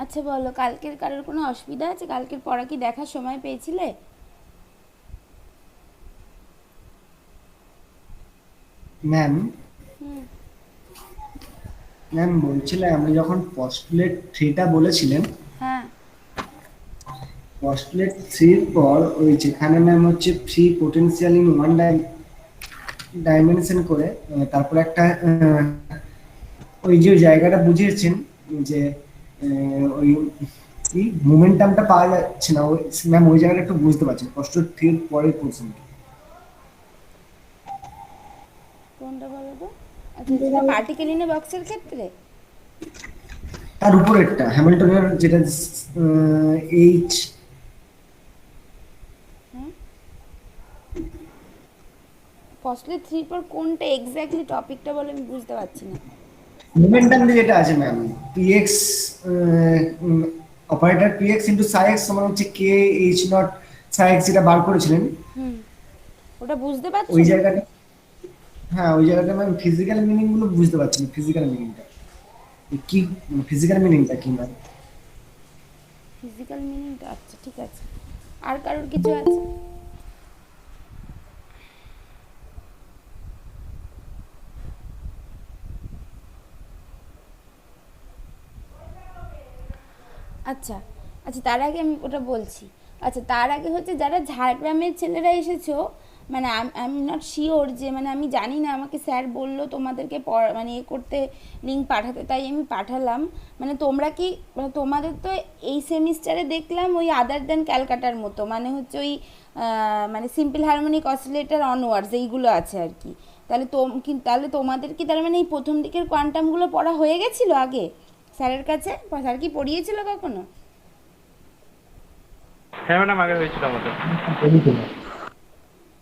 আচ্ছা বলো, কালকের কারোর কোনো অসুবিধা আছে? কালকের পড়া কি দেখার সময় পেয়েছিলে? ম্যাম, হুম। ম্যাম বলছিলাম আপনি যখন পস্টুলেট থ্রিটা বলেছিলেন, হ্যাঁ। পস্টুলেট থ্রির পর ওই যেখানে ম্যাম হচ্ছে free potential in one dimension করে তারপর একটা ওই যে জায়গাটা বুঝিয়েছেন যে ওই কি মোমেন্টামটা পাওয়া যাচ্ছে না, ওই ম্যাম ওই জায়গাটা একটু বুঝতে পারছেন পস্টুলেট থ্রির পরের পোর্শনটা। কোনটা বলো তো? আচ্ছা, যেটা পার্টিকেল ইন এ বক্সের ক্ষেত্রে? তার উপরেরটা হ্যামিল্টনের যেটা এইচ। হ্যাঁ, ফসলে থ্রির পর কোনটা এক্স্যাক্টলি টপিকটা বলে আমি বুঝতে পারছি না। মোমেন্টাম দিয়ে যেটা আছে ma'am, PX operator PX into সাই এক্স সমান হচ্ছে K H not Sai x, যেটা বার করেছিলেন হুম। ওটা বুঝতে পারছো ওই না? জায়গাটা। হ্যাঁ ওই জায়গাটা ম্যাম ফিজিক্যাল মিনিং গুলো বুঝতে পারছি না, ফিজিক্যাল মিনিংটা কি, ফিজিক্যাল মিনিংটা কি ম্যাম? ফিজিক্যাল মিনিংটা? আচ্ছা ঠিক আছে। আর কারোর কিছু আছে? আচ্ছা, আচ্ছা তার আগে আমি ওটা বলছি। আচ্ছা তার আগে হচ্ছে যারা ঝাড়গ্রামের ছেলেরা এসেছো, মানে আই এম নট শিওর যে, মানে আমি জানি না, আমাকে স্যার বললো তোমাদেরকে মানে এ করতে, লিঙ্ক পাঠাতে, তাই আমি পাঠালাম। মানে তোমরা কি, মানে তোমাদের তো এই সেমিস্টারে দেখলাম ওই আদার দেন ক্যালকাটার মতো, মানে হচ্ছে ওই মানে সিম্পল হারমোনিক অসিলেটর অনওয়ার্ডস এইগুলো আছে আর কি। তাহলে তাহলে তোমাদের কি তার মানে এই প্রথম দিকের কোয়ান্টামগুলো পড়া হয়ে গেছিলো আগে স্যারের কাছে? স্যার কি পড়িয়েছিল কখনো? হ্যাঁ ম্যাডাম, আগে হয়েছিল আমাদের।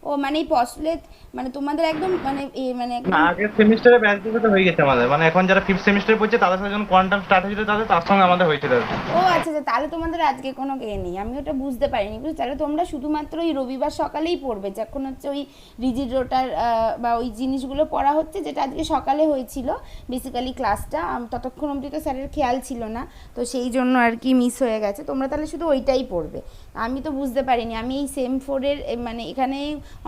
ও মানে এই পস্তুলেট, মানে তোমাদের একদম মানে মানে না, একদম। আগের সেমিস্টারে ব্যাচদের সাথে হয়ে গেছে আমাদের, মানে এখন যারা ফিফথ সেমিস্টারে পড়ছে তাদের সাথে যখন কোয়ান্টাম স্টার্ট হয়েছিল তার সঙ্গে আমাদের হয়েছিল আর কি। ও আচ্ছা আচ্ছা, তাহলে তোমাদের আজকে কোনো নেই, আমি ওটা বুঝতে পারিনি, বুঝতে, তাহলে তোমরা শুধুমাত্র ওই রবিবার সকালেই পড়বে যখন হচ্ছে ওই রিজিড রোটার বা ওই জিনিসগুলো পড়া হচ্ছে, যেটা আজকে সকালে হয়েছিল বেসিক্যালি ক্লাসটা, ততক্ষণ অবধি তো স্যারের খেয়াল ছিল না, তো সেই জন্য আর কি মিস হয়ে গেছে। তোমরা তাহলে শুধু ওইটাই পড়বে। আমি তো বুঝতে পারিনি, আমি এই সেম ফোরের মানে এখানে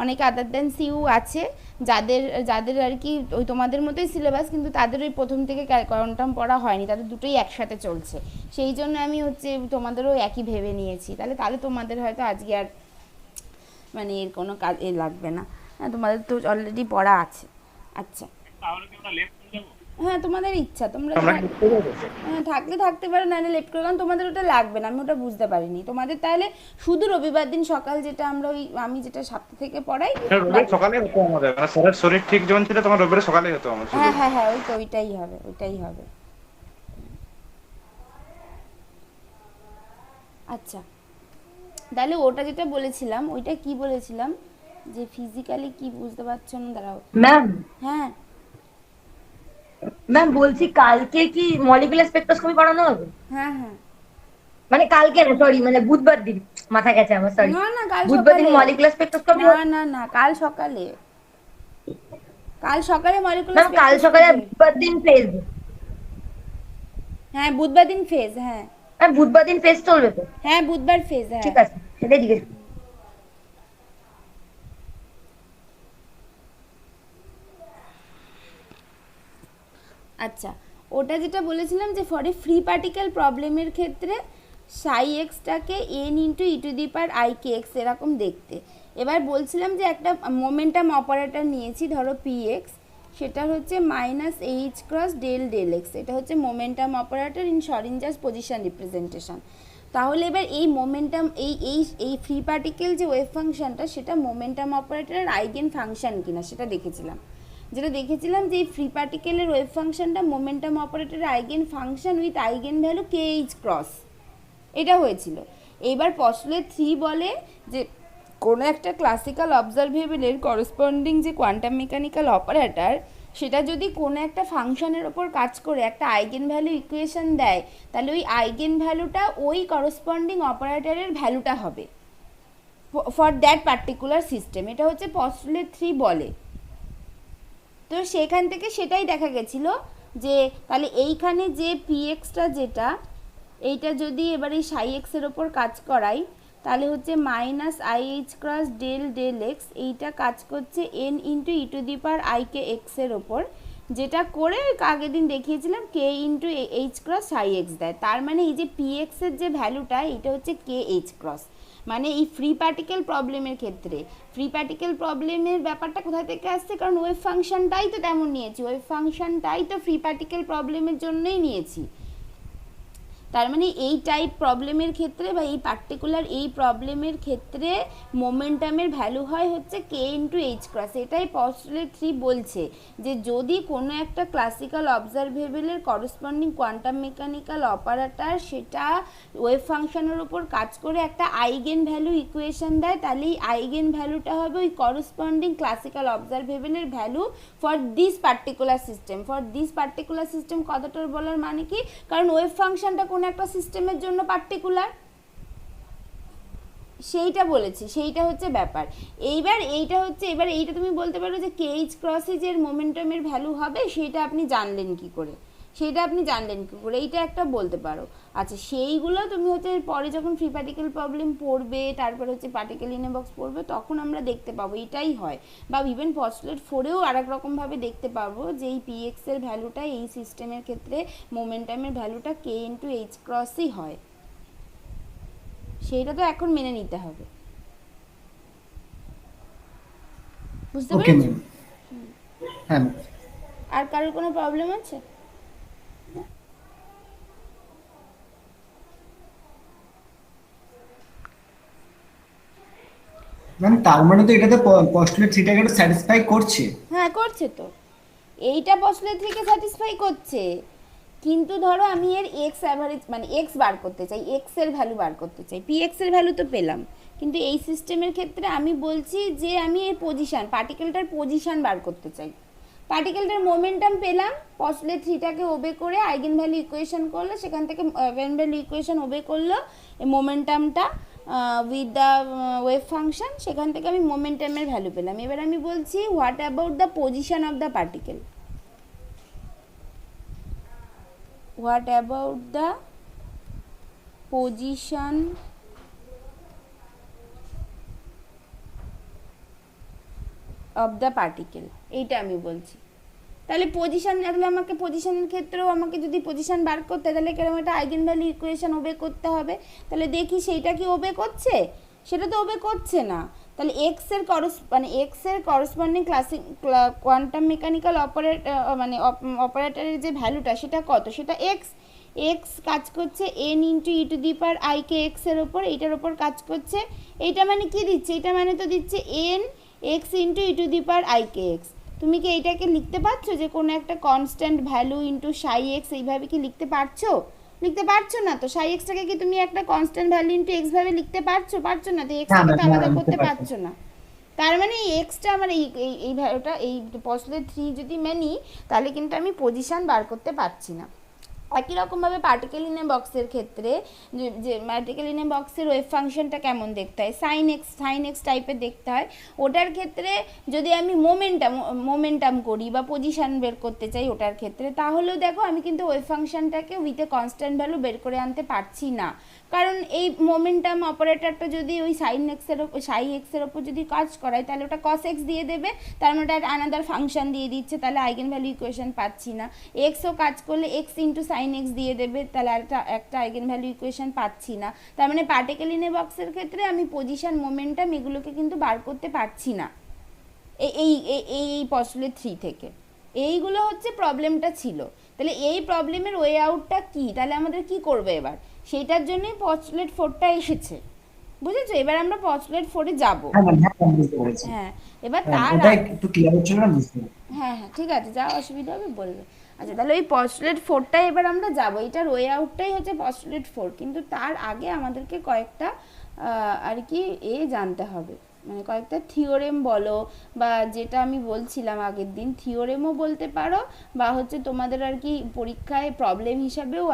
অনেক আদার দেন সিউ আছে, যাদের যাদের আর কি ওই তোমাদের মতোই সিলেবাস, কিন্তু তাদের ওই প্রথম থেকে কোয়ান্টাম পড়া হয়নি, তাদের দুটোই একসাথে চলছে। সেই জন্য আমি হচ্ছে তোমাদেরও একই ভেবে নিয়েছি, তাহলে তাহলে তোমাদের হয়তো আজকে আর মানে এর কোনো কাজ লাগবে না। হ্যাঁ, তোমাদের তো অলরেডি পড়া আছে। আচ্ছা। তাহলে কি আমরা লেফট করে যাবো? হ্যাঁ তোমাদের ইচ্ছা, তোমরা আমরা কি লিফট করে যাবো? হ্যাঁ থাকলে থাকতে পারো, নাহলে লেফট করে, কারণ তোমাদের ওটা লাগবে না, আমি ওটা বুঝতে পারিনি তোমাদের। তাহলে শুধু রবিবার দিন সকাল যেটা আমরা ওই আমি যেটা 7টা থেকে পড়াই, রবিবার বাকি। সকালে হতো আমাদের, মানে স্যারের শরীর ঠিক যখন ছিল তখন রবিবার সকালে হতো আমার শুধু। হ্যাঁ হ্যাঁ হ্যাঁ, ওই তো ওইটাই হবে, ওইটাই হবে। আচ্ছা, তাহলে ওটা যেটা বলেছিলাম, ওইটা কি বলেছিলাম, যে ফিজিক্যালি কি বুঝতে পারছো না, দাঁড়াও। ম্যাম, হ্যাঁ ম্যাম বলছি কালকে কি মলিকুলার স্পেকট্রোস্কোপি পড়ানো হবে? হ্যাঁ হ্যাঁ। মানে কালকে না, সরি, মানে বুধবার দিন। মাথা গেছে আমার, সরি। না না, কাল বুধবার দিন সকালে। Molecular spectroscopy. না না না, কাল সকালে। কাল সকালে মলিকুলার ম্যাম কাল সকালে আর স্পেকট্রোস্কোপি। বুধবার দিন ফেজ। হ্যাঁ বুধবার দিন ফেজ, হ্যাঁ। ম্যাম বুধবার দিন ফেজ চলবে তো? হ্যাঁ বুধবার ফেজ, হ্যাঁ। ঠিক আছে, সেটাই জিজ্ঞেস। আচ্ছা, ওটা যেটা বলেছিলাম যে ফর এ ফ্রি পার্টিকেল প্রবলেমের ক্ষেত্রে সাই এক্সটাকে n into E to the power i K x এরকম দেখতে। এবার বলছিলাম যে একটা মোমেন্টাম অপারেটর নিয়েছি, ধরো পি এক্স, সেটা হচ্ছে minus h cross del del x, এটা হচ্ছে momentum operator in Schrodinger's position representation. তাহলে এবার এই মোমেন্টাম এই এই এই ফ্রি পার্টিকেল যে ওয়েভ ফাংশনটা, সেটা মোমেন্টাম অপারেটরের আইগেন ফাংশন কিনা সেটা দেখেছিলাম। যেটা দেখেছিলাম যে এই ফ্রি পার্টিকেলের ওয়েভ ফাংশনটা মোমেন্টাম অপারেটরের eigen function with eigen value K H cross, এটা হয়েছিল। এবার পস্টুলেট 3 বলে যে কোনো একটা ক্লাসিক্যাল অবজারভেবলের করসপন্ডিং যে কোয়ান্টাম মেকানিক্যাল অপারেটর, সেটা যদি কোনো একটা ফাংশনের ওপর কাজ করে একটা আইগেন ভ্যালু ইকুয়েশন দেয়, তাহলে ওই আইগেন ভ্যালুটা ওই করসপন্ডিং অপারেটরের ভ্যালুটা হবে ফর দ্যাট পার্টিকুলার সিস্টেম। এটা হচ্ছে পস্টুলেট 3 বলে। তো সেখান থেকে সেটাই দেখা গেছিলো যে তাহলে এইখানে যে পিএক্সটা যেটা, এইটা যদি এবার এই সাই এক্সের ওপর কাজ করাই, তাহলে হচ্ছে minus i h cross del del x, এইটা কাজ করছে n into E to the power i k এক্সের ওপর, যেটা করে আগের দিন দেখিয়েছিলাম k into h cross psi x দেয়। তার মানে এই যে পিএক্সের যে ভ্যালুটা, এটা হচ্ছে কে এইচ ক্রস। মানে এই ফ্রি পার্টিকেল প্রবলেমের ক্ষেত্রে ফ্রি পার্টিকেল প্রবলেমের ব্যাপারটা কোথা থেকে আসছে, কারণ ওয়েভ ফাংশনটাই তো তেমন নিয়েছি, ওয়েভ ফাংশনটাই তো ফ্রি পার্টিকেল প্রবলেমের জন্যই নিয়েছি। তার মানে এই টাইপ প্রবলেমের ক্ষেত্রে বা এই পার্টিকুলার এই প্রবলেমের ক্ষেত্রে মোমেন্টামের ভ্যালু হয় হচ্ছে কে ইন্টু এইচ ক্রস। এটাই পস্টুলেট 3 বলছে যে যদি কোনো একটা ক্লাসিক্যাল অবজারভেবলের করসপন্ডিং কোয়ান্টাম মেকানিক্যাল অপারেটর সেটা ওয়েভ ফাংশনের উপর কাজ করে একটা আইগেন ভ্যালু ইকুয়েশন দেয়, তাহলে এই আইগেন ভ্যালুটা হবে ওই করসপন্ডিং ক্লাসিক্যাল অবজারভেবলের value for this particular system. For this particular system কথাটার বলার মানে কি, কারণ ওয়েভ ফাংশনটা কোনো একটা সিস্টেমের জন্য পার্টিকুলার, সেইটা বলেছি, সেইটা হচ্ছে ব্যাপার। এইবার এইটা হচ্ছে, এবার এইটা তুমি বলতে পারো যে কে এইচ ক্রসে যে মোমেন্টামের ভ্যালু হবে সেটা আপনি জানলেন কি করে, এইটা একটা বলতে পারো। আচ্ছা, সেইগুলো তুমি হচ্ছে পরে যখন ফ্রি পার্টিকেল প্রবলেম পড়বে, তারপর হচ্ছে পার্টিকেল ইন এ বক্স পড়বে, তখন আমরা দেখতে পাবো এটাই হয়। বা ইভেন পস্টুলেট 4-এও আরেক রকমভাবে দেখতে পাবো যে এই পিএক্স এর ভ্যালুটা এই সিস্টেমের ক্ষেত্রে মোমেন্টামের ভ্যালুটা কে ইন্টু এইচ ক্রসই হয়। সেইটা তো এখন মেনে নিতে হবে, বুঝতে ওকে পেরেছো? ম্যাম। হ্যাঁ ম্যাম। আর কারোর কোনো প্রবলেম আছে? ম্যাম তার মানে তো এটাতে পস্টুলেট 3টাকে স্যাটিসফাই করছে। হ্যাঁ, করছে তো, এইটা পস্টুলেট 3-কে স্যাটিসফাই করছে। কিন্তু ধরো আমি এর এক্স অ্যাভারেজ মানে এক্স বার করতে চাই, এক্স এর ভ্যালু বার করতে চাই, পি এক্স এর ভ্যালু তো পেলাম, কিন্তু এই সিস্টেমের ক্ষেত্রে আমি বলছি যে আমি এর পজিশন, পার্টিকেলটার পজিশন বার করতে চাই। পার্টিকেলটার মোমেন্টাম পেলাম, পস্টুলেট 3টাকে ওবে করে আইগেন ভ্যালু ইকুয়েশন করলো, সেখান থেকে আইগেন ভ্যালু ইকুয়েশন ওবে করলো এই মোমেন্টামটা উইথ দ্য ওয়েভ ফাংশন, সেখান থেকে আমি মোমেন্টামের ভ্যালু পেলাম। এবার আমি বলছি what about the position of the particle, what about the position of the particle, এইটা আমি বলছি। তাহলে পজিশন, তাহলে আমাকে পজিশনের ক্ষেত্রেও আমাকে যদি পজিশন বার করতে হয়, তাহলে কেরকম একটা আইগেন ভ্যালু ইকুয়েশন ওবে করতে হবে। তাহলে দেখি সেইটা কি ওবে করছে, সেটা তো ওবে করছে না। তাহলে এক্স এর করসপন্ডিং ক্লাসিক কোয়ান্টাম মেকানিক্যাল অপারেটরের যে ভ্যালুটা সেটা কত, সেটা এক্স কাজ করছে n into E to the power i K x এর ওপর, এইটার ওপর কাজ করছে। এইটা মানে কি দিচ্ছে, এটা মানে তো দিচ্ছে N x into E to the power i K x. তুমি কি এইটাকে লিখতে পারছো যে কোনো একটা কনস্ট্যান্ট ভ্যালু ইন্টু সাই এক্স, এইভাবে কি লিখতে পারছো? লিখতে পারছো না তো। সাই এক্সটাকে কি তুমি একটা কনস্ট্যান্ট ভ্যালু ইন্টু এক্স ভাবে লিখতে পারছো? পারছো না তো, এক্সটাকে তো আলাদা করতে পারছো না। তার মানে এই এক্সটা আমার এই ভ্যালুটা এই পস্টুলেট 3 যদি মানি, তাহলে কিন্তু আমি পজিশন বার করতে পারছি না। একই রকমভাবে পার্টিকেল ইন এ বক্সের ক্ষেত্রে যে পার্টিকেল ইন এ বক্সের ওয়েভ ফাংশনটা কেমন দেখতে হয়, সাইন এক্স টাইপের দেখতে হয়। ওটার ক্ষেত্রে যদি আমি মোমেন্টাম করি বা পজিশন বের করতে চাই ওটার ক্ষেত্রে, তাহলেও দেখো আমি কিন্তু ওয়েভ ফাংশনটাকে উইথ এ কনস্ট্যান্ট ভ্যালু বের করে আনতে পারছি না, কারণ এই মোমেন্টাম অপারেটরটা যদি ওই সাই এক্সের ওপর যদি কাজ করায়, তাহলে ওটা কস এক্স দিয়ে দেবে, তার মানে ওটা আনাদার ফাংশন দিয়ে দিচ্ছে, তাহলে আইগেন ভ্যালু ইকুয়েশন পাচ্ছি না। এক্সও কাজ করলে এক্স ইন্টু সাইন এক্স দিয়ে দেবে, তাহলে একটা আইগেন ভ্যালু ইকুয়েশন পাচ্ছি না। তার মানে পার্টিকেল ইন এ বক্সের ক্ষেত্রে আমি পজিশন, মোমেন্টাম এগুলোকে কিন্তু বার করতে পারছি না এই পস্টুলেট 3 থেকে। এইগুলো হচ্ছে প্রবলেমটা ছিল। তাহলে এই প্রবলেমের ওয়ে আউটটা কি, তাহলে আমাদের কি করবে এবার, সেইটার জন্যই পস্টুলেট 4টা এসেছে, বুঝেছো? এবার আমরা পস্টুলেট 4-এ যাব। হ্যাঁ, এবার তার একটু ক্লিয়ার হচ্ছে না, বুঝতে হ্যাঁ ঠিক আছে, যা অসুবিধা হবে বলবে। আচ্ছা, তাহলে ওই পস্টুলেট 4টায় এবার আমরা যাব, এটার ওয়ে আউটটাই হচ্ছে পস্টুলেট 4, কিন্তু তার আগে আমাদেরকে কয়েকটা আর কি জানতে হবে, মানে কয়েকটা থিওরেম বলো, বা যেটা আমি বলছিলাম আগের দিন থিওরেমও বলতে পারো, বা হচ্ছে তোমাদের আর কি পরীক্ষায় প্রবলেম হিসাবেও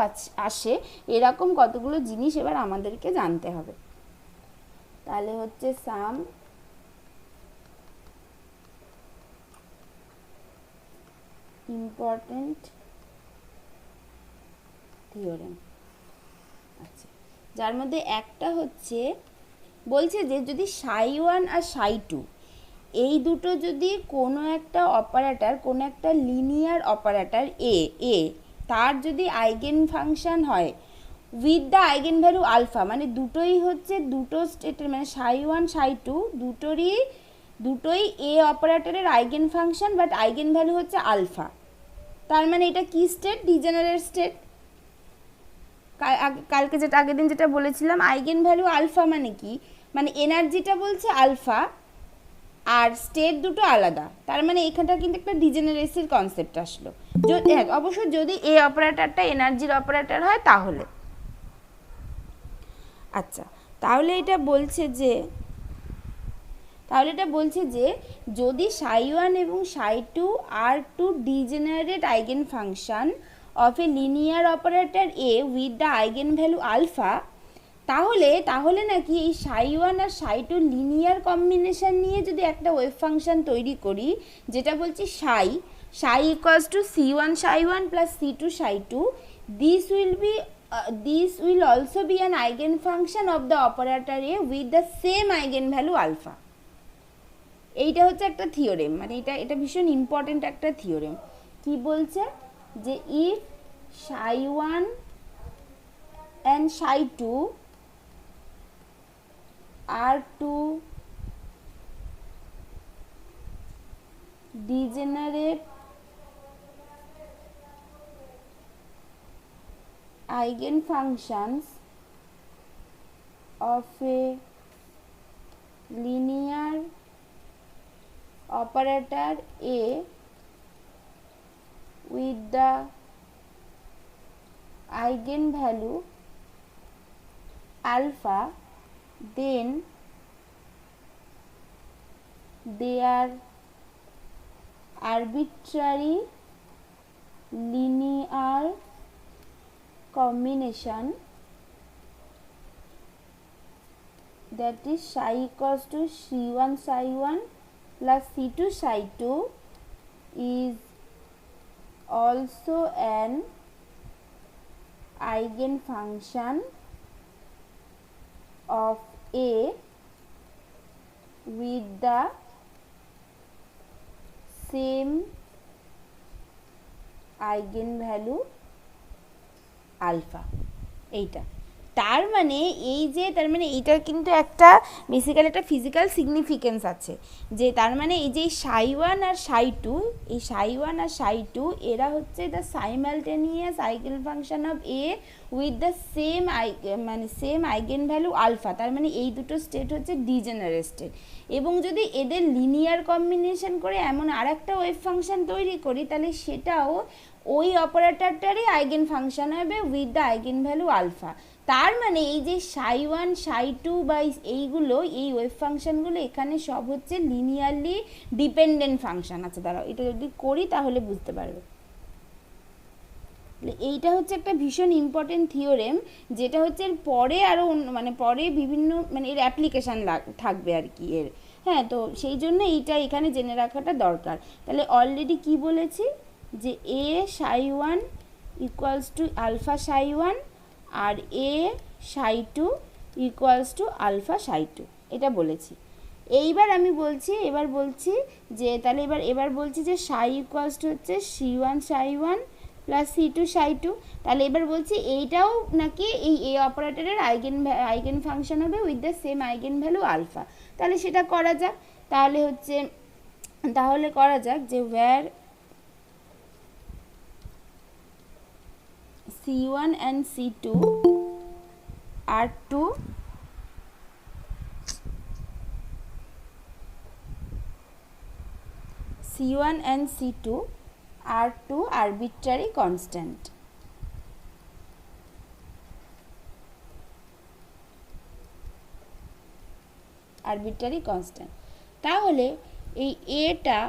আসে, এরকম কতগুলো জিনিস এবার আমাদেরকে জানতে হবে। তাহলে হচ্ছে সাম ইম্পর্টেন্ট থিওরেম। আচ্ছা, যার মধ্যে একটা হচ্ছে বলছে যে যদি সাই 1 আর সাই 2 এই দুটো যদি কোনো একটা অপারেটর, কোনো একটা লিনিয়ার অপারেটর এ তার যদি আইগেন ফাংশন হয় with the eigen value alpha, মানে দুটোই হচ্ছে দুটো স্টেটের, মানে সাই 1 সাই 2 দুটোই এ অপারেটরের eigen function, but eigen value হচ্ছে আলফা। তার মানে এটা কি স্টেট? Degenerate state. কালকে যেটা আগের দিন যেটা বলেছিলাম আইগেন ভ্যালু আলফা মানে কি, মানে এনার্জিটা বলছে আলফা আর স্টেট দুটো আলাদা, তার মানে এখানটা কিন্তু একটা ডিজেনারেসির কনসেপ্ট আসলো। যদি অবশ্য যদি এ অপারেটরটা এনার্জির অপারেটর হয় তাহলে। আচ্ছা, তাহলে এটা বলছে যে যদি সাই 1 এবং সাই 2 আর two degenerate eigenfunction of a linear operator A with the eigen value alpha, তাহলে নাকি এই সাই 1 আর সাই 2 লিনিয়ার কম্বিনেশন নিয়ে যদি একটা ওয়েভ ফাংশন তৈরি করি, যেটা বলছি সাই equals two C1 Sai 1 plus C2 Sai 2, this will also be an eigenfunction of the operator A with the same eigenvalue alpha. এইটা হচ্ছে একটা থিওরেম, মানে এটা ভীষণ ইম্পর্টেন্ট একটা থিওরেম। কি বলছে যে if Sai 1 and Sai 2 are two degenerate eigenfunctions of a linear operator A with the eigenvalue alpha, then their arbitrary linear combination, that is psi equals to C1 psi 1 plus C2 psi 2 is also an eigenfunction of A with the same eigenvalue alpha. এইটা তার মানে এইটার কিন্তু একটা basically একটা physical significance আছে, যে তার মানে এই যে সাই 1 আর সাই 2 এরা হচ্ছে the simultaneous eigen function of A with the same eigen value alpha. তার মানে এই দুটো স্টেট হচ্ছে ডিজেনারেট স্টেট, এবং যদি এদের লিনিয়ার কম্বিনেশন করে এমন আর একটা ওয়েভ ফাংশন তৈরি করি, তাহলে সেটাও ওই অপারেটরটারই আইগেন ফাংশন হবে with the eigen value alpha. তার মানে এই যে সাই 1 সাই 2 বা এইগুলো, এই ওয়েভ ফাংশনগুলো এখানে সব হচ্ছে লিনিয়ারলি ডিপেন্ডেন্ট ফাংশন। আচ্ছা দাঁড়াও, এটা যদি করি তাহলে বুঝতে পারবে। এইটা হচ্ছে একটা ভীষণ ইম্পর্টেন্ট থিওরেম, যেটা হচ্ছে এর পরে আরও পরে বিভিন্ন এর অ্যাপ্লিকেশান থাকবে আর কি এর। হ্যাঁ, তো সেই জন্য এইটা এখানে জেনে রাখাটা দরকার। তাহলে অলরেডি কি বলেছি, যে এ সাই 1 equals to alpha Sai 1 R A Sai 2 equals to alpha সাই 2, এটা বলেছি। এইবার আমি বলছি যে তাহলে এবার বলছি যে সাই ইকুয়ালস টু হচ্ছে C1 সাই 1 প্লাস C2 সাই 2। তাহলে এবার বলছি এইটাও নাকি এই এ অপারেটরের আইগেন ফাংশন হবে with the same eigen value alpha. তাহলে সেটা করা যাক। তাহলে করা যাক যে where C1 and C2 are two C1 and C2 are two arbitrary constant. Arbitrary constant. তাহলে এই এটা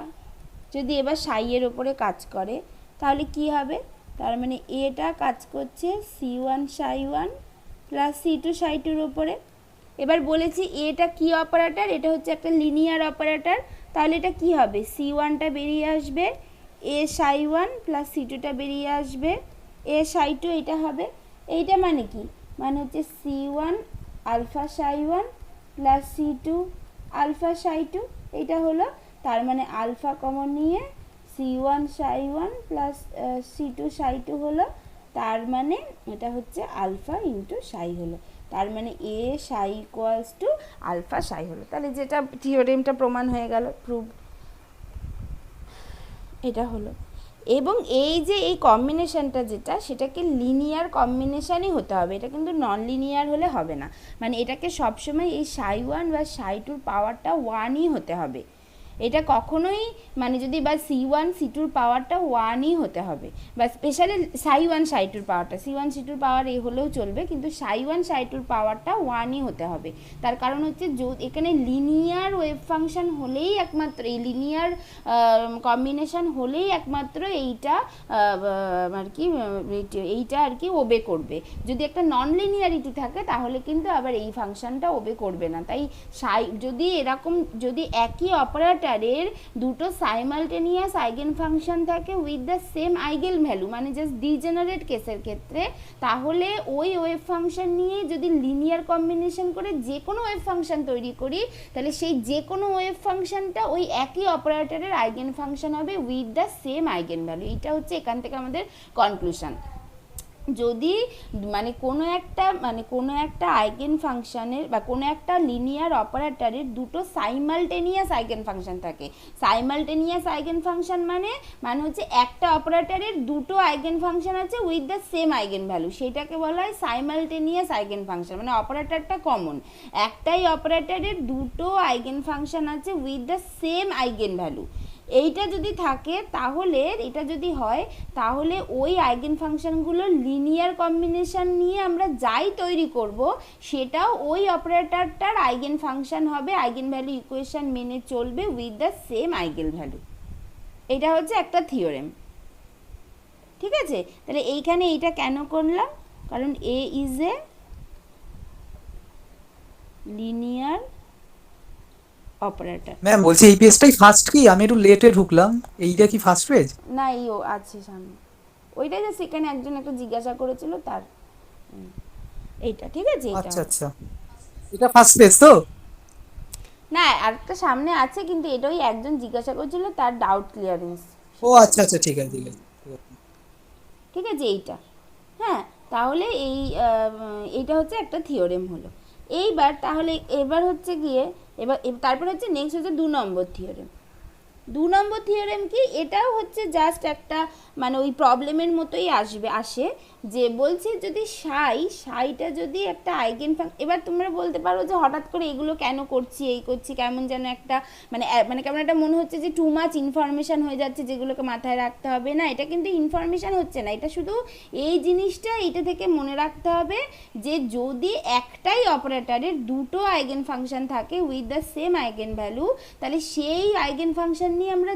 যদি এবার সাইয়ের ওপরে কাজ করে তাহলে কি হবে, তার মানে এটা কাজ করছে c1 সাই1 প্লাস c2 সাই2 ওপরে। এবার বলেছি এটা কি অপারেটর, এটা হচ্ছে একটা লিনিয়ার অপারেটর, তাহলে এটা কি হবে, c1টা বেরিয়ে আসবে a সাই1 প্লাস c2টা বেরিয়ে আসবে a সাই2, এটা হবে। এইটা মানে কি, মানে হচ্ছে c1 alpha psi one plus c2 alpha psi two, এটা হলো। তার মানে আলফা কমন নিয়ে c1 সাই1 প্লাস c2 সাই2 হলো, তার মানে এটা হচ্ছে আলফা ইন্টু সাই হলো, তার মানে এ সাই ইকুয়ালস টু আলফা সাই হলো। তাহলে যেটা থিওরেমটা প্রমাণ হয়ে গেল, প্রুভ, এটা হলো। এবং এই যে এই কম্বিনেশনটা যেটা, সেটাকে লিনিয়ার কম্বিনেশনই হতে হবে, এটা কিন্তু নন লিনিয়ার হলে হবে না। মানে এটাকে সবসময় এই সাই1 বা সাই2 পাওয়ারটা 1ই হতে হবে, এটা কখনোই মানে যদি বা c1 c2 পাওয়ারটা 1ই হতে হবে, বা স্পেশালি সাই1 সাই2 পাওয়ারটা, c1 c2 পাওয়ার এই হলেও চলবে, কিন্তু সাই1 সাই2 পাওয়ারটা 1ই হতে হবে। তার কারণ হচ্ছে এখানে লিনিয়ার ওয়েভ ফাংশন হলেই একমাত্র, এই লিনিয়ার কম্বিনেশন হলেই একমাত্র এইটা আর কি এইটা আর কি ওবে করবে। যদি একটা নন লিনিয়ারিটি থাকে তাহলে কিন্তু আবার এই ফাংশনটা ওবে করবে না। তাই যদি এরকম, যদি একই অপারেটরের দুটো সাইমালটেনিয়াস আইগেন ফাংশন থাকে with the same eigen value, মানে জাস্ট ডিজেনারেট কেসের ক্ষেত্রে, তাহলে ওই ওয়েভ ফাংশন নিয়ে যদি লিনিয়ার কম্বিনেশন করে যে কোনো ওয়েভ ফাংশন তৈরি করি, তাহলে সেই যে কোনো ওয়েভ ফাংশনটা ওই একই অপারেটরের আইগেন ফাংশন হবে with the same eigen value. এইটা হচ্ছে এখান থেকে আমাদের কনক্লুশন। যদি মানে কোনো একটা আইগেন ফাংশনের বা কোনো একটা লিনিয়ার অপারেটরের দুটো সাইমালটেনিয়াস আইগেন ফাংশন থাকে, সাইমালটেনিয়াস আইগেন ফাংশন মানে হচ্ছে একটা অপারেটরের দুটো আইগেন ফাংশন আছে with the same eigen value, সেটাকে বলা হয় সাইমালটেনিয়াস আইগেন ফাংশন। মানে অপারেটরটা কমন, একটাই অপারেটরের দুটো আইগেন ফাংশন আছে with the same eigen value, এইটা যদি থাকে তাহলে, এটা যদি হয় তাহলে ওই আইগেন ফাংশনগুলো লিনিয়ার কম্বিনেশন নিয়ে আমরা যাই তৈরি করব সেটাও ওই অপারেটরটার আইগেন ফাংশন হবে, আইগেন ভ্যালু ইকুয়েশন মেনে চলবে with the same eigen value. এটা হচ্ছে একটা থিওরেম, ঠিক আছে। তাহলে এইখানে এইটা কেন করলাম, কারণ A is a linear operator. Ma'am বলছি এই পেজটাই ফার্স্ট কি? আমি একটু লেটে ঢুকলাম, এইটা কি ফার্স্ট পেজ? না এইও আছে সামনে, ওইটাই যে সেখানে একজন একটা জিজ্ঞাসা করেছিল তার এইটা, ঠিক আছে। এটা আচ্ছা আচ্ছা, এটা ফার্স্ট পেজ তো? না আরেকটা সামনে আছে, কিন্তু এটা ওই একজন জিজ্ঞাসা করেছিল তার ডাউট ক্লিয়ারেন্স। ও আচ্ছা আচ্ছা, ঠিক আছে ঠিক আছে। ঠিক আছে এইটা, হ্যাঁ। তাহলে এইটা হচ্ছে একটা থিওরেম হলো। এইবার তাহলে এবার হচ্ছে গিয়ে তারপর হচ্ছে নেক্সট হচ্ছে 2 নম্বর থিওরেম। 2 নম্বর থিওরেম কি, এটাও হচ্ছে জাস্ট একটা মানে ওই প্রবলেমের মতোই আসে, যে বলছে যদি সাইটা যদি একটা আইগেন ফাংশন, এবার তোমরা বলতে পারো যে হঠাৎ করে এগুলো কেন করছি, এই করছি, কেমন যেন একটা মানে কেমন একটা মনে হচ্ছে যে টু মাচ ইনফরমেশান হয়ে যাচ্ছে যেগুলোকে মাথায় রাখতে হবে। না, এটা কিন্তু ইনফরমেশান হচ্ছে না, এটা শুধু এই জিনিসটা এটা থেকে মনে রাখতে হবে যে যদি একটাই অপারেটরের দুটো আইগেন ফাংশন থাকে with the same eigen value, তাহলে সেই আইগেন ফাংশন নিয়ে আমরা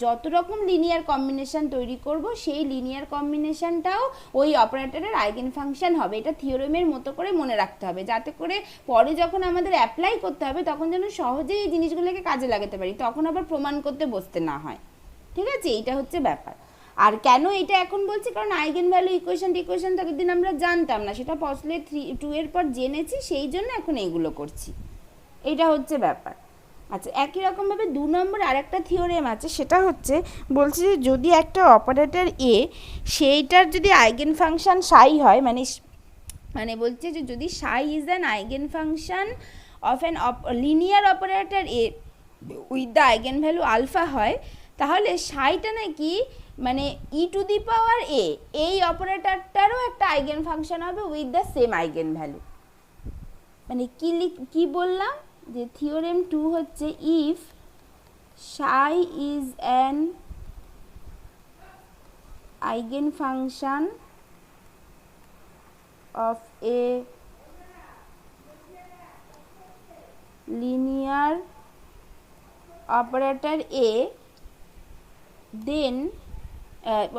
যত রকম লিনিয়ার কম্বিনেশন তৈরি করব সেই লিনিয়ার কম্বিনেশনটাও ওই অপারেটরের আইগেন ফাংশন হবে। এটা থিওরেমের মতো করে মনে রাখতে হবে, যাতে করে পরে যখন আমাদের অ্যাপ্লাই করতে হবে তখন যেন সহজেই এই জিনিসগুলোকে কাজে লাগাতে পারি, তখন আবার প্রমাণ করতে বসতে না হয়। ঠিক আছে, এইটা হচ্ছে ব্যাপার। আর কেন এটা এখন বলছি, কারণ আইগেন ভ্যালু ইকুয়েশন আগের দিন আমরা জানতাম না, সেটা পসলে 2 এর পর জেনেছি, সেই জন্য এখন এইগুলো করছি। এটা হচ্ছে ব্যাপার। আচ্ছা, একই রকমভাবে 2 নম্বর আরেকটা থিওরেম আছে, সেটা হচ্ছে বলছে যে যদি একটা অপারেটর এ, সেইটার যদি আইগেন ফাংশন সাই হয়, মানে বলছে যে যদি psi is an eigenfunction of an linear operator A with the eigen value alpha হয়, তাহলে সাইটা নাকি মানে ই টু দি পাওয়ার এ, এই অপারেটরটারও একটা আইগেন ফাংশন হবে with the same eigen value. মানে কি বললাম, যে থিওরেম 2 হচ্ছে if psi is an eigenfunction of a linear operator A, then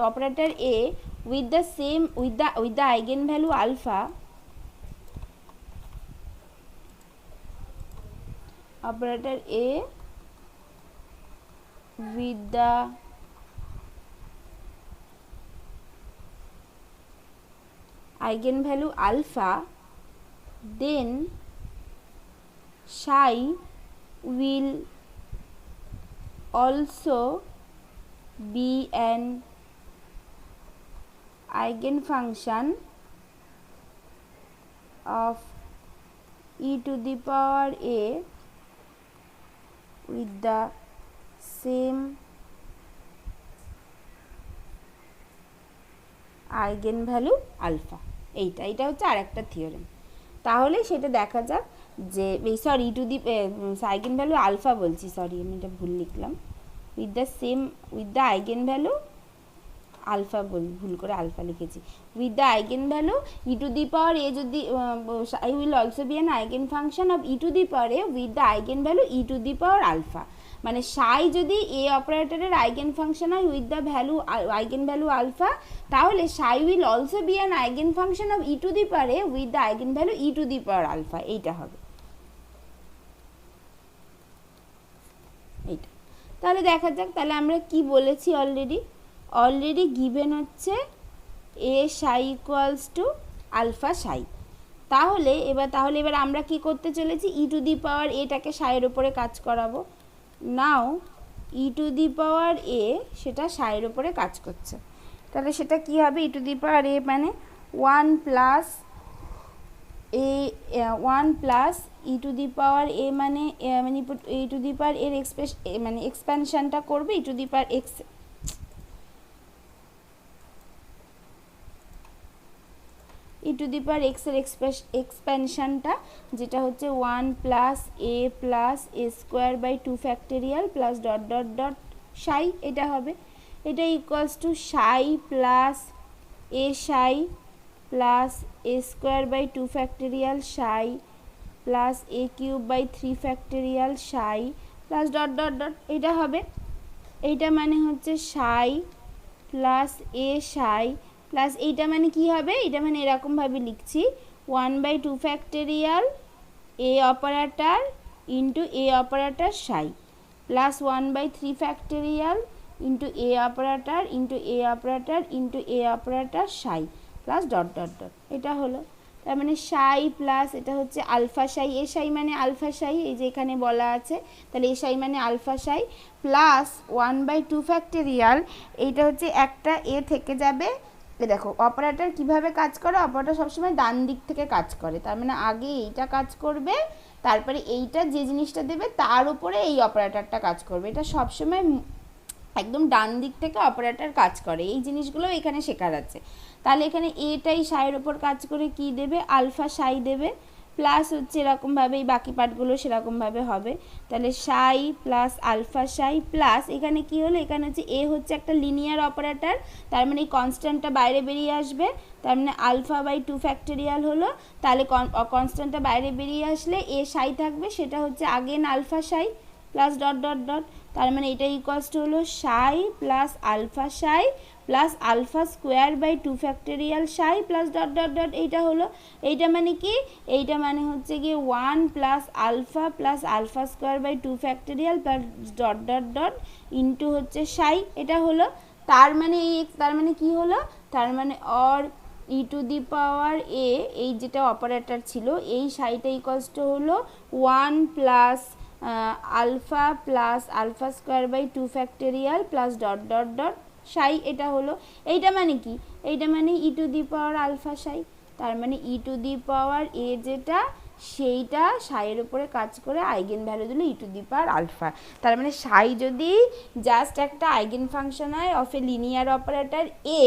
operator A with the same with the eigenvalue alpha, operator A with the eigenvalue alpha, then psi will also be an eigenfunction of e to the power a with the same eigenvalue alpha. এইটা হচ্ছে আরেকটা theorem. তাহলে সেটা দেখা যাক যে sorry to the eigen value alpha বলছি, sorry আমি এটা ভুল লিখলাম, with the eigen value alpha ভুল করে আলফা লিখেছি, with the eigen value e to the power A যদি I will also be an eigenfunction of e to the power A with the eigen value e to the power alpha. মানে psi যদি A অপারেটরের eigenfunction হয় with the value eigen value alpha, তাহলে psi will also be an eigenfunction of e to the power A with the eigen value e to the power alpha. এইটা হবে এইটা। তাহলে দেখা যাক তাহলে আমরা কি বলেছি অলরেডি গিভেন হচ্ছে এ psi equals to alpha psi. তাহলে এবার আমরা কি করতে চলেছি, ই টু দি পাওয়ার এটাকে সাইয়ের উপরে কাজ করাবো। নাও ই টু দি পাওয়ার এ সেটা সাইয়ের উপরে কাজ করছে, তাহলে সেটা কি হবে, ই টু দি পাওয়ার এ মানে 1 plus E to the power এ মানে ই টু দি পাওয়ার এর এক্সপ্যানশনটা করবে e to the power x, e to the power x এর এক্সপ্যানশনটা যেটা হচ্ছে 1 plus A square by 2 factorial plus dot dot dot psi, এটা হবে। এটা equals to psi plus A psi plus A square by 2 factorial psi plus A cube by 3 factorial psi plus dot dot dot, এটা হবে। এইটা মানে হচ্ছে সাই plus A psi plus এইটা মানে কি হবে, এটা মানে এরকমভাবে লিখছি 1/2 ফ্যাক্টোরিয়াল এ অপারেটর ইন্টু এ অপারেটর সাই প্লাস 1/3 ফ্যাক্টোরিয়াল ইন্টু এ অপারেটর ইন্টু এ অপারেটর ইন্টু এ অপারেটর সাই প্লাস ডট ডট ডট, এটা হলো। তার মানে সাই প্লাস এটা হচ্ছে আলফা সাই, এ সাই মানে আলফা সাই, এই যে এখানে বলা আছে, তাহলে এ সাই মানে আলফা সাই প্লাস 1/2 ফ্যাক্টোরিয়াল, এইটা হচ্ছে একটা এ থেকে যাবে। দেখো অপারেটর কিভাবে কাজ করে, অপারেটর সবসময় ডান দিক থেকে কাজ করে, তার মানে আগে এইটা কাজ করবে, তারপরে এইটা যে জিনিসটা দেবে তার উপরে এই অপারেটরটা কাজ করবে, এটা সবসময় একদম ডান দিক থেকে অপারেটর কাজ করে, এই জিনিসগুলো এখানে শেখার আছে। তাহলে এখানে এটাই সাইয়ের ওপর কাজ করে কি দেবে, আলফা সাই দেবে, প্লাস হচ্ছে এরকমভাবে এই বাকি পার্টগুলো সেরকমভাবে হবে। তাহলে সাই প্লাস আলফা সাই প্লাস এখানে কি হলো, এখানে হচ্ছে এ হচ্ছে একটা লিনিয়ার অপারেটর, তার মানে এই কনস্ট্যান্টটা বাইরে বেরিয়ে আসবে, তার মানে আলফা বাই 2 ফ্যাক্টোরিয়াল হলো। তাহলে কনস্ট্যান্টটা বাইরে বেরিয়ে আসলে এ সাই থাকবে, সেটা হচ্ছে again alpha psi plus dot dot dot, তার মানে এটা ইকুয়ালস টু হলো psi plus alpha psi plus alpha square by 2 factorial psi plus dot dot dot, এইটা হলো। এইটা মানে কি, এইটা মানে হচ্ছে গিয়ে 1 plus alpha square by 2 factorial plus dot dot dot into হচ্ছে সাই, এটা হলো। তার মানে কি হলো, তার মানে or E to the power এ এই যেটা অপারেটর ছিল এই সাইটা ইকুয়ালস টু হলো 1 plus alpha square by 2 factorial plus dot dot dot psi, এটা হলো। এইটা মানে কি, এইটা মানে ই টু দি পাওয়ার আলফা সাই, তার মানে ই টু দি পাওয়ার এ যেটা সেইটা সাইয়ের উপরে কাজ করে আইগেন ভ্যালু দিল ই টু দি পাওয়ার আলফা। তার মানে সাই যদি জাস্ট একটা আইগেন ফাংশন হয় অফ এ লিনিয়ার অপারেটর এ,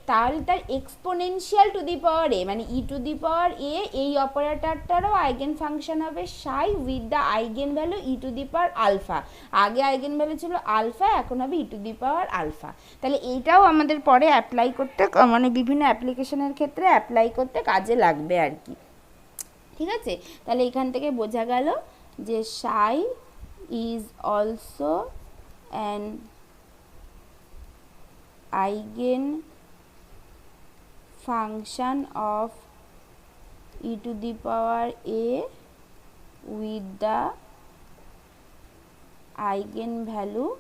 তাহলে তার এক্সপোনেনশিয়াল টু দি পাওয়ার এ মানে ই টু দি পাওয়ার এ এই অপারেটরটারও আইগেন ফাংশন হবে psi with the eigen value e to the power alpha. আগে আইগেন ভ্যালু ছিল আলফা, এখন হবে ই টু দি পাওয়ার আলফা। তাহলে এইটাও আমাদের পরে অ্যাপ্লাই করতে মানে বিভিন্ন অ্যাপ্লিকেশনের ক্ষেত্রে অ্যাপ্লাই করতে কাজে লাগবে আর কি, ঠিক আছে। তাহলে এখান থেকে বোঝা গেল যে psi is also an eigen function of e to the power a with the eigen value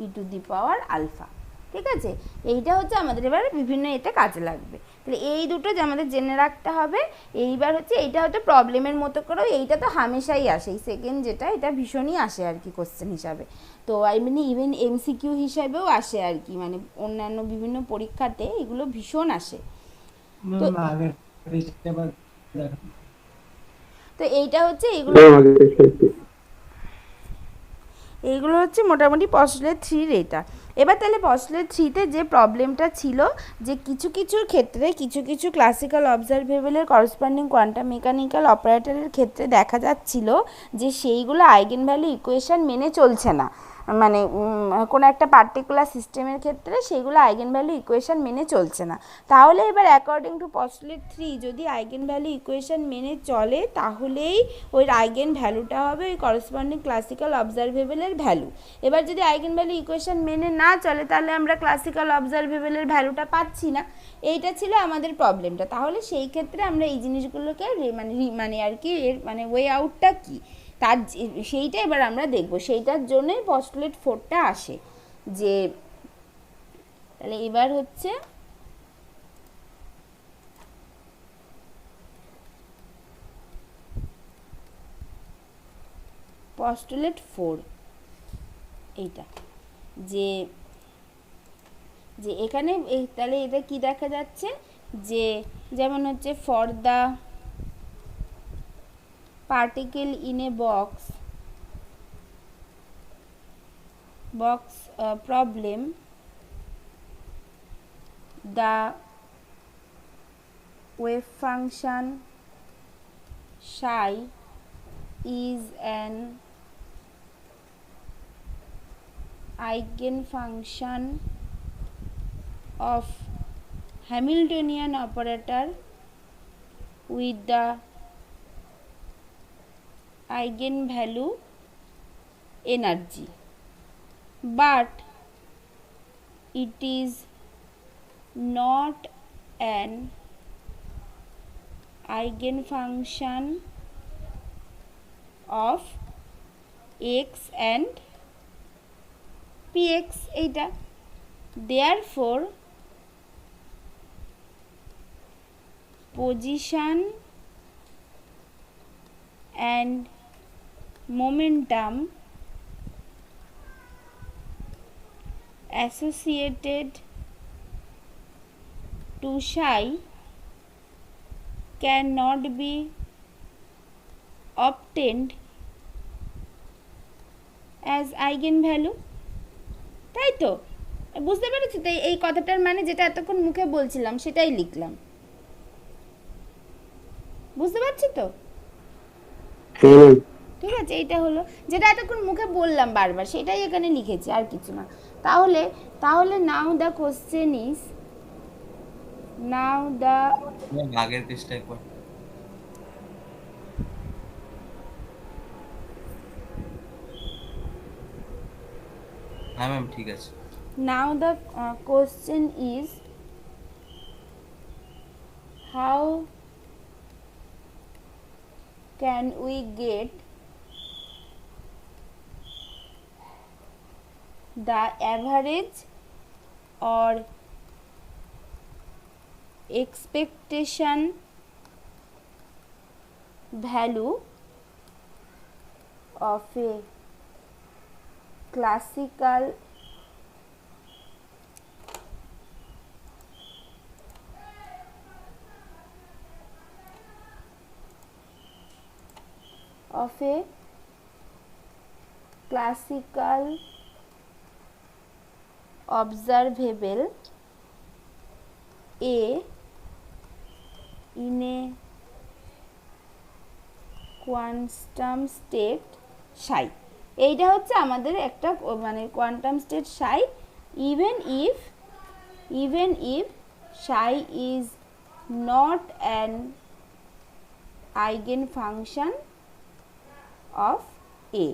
e to the power alpha। ঠিক আছে, এইটা হচ্ছে আমাদের এবার বিভিন্ন এতে কাজে লাগবে। তাহলে এই দুটো যে আমাদের জেনে রাখতে হবে। এইবার হচ্ছে এইটা হয়তো প্রবলেমের মতো করেও, এইটা তো হামেশাই আসে, এই সেকেন্ড যেটা এটা ভীষণই আসে আর কি কোশ্চেন হিসাবে। তো আই মিন ইভেন এমসিকিউ হিসাবেও আসে আর কি, মানে অন্যান্য বিভিন্ন পরীক্ষাতে এগুলো ভীষণ আসে। আগের পেজটা আবার দেখো। তো এইটা হচ্ছে এইগুলো হচ্ছে মোটামুটি পস্টুলেট 3 এটা। এবার তাহলে পস্টুলেট 3-তে যে প্রবলেমটা ছিল, যে কিছু কিছুর ক্ষেত্রে কিছু কিছু ক্লাসিক্যাল অবজারভেবলের করসপন্ডিং কোয়ান্টাম মেকানিক্যাল অপারেটরের ক্ষেত্রে দেখা যাচ্ছিল যে সেইগুলো আইগেন ভ্যালু ইকুয়েশন মেনে চলছে না, মানে কোনো একটা পার্টিকুলার সিস্টেমের ক্ষেত্রে সেইগুলো আইগেন ভ্যালু ইকুয়েশন মেনে চলছে না। তাহলে এবার অ্যাকর্ডিং টু পস্টুলেট 3 যদি আইগেন ভ্যালু ইকুয়েশন মেনে চলে, তাহলেই ওই আইগেন ভ্যালুটা হবে ওই করসপন্ডিং ক্লাসিক্যাল অবজারভেবলের ভ্যালু। এবার যদি আইগেন ভ্যালু ইকুয়েশন মেনে না চলে, তাহলে আমরা ক্লাসিক্যাল অবজারভেবলের ভ্যালুটা পাচ্ছি না। এইটা ছিল আমাদের প্রবলেমটা। তাহলে সেই ক্ষেত্রে আমরা এই জিনিসগুলোকে মানে আর কি এর মানে ওয়ে আউটটা কী, তার সেইটা এবার আমরা দেখব। সেইটার জন্যই পস্টুলেট 4টা আসে। যে তাহলে এবার হচ্ছে পস্টুলেট 4, এইটা যে যে এখানে তাহলে এটা কি দেখা যাচ্ছে, যে যেমন হচ্ছে for the particle in a box problem, the wave function psi is an eigenfunction of Hamiltonian operator with the eigenvalue energy, but it is not an eigenfunction of x and px এইটা। therefore position and momentum associated to psi cannot be obtained as eigenvalue। তাই তো বুঝতে পেরেছি? তাই এই কথাটার মানে যেটা এতক্ষণ মুখে বলছিলাম সেটাই লিখলাম, বুঝতে পারছি তো? ঠিক আছে, এইটা হলো যেটা এতক্ষণ মুখে বললাম বারবার, সেটাই এখানে লিখেছি, আর কিছু না। তাহলে তাহলে now the question is, now the আগের পেজটা একবার হ্যাঁ ম্যাম ঠিক আছে। now the question is how can we get the average or expectation value of a classical observable A in a quantum state psi। এইটা হচ্ছে আমাদের একটা মানে quantum state psi, even if psi is not an eigenfunction of A.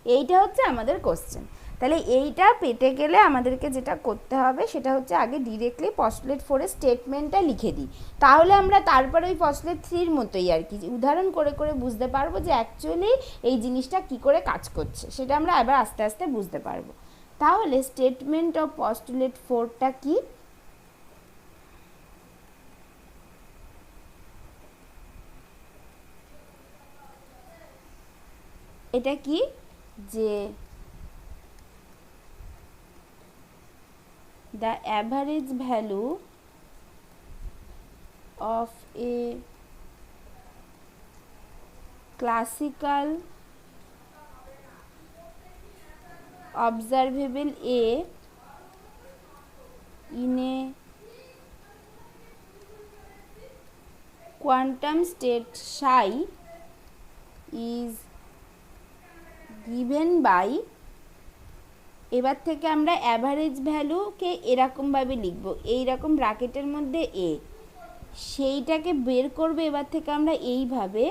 এইটা হচ্ছে আমাদের question. তাহলে এইটা পেতে গেলে আমাদেরকে যেটা করতে হবে সেটা হচ্ছে আগে ডিরেক্টলি পস্টুলেট 4 এর স্টেটমেন্টটা লিখে দিই, তাহলে আমরা তারপরে ওই পস্টুলেট 3 মতোই আর কি উদাহরণ করে করে বুঝতে পারবো যে অ্যাকচুয়ালি এই জিনিসটা কি করে কাজ করছে, সেটা আমরা এবার আস্তে আস্তে বুঝতে পারবো। তাহলে স্টেটমেন্ট অফ পস্টুলেট 4টা কি? এটা কি যে the average value of a classical observable A in a quantum state psi is given by, এবার থেকে আমরা অ্যাভারেজ ভ্যালুকে এরকমভাবে লিখব, এইরকম ব্র্যাকেটের মধ্যে এ, সেইটাকে বের করবে এবার থেকে আমরা এইভাবে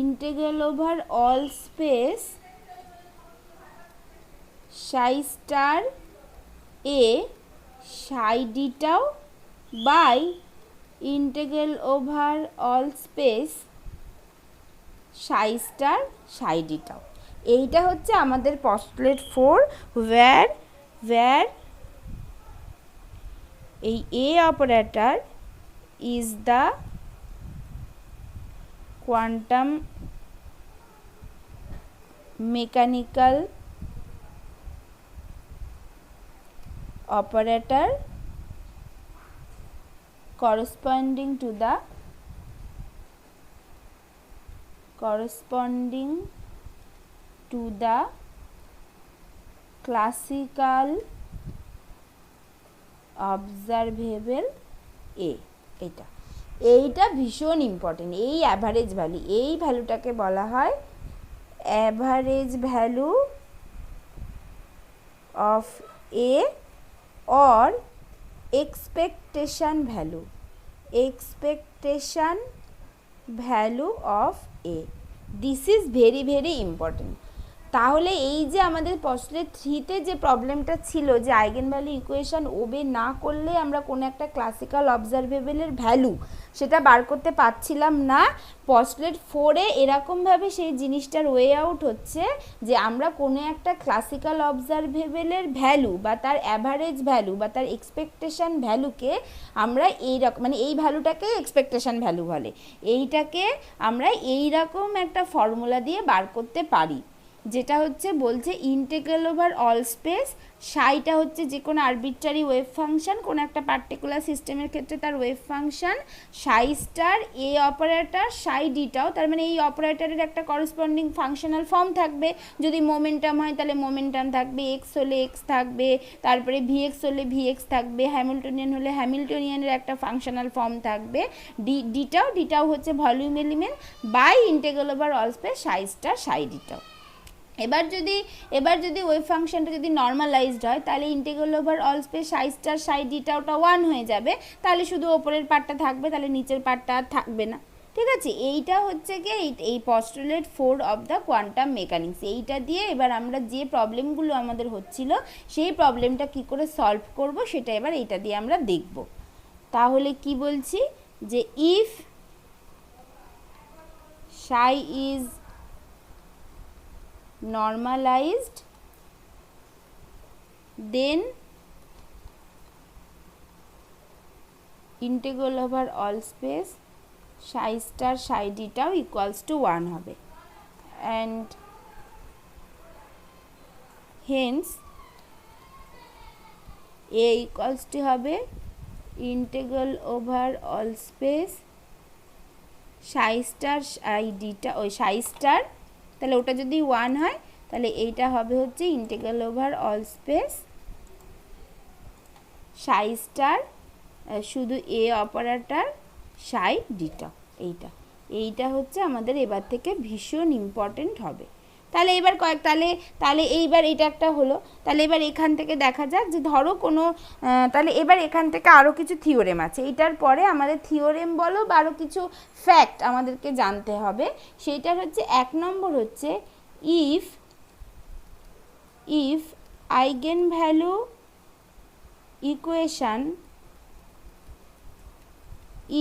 integral over all space psi star A psi ডিটাও by integral over all space psi star psi d tau. এইটা হচ্ছে আমাদের পস্টুলেট 4 where এই A operator is the quantum mechanical operator corresponding to the classical observable A। এইটা ভীষণ important. এই average value, এই ভ্যালুটাকে বলা হয় average value of a or expectation value of A. This is very very important. তাহলে এই যে আমাদের পস্টুলেট 3-তে যে প্রবলেমটা ছিল যে আইগেনভ্যালু ইকুয়েশন ওবে না করলে আমরা কোনো একটা ক্লাসিক্যাল অবজারভেবলের ভ্যালু সেটা বার করতে পারছিলাম না, পস্টুলেট 4-এ এরকমভাবে সেই জিনিসটার ওয়ে আউট হচ্ছে যে আমরা কোনো একটা ক্লাসিক্যাল অবজারভেবলের ভ্যালু বা তার অ্যাভারেজ ভ্যালু বা তার এক্সপেকটেশন ভ্যালুকে আমরা এইরকম, মানে এই ভ্যালুটাকে এক্সপেকটেশন ভ্যালু বলে, এইটাকে আমরা এইরকম একটা ফর্মুলা দিয়ে বার করতে পারি, যেটা হচ্ছে বলছে ইন্টিগ্রাল ওভার অল স্পেস সাইটা হচ্ছে যে কোনো আরবিট্রারি ওয়েভ ফাংশন, কোনো একটা পার্টিকুলার সিস্টেমের ক্ষেত্রে তার ওয়েভ ফাংশন, সাই স্টার এ অপারেটর সাই ডিটাও, তার মানে এই অপারেটরের একটা করেসপন্ডিং ফাংশনাল ফর্ম থাকবে, যদি মোমেন্টাম হয় তাহলে মোমেন্টাম থাকবে, এক্স হলে এক্স থাকবে, তারপরে ভিএক্স হলে ভিএক্স থাকবে, হ্যামিল্টনিয়ান হলে হ্যামিল্টনিয়ানের একটা ফাংশনাল ফর্ম থাকবে, ডিটাও হচ্ছে volume element by integral over all space psi star psi d tau. এবার যদি ওয়েভ ফাংশনটা যদি নর্মালাইজড হয় তাহলে integral over all space psi star সাই ডিটাওটা 1 হয়ে যাবে, তাহলে শুধু ওপরের পার্টটা থাকবে, তাহলে নিচের পার্টটা আর থাকবে না। ঠিক আছে, এইটা হচ্ছে কি এই postulate 4 of the quantum mechanics. এইটা দিয়ে এবার আমরা যে প্রবলেমগুলো আমাদের হচ্ছিল সেই প্রবলেমটা কি করে সলভ করব সেটা এবার এইটা দিয়ে আমরা দেখব। তাহলে কি বলছি যে if Sai is normalized then integral over all space psi star psi d tau equals to 1 হবে, and hence a equals to হবে integral over all space psi star psi d tau ওই psi star, তাহলে ওটা যদি 1 হয় তাহলে এইটা হবে হচ্ছে integral over all space psi star শুধু এ অপারেটর সাই ডিটা। এইটা হচ্ছে আমাদের এবার থেকে ভীষণ ইম্পর্টেন্ট হবে। তাহলে এবার তাহলে এইবার এটা একটা হলো। তাহলে এবার এখান থেকে দেখা যাক যে ধরো কোনো তাহলে এবার এখান থেকে আরও কিছু থিওরেম আছে, এটার পরে আমাদের থিওরেম বলো বা আরও কিছু ফ্যাক্ট আমাদেরকে জানতে হবে। সেইটার হচ্ছে 1 নম্বর হচ্ছে if eigenvalue equation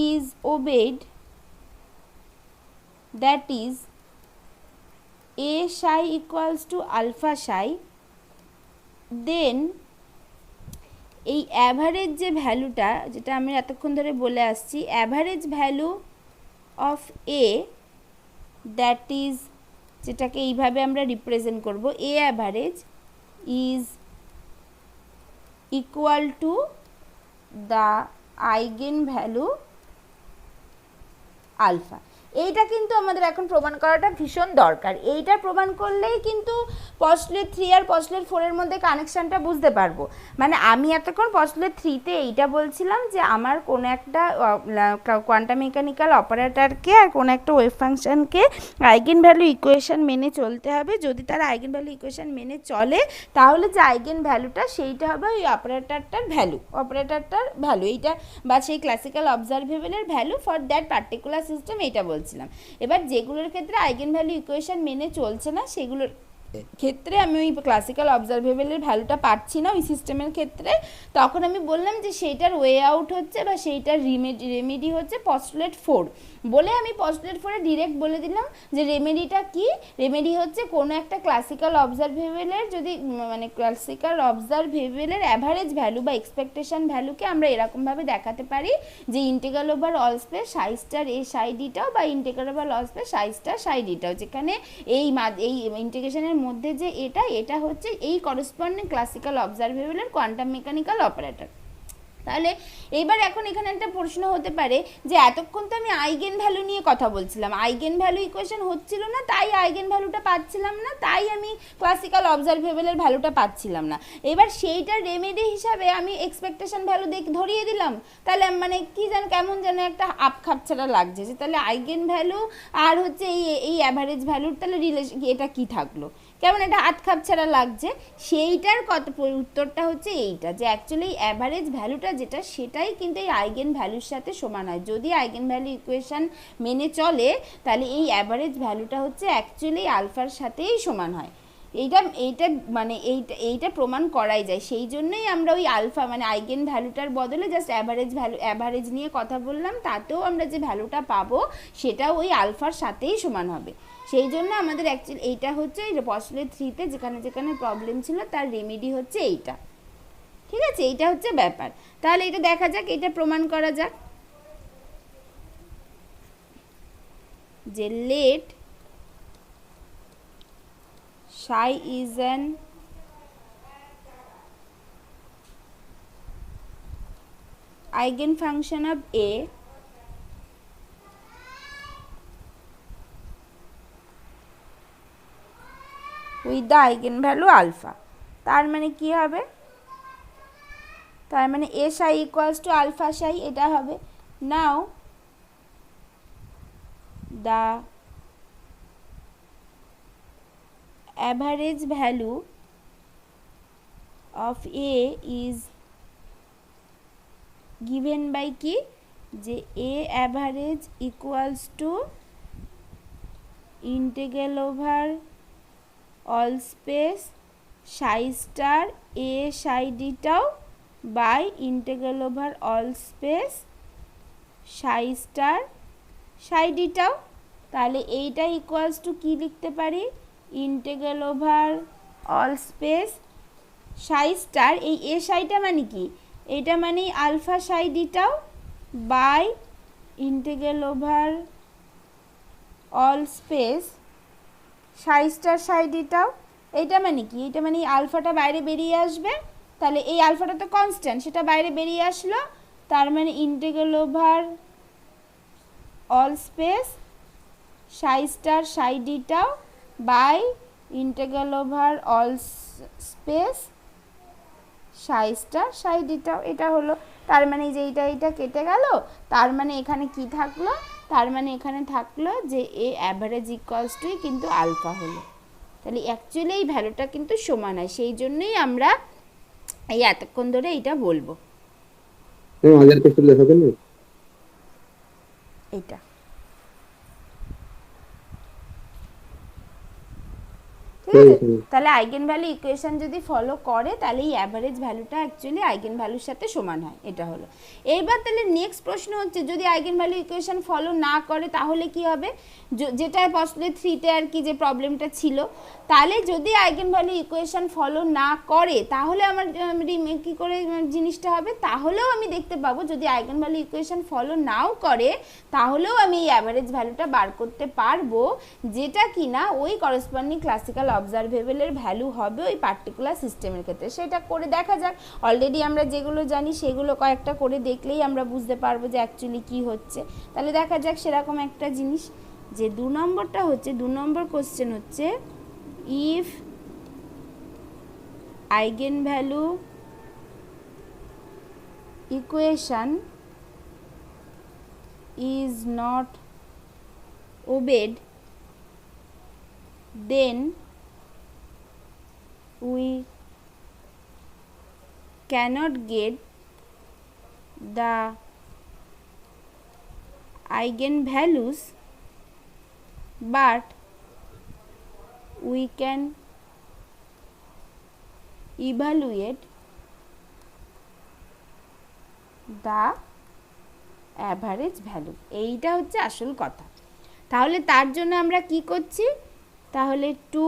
is obeyed, that is a psi equals to alpha psi, then এই অ্যাভারেজ যে ভ্যালুটা, যেটা আমি এতক্ষণ ধরে বলে আসছি, average value of A, that is, যেটাকে এইভাবে আমরা রিপ্রেজেন্ট করব, A average is equal to the eigen value alpha. এইটা কিন্তু আমাদের এখন প্রমাণ করাটা ভীষণ দরকার। এইটা প্রমাণ করলেই কিন্তু পস্টুলেট 3 আর পস্টুলেট 4 এর মধ্যে কানেকশানটা বুঝতে পারবো। মানে আমি এতক্ষণ পস্টুলেট 3তে এইটা বলছিলাম যে আমার কোনো একটা কোয়ান্টাম মেকানিক্যাল অপারেটরকে আর কোনো একটা ওয়েভ ফাংশনকে আইগেন ভ্যালু ইকুয়েশন মেনে চলতে হবে। যদি তারা আইগেন ভ্যালু ইকুয়েশন মেনে চলে তাহলে যে আইগেন ভ্যালুটা সেইটা হবে ওই অপারেটরটার ভ্যালু এইটা, বা সেই ক্লাসিক্যাল অবজারভেবলের value for that particular system, এইটা বলছিলাম। এবার যেগুলোর ক্ষেত্রে আইগেন ভ্যালু ইকুয়েশন মেনে চলছে না সেগুলোর ক্ষেত্রে আমি ওই ক্লাসিক্যাল অবজারভেবলের ভ্যালুটা পাচ্ছি না ওই সিস্টেমের ক্ষেত্রে, তখন আমি বললাম যে সেইটার ওয়ে আউট হচ্ছে বা সেইটার রেমেডি হচ্ছে পস্টুলেট 4, বলে আমি পস্টুলেট 4-এ ডিরেক্ট বলে দিলাম যে রেমেডিটা কি। রেমেডি হচ্ছে কোনো একটা ক্লাসিক্যাল অবজারভেবলের যদি মানে ক্লাসিক্যাল অবজারভেবলের অ্যাভারেজ ভ্যালু বা এক্সপেকটেশন ভ্যালুকে আমরা এরকমভাবে দেখাতে পারি যে integral over all space psi star A psi d tau বা integral over all space psi star psi d tau, যেখানে এই ইন্টিগ্রেশনের মধ্যে যে এটা হচ্ছে এই করসপন্ডিং ক্লাসিক্যাল অবজারভেবলের কোয়ান্টাম মেকানিক্যাল অপারেটর। তাহলে এইবার এখন এখানে একটা প্রশ্ন হতে পারে যে এতক্ষণ তো আমি আইগেন ভ্যালু নিয়ে কথা বলছিলাম, আইগেন ভ্যালু ইকুয়েশন হচ্ছিল না, তাই আইগেন ভ্যালুটা পাচ্ছিলাম না, তাই আমি ক্লাসিক্যাল অবজারভেবলের ভ্যালুটা পাচ্ছিলাম না। এবার সেইটার রেমেডি হিসাবে আমি এক্সপেকটেশন ভ্যালু ধরিয়ে দিলাম, তাহলে মানে কি যেন কেমন যেন একটা খাপছাড়া লাগছে যে তাহলে আইগেন ভ্যালু আর হচ্ছে এই অ্যাভারেজ ভ্যালুর তাহলে রিলেশন এটা কি থাকলো, কেমন একটা খাপছাড়া লাগছে। সেইটার উত্তরটা হচ্ছে এইটা যে অ্যাকচুয়ালি অ্যাভারেজ ভ্যালুটা যেটা সেটাই কিন্তু এই আইগেন ভ্যালুর সাথে সমান হয়। যদি আইগেন ভ্যালু ইকুয়েশন মেনে চলে তাহলে এই অ্যাভারেজ ভ্যালুটা হচ্ছে অ্যাকচুয়ালি আলফার সাথেই সমান হয়। এইটা প্রমাণ করাই যায়, সেই জন্যই আমরা ওই আলফা মানে আইগেন ভ্যালুটার বদলে জাস্ট অ্যাভারেজ নিয়ে কথা বললাম, তাতেও আমরা যে ভ্যালুটা পাবো সেটাও ওই আলফার সাথেই সমান হবে। সেই জন্য আমাদের অ্যাকচুয়ালি এইটা হচ্ছে এই পস্টুলেট 3তে যেখানে যেখানে প্রবলেম ছিল তার রেমেডি হচ্ছে এইটা, ঠিক আছে? এইটা হচ্ছে ব্যাপার। তাহলে এটা দেখা যাক, এটা প্রমাণ করা যাক যে late psi is an eigenfunction of A with the eigenvalue alpha। তার মানে কি হবে? তার মানে A psi equals to alpha psi, এটা হবে। Now the average value of A is given by কি যে A average equals to integral over all space psi star A psi d tau by integral over all space psi star psi d tau। তাহলে এইটা equals to কি লিখতে পারি? Integral over all space psi star, এই A সাইটা মানে কি? এটা মানে alpha psi ডিটাও by integral over all space psi star psi d tau. এইটা মানে কি? এটা মানে আলফাটা বাইরে বেরিয়ে আসবে, তাহলে এই আলফাটা তো কনস্ট্যান্ট, সেটা বাইরে বেরিয়ে আসলো, তার মানে integral over all space psi star psi ডিটাও by integral over all space psi star psi ডিটাও। এটা হলো, তার মানে যে এইটা কেটে গেল, তার মানে এখানে কি থাকলো? তার মানে এখানে থাকলো যে এ অ্যাভারেজ ইকুয়ালস টুই কিন্তু আলফা হলো। তাহলে অ্যাকচুয়ালি এই ভ্যালুটা কিন্তু সমান হয়, সেই জন্যই আমরা এই এতক্ষণ ধরে এইটা বলবো। আগের কেসটা দেখাবেন না? এইটা ঠিক আছে। তাহলে আইগেন ভ্যালু ইকুয়েশন যদি ফলো করে তাহলে এই অ্যাভারেজ ভ্যালুটা অ্যাকচুয়ালি আইগেন ভ্যালুর সাথে সমান হয়, এটা হলো। এইবার তাহলে নেক্সট প্রশ্ন হচ্ছে যদি আইগেন ভ্যালু ইকুয়েশন ফলো না করে তাহলে কি হবে, যেটা পস্টুলেট 3-তে আর কি যে প্রবলেমটা ছিল, তাহলে যদি আইগেন ভ্যালু ইকুয়েশন ফলো না করে তাহলে আমার কি করে জিনিসটা হবে, তাহলেও আমি দেখতে পাবো যদি আইগেন ভ্যালু ইকুয়েশন ফলো নাও করে তাহলেও আমি এই অ্যাভারেজ ভ্যালুটা বার করতে পারবো, যেটা কিনা ওই করসপন্ডিং ক্লাসিক্যাল অবজারভেবলের ভ্যালু হবে ওই পার্টিকুলার সিস্টেমের ক্ষেত্রে। সেটা করে দেখা যাক। অলরেডি আমরা যেগুলো জানি সেগুলো কয়েকটা করে দেখলেই আমরা বুঝতে পারবো যে অ্যাকচুয়ালি কী হচ্ছে। তাহলে দেখা যাক সেরকম একটা জিনিস, যে 2 নম্বরটা হচ্ছে, 2 নম্বর কোশ্চেন হচ্ছে if eigen value equation is not obeyed, then we cannot get the eigenvalues, but we can evaluate the average value. এইটা হচ্ছে আসল কথা। তাহলে তার জন্য আমরা কি করছি, তাহলে two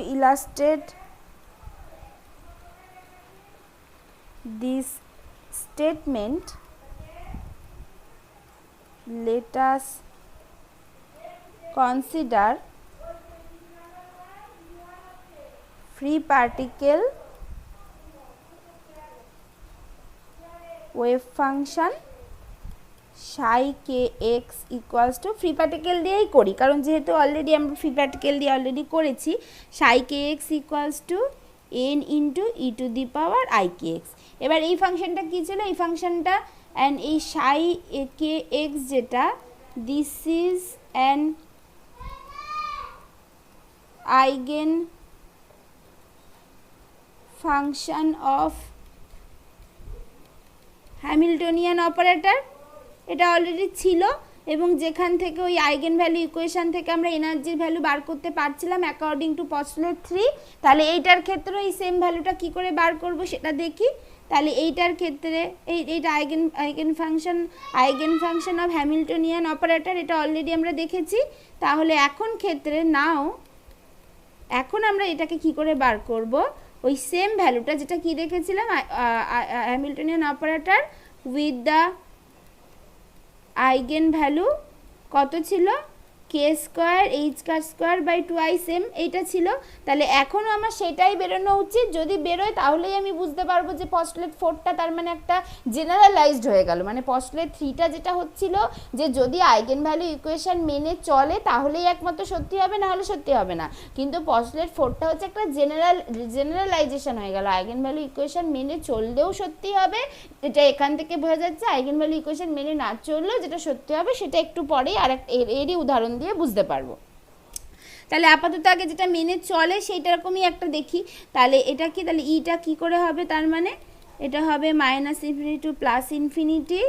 illustrate this statement, let us consider free particle wave function psi kx equals to, free particle দিয়েই করি কারণ যেহেতু অলরেডি আমরা ফ্রি পার্টিকেল দিয়ে অলরেডি করেছি, psi kx equals to n into e to the power I kx। এবার এই ফাংশনটা কী ছিল, এই ফাংশনটা অ্যান্ড এই psi kx যেটা, this is an eigenfunction of Hamiltonian operator, এটা অলরেডি ছিল এবং যেখান থেকে ওই আইগেন ভ্যালু ইকুয়েশন থেকে আমরা এনার্জির ভ্যালু বার করতে পারছিলাম অ্যাকর্ডিং টু পস্টুলেট 3। তাহলে এইটার ক্ষেত্রে এই সেম ভ্যালুটা কি করে বার করব সেটা দেখি। তাহলে এইটার ক্ষেত্রে এইটা eigen function of Hamiltonian operator, এটা অলরেডি আমরা দেখেছি। তাহলে এখন আমরা এটাকে কি করে বার করব, ওই সেম ভ্যালুটা যেটা কি দেখেছিলাম Hamiltonian operator with the eigen value কত ছিল, k square H square by 2m, এইটা ছিল। তাহলে এখনও আমার সেটাই বেরোনো উচিত, যদি বেরোয় তাহলেই আমি বুঝতে পারবো যে পস্টুলেট 4টা তার মানে একটা জেনারেলাইজড হয়ে গেল। মানে পস্টুলেট 3টা যেটা হচ্ছিল যে যদি আইগেন ভ্যালু ইকুয়েশন মেনে চলে তাহলেই একমাত্র সত্যি হবে, না হলে সত্যি হবে না। কিন্তু পস্টুলেট 4টা হচ্ছে একটা জেনারেলাইজেশন হয়ে গেল, আইগেন ভ্যালু ইকুয়েশন মেনে চললেও সত্যি হবে, এটা এখান থেকে বোঝা যাচ্ছে। আইগেন ভ্যালু ইকুয়েশন মেনে না চললেও যেটা সত্যি হবে সেটা একটু পরেই এরই উদাহরণ দিয়ে বুঝতে পারবো। তাহলে আপাতত আগে যেটা মেনে চলে সেইটা রকমই একটা দেখি। তাহলে এটা কি, তাহলে ইটা কি করে হবে, তার মানে এটা হবে -∞ টু +∞,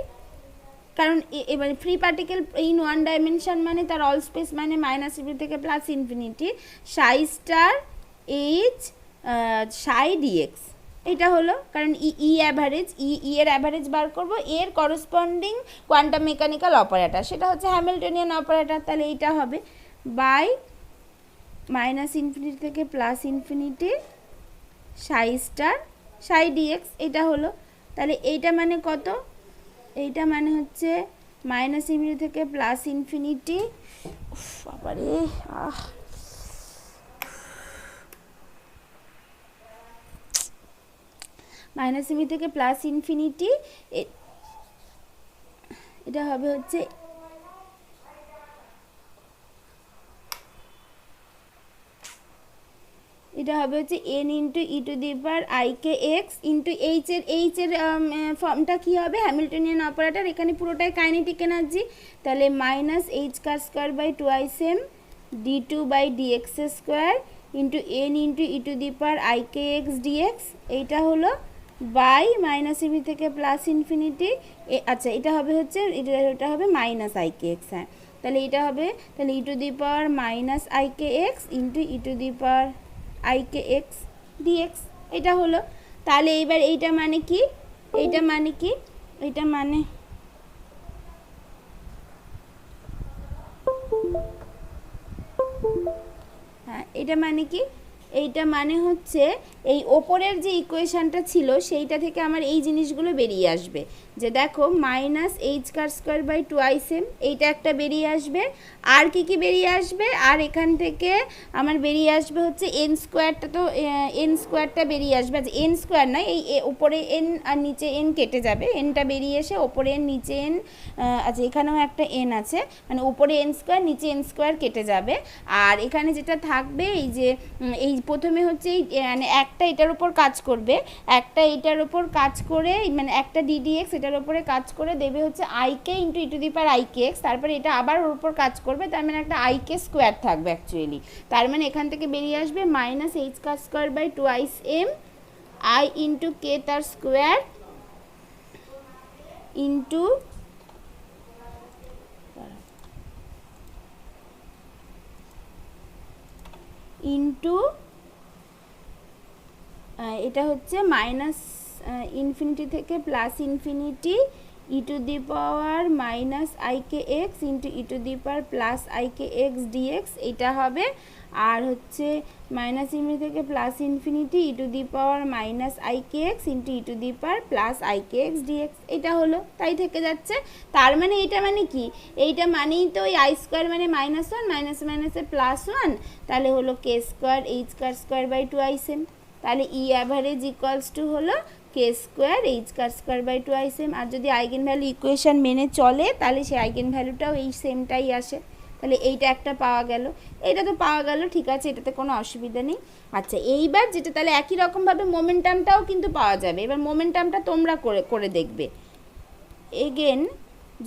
কারণ এবারে free particle in one dimension মানে তার অল স্পেস মানে -∞ থেকে +∞, psi star H psi dx, এটা হলো। কারণ অ্যাভারেজ এর অ্যাভারেজ বার করব, এর করসপন্ডিং কোয়ান্টাম মেকানিক্যাল অপারেটর সেটা হচ্ছে হ্যামিল্টনিয়ান অপারেটর। তাহলে এইটা হবে বাই -∞ থেকে +∞ psi স্টার psi dx, এটা হলো। তাহলে এইটা মানে কত, এইটা মানে হচ্ছে -∞ থেকে +∞, বাবারে -∞ থেকে +∞, এটা হবে হচ্ছে এটা হবে হচ্ছে n into E to the power i K x into এইচের ফর্মটা কী হবে, হ্যামিল্টনিয়ান অপারেটর, এখানে পুরোটাই কাইনেটিক এনার্জি, তাহলে minus H car square by twice m d two by dx square into N into E to the power i K x dx, এইটা হলো by minus infinity থেকে প্লাস ইনফিনিটি, আচ্ছা এটা হবে হচ্ছে এটা হবে মাইনাস আই কে এক্স, হ্যাঁ তাহলে এটা হবে, তাহলে e to the power minus I K x into E to the power i K x dx, এটা হলো। তাহলে এইবার এইটা মানে কি, এইটা মানে কি, এইটা মানে হ্যাঁ এটা মানে কি, এইটা মানে হচ্ছে এই ওপরের যে ইকুয়েশানটা ছিল সেইটা থেকে আমার এই জিনিসগুলো বেরিয়ে আসবে, যে দেখো minus H car square by twice m, এইটা একটা বেরিয়ে আসবে, আর কি কি বেরিয়ে আসবে, আর এখান থেকে আমার বেরিয়ে আসবে হচ্ছে এন স্কোয়ারটা, তো এন স্কোয়ারটা বেরিয়ে আসবে, আচ্ছা এন স্কোয়ার নয়, এই উপরে এন আর নিচে এন কেটে যাবে, এনটা বেরিয়ে এসে ওপরে এন নিচে এন, আচ্ছা এখানেও একটা এন আছে, মানে উপরে এন স্কোয়ার নিচে এন স্কোয়ার কেটে যাবে, আর এখানে যেটা থাকবে এই যে এই প্রথমে হচ্ছে এই মানে একটা এটার উপর কাজ করবে, একটা এটার উপর কাজ করে মানে একটা ডিডিএক্স এটার উপরে কাজ করে দেবে হচ্ছে আইকে ইন্টু ই টু দি পাওয়ার আইকে এক্স, তারপরে এটা আবার ওর উপর কাজ করবে, তার মানে একটা আইকে স্কোয়ার থাকবে অ্যাকচুয়ালি, তার মানে এখান থেকে বেরিয়ে আসবে minus H car square by twice M I into K তার স্কোয়ার ইন্টু ইন্টু এটা হচ্ছে মাইনাস ইনফিনিটি থেকে plus infinity E to the power minus I K x into E to the power plus I K x dx, এটা হবে, আর হচ্ছে minus infinity থেকে plus infinity E to the power minus I K x into E to the power plus I K x dx, এটা হলো, তাই থেকে যাচ্ছে। তার মানে এইটা মানে কি, এইটা মানেই তো ওই আই স্কোয়ার মানে মাইনাস ওয়ান, মাইনাস মাইনাসে প্লাস ওয়ান, তাহলে হলো K square H car square by twice M, তাহলে ই অ্যাভারেজ ইকুয়ালস টু হলো K square H car square by twice M, আর যদি আইগেন ভ্যালু ইকুয়েশন মেনে চলে তাহলে সেই আইগেন ভ্যালুটাও এই সেমটাই আসে, তাহলে এইটা একটা পাওয়া গেল, এটা তো পাওয়া গেল, ঠিক আছে, এটাতে কোনো অসুবিধা নেই। আচ্ছা এইবার যেটা তাহলে একই রকমভাবে মোমেন্টামটাও কিন্তু পাওয়া যাবে, এবার মোমেন্টামটা তোমরা করে দেখবে, এগেন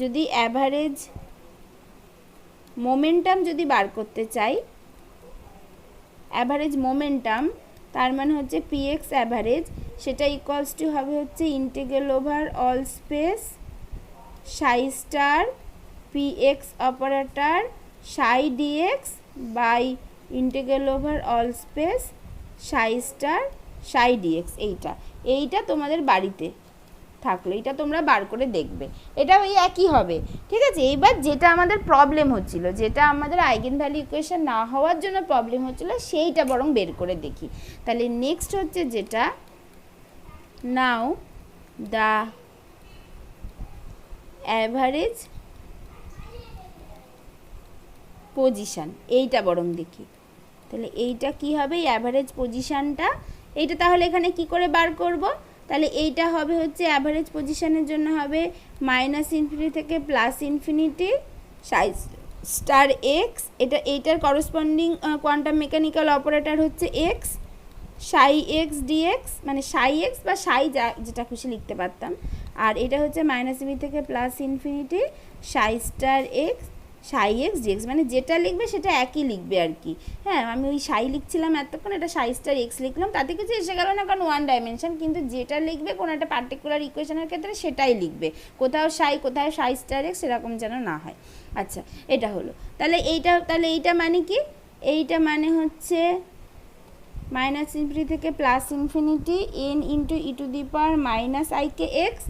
যদি অ্যাভারেজ মোমেন্টাম যদি বার করতে চাই, অ্যাভারেজ মোমেন্টাম তার মানে হচ্ছে পিএক্স অ্যাভারেজ, সেটা ইকুয়ালস টু হবে হচ্ছে integral over all space psi star PX operator psi DX by integral over all space psi star psi DX, এইটা তোমাদের বাড়িতে থাকলো, এটা তোমরা বার করে দেখবে, এটা ওই একই হবে, ঠিক আছে। এইবার যেটা আমাদের প্রবলেম হচ্ছিল, যেটা আমাদের আইগেন ভ্যালু ইকুয়েশন না হওয়ার জন্য প্রবলেম হচ্ছিল, সেইটা বরং বের করে দেখি। তাহলে নেক্সট হচ্ছে যেটা, নাও দ্য অ্যাভারেজ পজিশান, এইটা বরং দেখি, তাহলে এইটা কি হবে, এই অ্যাভারেজ পজিশানটা, এইটা তাহলে এখানে কি করে বার করব, তাহলে এইটা হবে হচ্ছে অ্যাভারেজ পজিশনের জন্য হবে মাইনাস ইনফিনিটি থেকে প্লাস ইনফিনিটি সাই স্টার এক্স, এইটার করসপন্ডিং কোয়ান্টাম মেকানিক্যাল অপারেটর হচ্ছে এক্স সাই এক্স ডিএক্স, মানে সাই এক্স বা সাই যেটা খুশি লিখতে পারতাম, আর এটা হচ্ছে মাইনাস ইনফিনিটি থেকে প্লাস ইনফিনিটি সাই স্টার এক্স সাই এক্স ডিএক্স, মানে যেটা লিখবে সেটা একই লিখবে আর কি, হ্যাঁ আমি ওই সাই লিখছিলাম এতক্ষণ, এটা সাই স্টার এক্স লিখলাম, তাতে কিছু এসে গেল না, কারণ ওয়ান ডাইমেনশন, কিন্তু যেটা লিখবে কোনো একটা পার্টিকুলার ইকুয়েশনের ক্ষেত্রে সেটাই লিখবে, কোথাও সাই স্টার এক্স সেরকম যেন না হয়। আচ্ছা এটা হলো, তাহলে এইটা মানে কি, এইটা মানে হচ্ছে মাইনাস ইনফিনিটি থেকে plus infinity N into E to the power minus I K X,